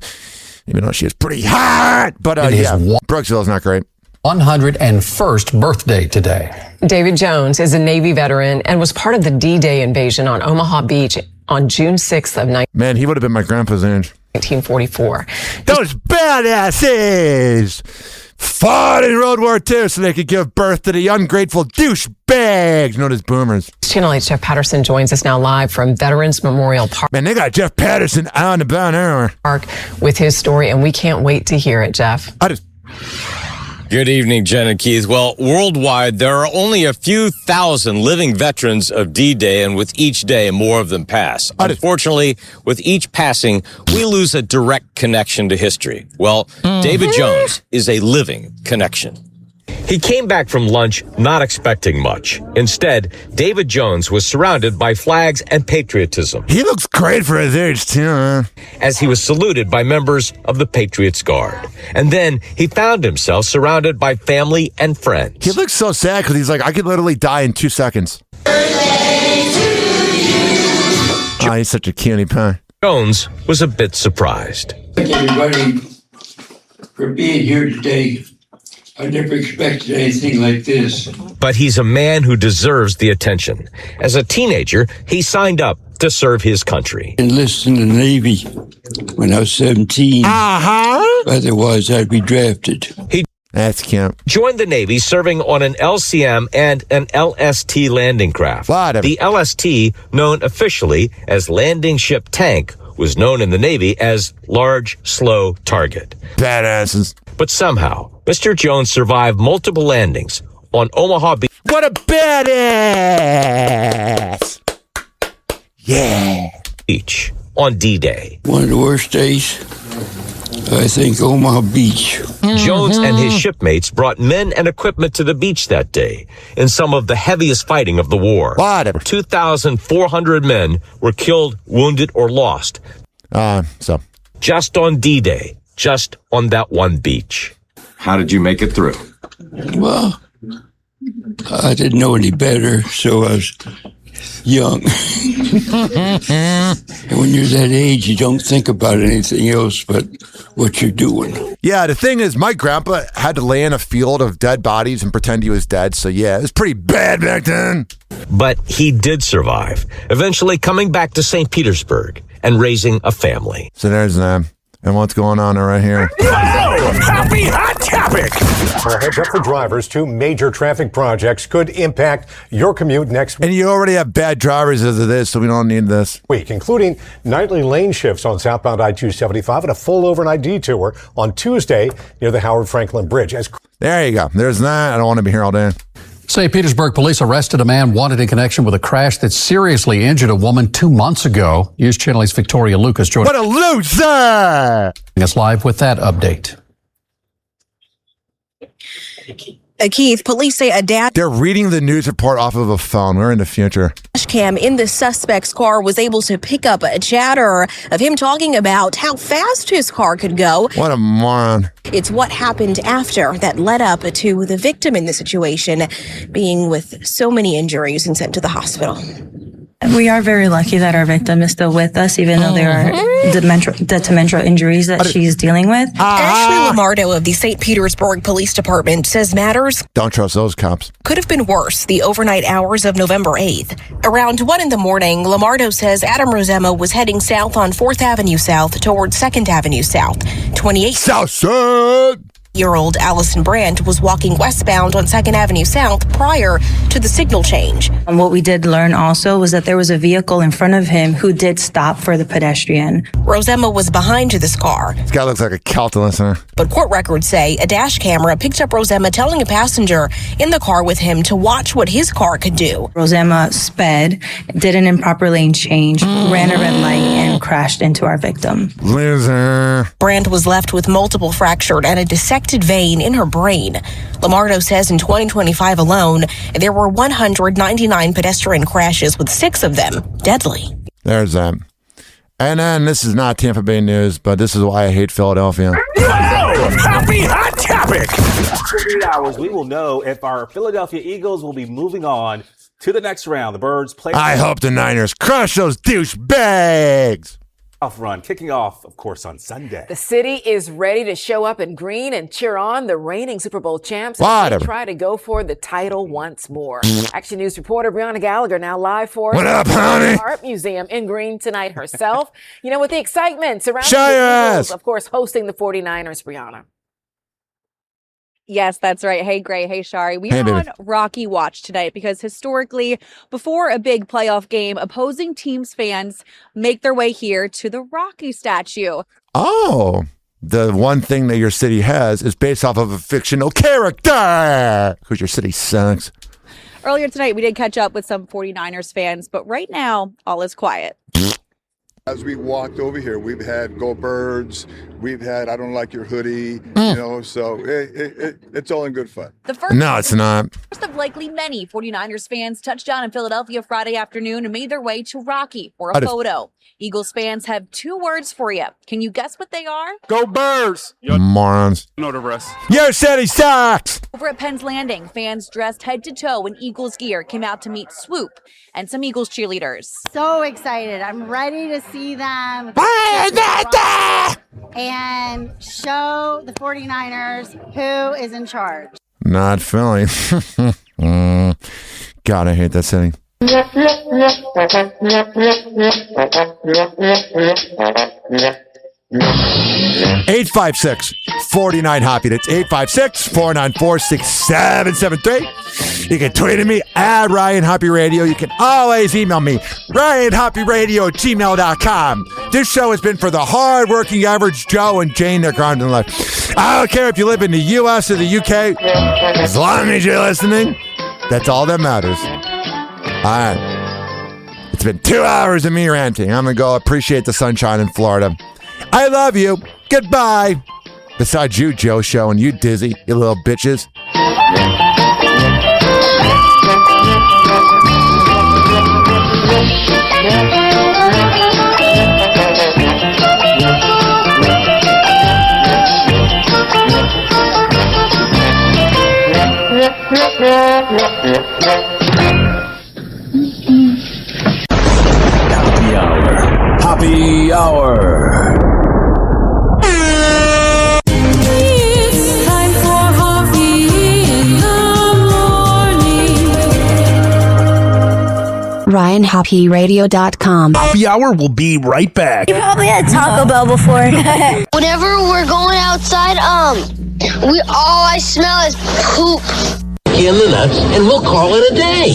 even though she was pretty hot. But Brooksville is not great. 101st birthday today. David Jones is a Navy veteran and was part of the D-Day invasion on Omaha Beach on June 6th of Man, he would have been my grandpa's age. 1944. Those badasses fought in World War II so they could give birth to the ungrateful douchebags known as boomers. Channel 8's Jeff Patterson joins us now live from Veterans Memorial Park. Man, they got Jeff Patterson on the bound everywhere. Park with his story, and we can't wait to hear it, Jeff. Good evening, Jen and Keith. Well, worldwide, there are only a few thousand living veterans of D-Day, and with each day, more of them pass. Unfortunately, with each passing, we lose a direct connection to history. Well, David Jones is a living connection. He came back from lunch not expecting much. Instead, David Jones was surrounded by flags and patriotism. He looks great for his age, too, huh? As he was saluted by members of the Patriots Guard. And then he found himself surrounded by family and friends. He looks so sad because he's like, I could literally die in 2 seconds. Oh, he's such a cutie pie. Jones was a bit surprised. Thank everybody for being here today. I never expected anything like this. But he's a man who deserves the attention. As a teenager, he signed up to serve his country. Enlisted in the Navy when I was 17. Otherwise, I'd be drafted. That's cute. Joined the Navy serving on an LCM and an LST landing craft. The LST, known officially as Landing Ship Tank, was known in the Navy as Large Slow Target. Badasses. But somehow, Mr. Jones survived multiple landings on Omaha Beach. What a badass! Yeah. Beach on D-Day. One of the worst days, I think, Omaha Beach. Jones and his shipmates brought men and equipment to the beach that day in some of the heaviest fighting of the war. 2,400 men were killed, wounded, or lost. Just on D-Day, just on that one beach. How did you make it through? Well, I didn't know any better, so I was young. And when you're that age, you don't think about anything else but what you're doing. Yeah, the thing is, my grandpa had to lay in a field of dead bodies and pretend he was dead. So, yeah, it was pretty bad back then. But he did survive, eventually coming back to St. Petersburg and raising a family. So there's them. And what's going on right here? Happy Hot Topic! Well, heads up for drivers. 2 major traffic projects could impact your commute next week. And you already have bad drivers as it is, so we don't need this. Week, including nightly lane shifts on southbound I-275 and a full overnight detour on Tuesday near the Howard Franklin Bridge. There you go. There's that. I don't want to be here all day. St. Petersburg police arrested a man wanted in connection with a crash that seriously injured a woman 2 months ago. News Channel 8's Victoria Lucas joining What a loser! us live with that update. Keith, police say a dad. They're reading the news report off of a phone. We're in the future. Dash cam in the suspect's car was able to pick up a chatter of him talking about how fast his car could go. What a moron. It's what happened after that led up to the victim in the situation being with so many injuries and sent to the hospital. We are very lucky that our victim is still with us, even though there are detrimental injuries that she's dealing with. Ashley Lamardo of the St. Petersburg Police Department says matters Don't trust those cops. could have been worse the overnight hours of November 8th. Around 1 in the morning, Lamardo says Adam Rosema was heading south on 4th Avenue South towards 2nd Avenue South. 28 South Side! Year-old Allison Brandt was walking westbound on 2nd Avenue South prior to the signal change. And what we did learn also was that there was a vehicle in front of him who did stop for the pedestrian. Rosemma was behind this car. This guy looks like a Celtic listener. But court records say a dash camera picked up Rosemma telling a passenger in the car with him to watch what his car could do. Rosemma sped, did an improper lane change, ran a red light, and crashed into our victim. Loser. Brandt was left with multiple fractured and a dissected vein in her brain. Lamardo says in 2025 alone, there were 199 pedestrian crashes, with 6 of them deadly. There's that. And then this is not Tampa Bay news, but this is why I hate Philadelphia. Happy Hot Topic! For 3 hours, we will know if our Philadelphia Eagles will be moving on to the next round. The Birds play. I hope the Niners crush those douchebags. Run kicking off, of course, on Sunday. The city is ready to show up in green and cheer on the reigning Super Bowl champs as they try to go for the title once more. Action News reporter Brianna Gallagher now live for What up, honey? Art Museum in green tonight herself. You know, with the excitement surrounding Show the your Eagles, ass. of course, hosting the 49ers, Brianna. Yes, that's right. Hey, Gray. Hey, Shari. We are on Rocky Watch tonight because historically, before a big playoff game, opposing teams' fans make their way here to the Rocky statue. Oh, the one thing that your city has is based off of a fictional character because your city sucks. Earlier tonight, we did catch up with some 49ers fans, but right now, all is quiet. As we walked over here, we've had Go Birds, we've had I Don't Like Your Hoodie, so it's all in good fun. No, it's not. First of likely many 49ers fans touched down in Philadelphia Friday afternoon and made their way to Rocky for a photo. Eagles fans have 2 words for you. Can you guess what they are? Go Birds! Morons. You know the rest. Your city sucks! Over at Penn's Landing, fans dressed head to toe in Eagles gear came out to meet Swoop and some Eagles cheerleaders. So excited. I'm ready to see them and show the 49ers who is in charge. Not Philly. God, I hate that city. 856-49-HOPPY. That's 856-494-6773. You can tweet at me at Ryan Hoppe Radio. You can always email me, RyanHoppeRadio@gmail.com. This show has been for the hard-working average Joe and Jane that grind in life. I don't care if you live in the U.S. or the U.K. As long as you're listening, that's all that matters. All right. It's been 2 hours of me ranting. I'm going to go appreciate the sunshine in Florida. I love you. Goodbye. Besides you, Joe Show, and you, Dizzy, you little bitches. Happy Hour. It's time for Hoppe in the morning. RyanHoppeRadio.com. Happy Hour will be right back. You probably had Taco Bell before. Whenever we're going outside, all I smell is poop. In the nuts, and we'll call it a day.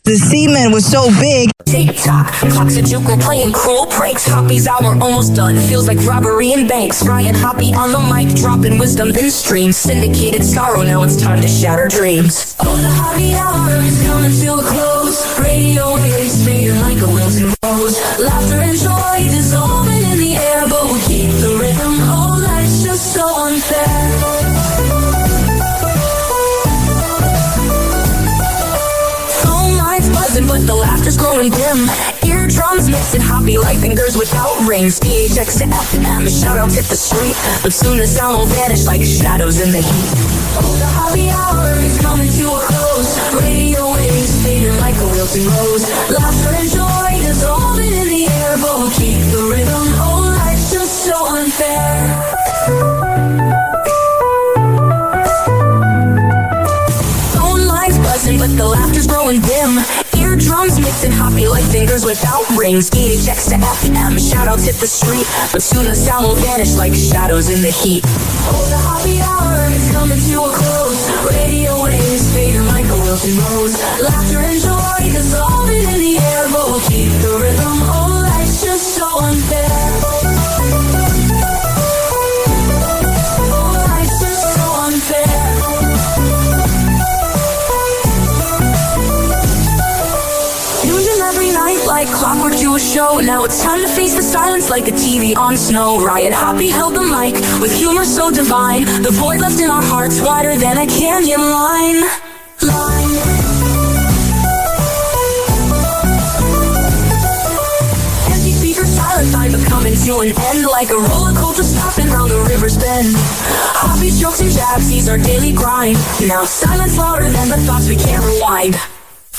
The semen was so big. TikTok, clocks are juking, playing cruel pranks. Hoppe's hour almost done. Feels like robbery in banks. Ryan Hoppe on the mic, dropping wisdom in streams. Syndicated sorrow, now it's time to shatter dreams. Oh, the Hoppe hour is coming to a close. Radio waves fading like a wilting rose. Laughter and joy dissolving in the air, but we keep the rhythm. Oh, life's just so unfair. But the laughter's growing dim. Eardrums mixing Hoppe like fingers without rings. PHX to FM, shoutouts hit the street. But soon the sound will vanish like shadows in the heat. Oh, the Hoppe hour is coming to a close. Radio waves fading like a wilting rose. Laughter and joy dissolving in the air, but we'll keep the rhythm. Oh, life's just so unfair. Phone lines buzzing, but the laughter's growing dim. Eardrums mixing Hoppy like fingers without rings. EHX to FM, shout outs hit the street, but soon the sound will vanish like shadows in the heat. Oh, the happy hour is coming to a close. Radio waves fading like a wilted rose. Laughter and joy dissolving in the air, but we'll keep the rhythm. Oh, life's just so unfair. Oh, life's just so unfair. Tuned in every night like clockwork to a show. Now it's time to face the silence like a TV on snow. Ryan Hoppe held the mic with humor so divine. The void left in our hearts wider than a canyon line. Empty speakers, silent time, but coming to an end like a roller coaster stopping round the river's bend. Hoppe's jokes and jabs, these are daily grind. Now silence louder than the thoughts we can't rewind.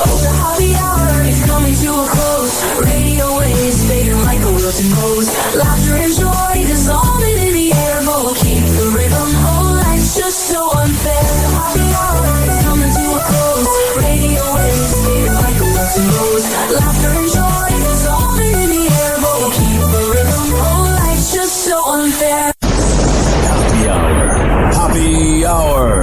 Oh, the happy hour is coming to a close. Radio waves fading like a wilted rose. Laughter and joy dissolving in the air, but we'll keep the rhythm. Oh, life's just so unfair. The happy hour is coming to a close. Radio waves fading like a wilted rose. Laughter and joy dissolving in the air, but we'll keep the rhythm. Oh, life's just so unfair. Happy hour. Happy hour.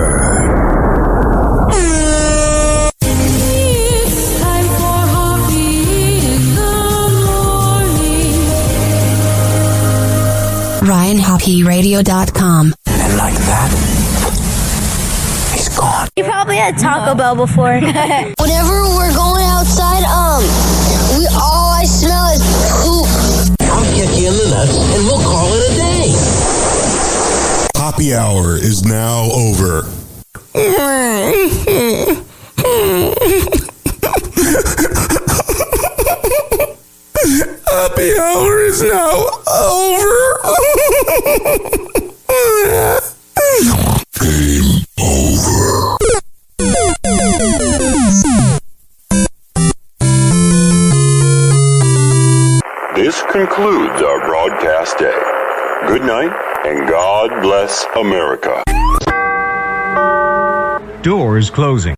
RyanHoppeRadio.com. And like that, he's gone. You probably had Taco Bell before. Whenever we're going outside, all I smell is poop. I'll kick you in the nuts and we'll call it a day. Happy hour is now over. Happy hour is now over. Game over. This concludes our broadcast day. Good night and God bless America. Doors closing.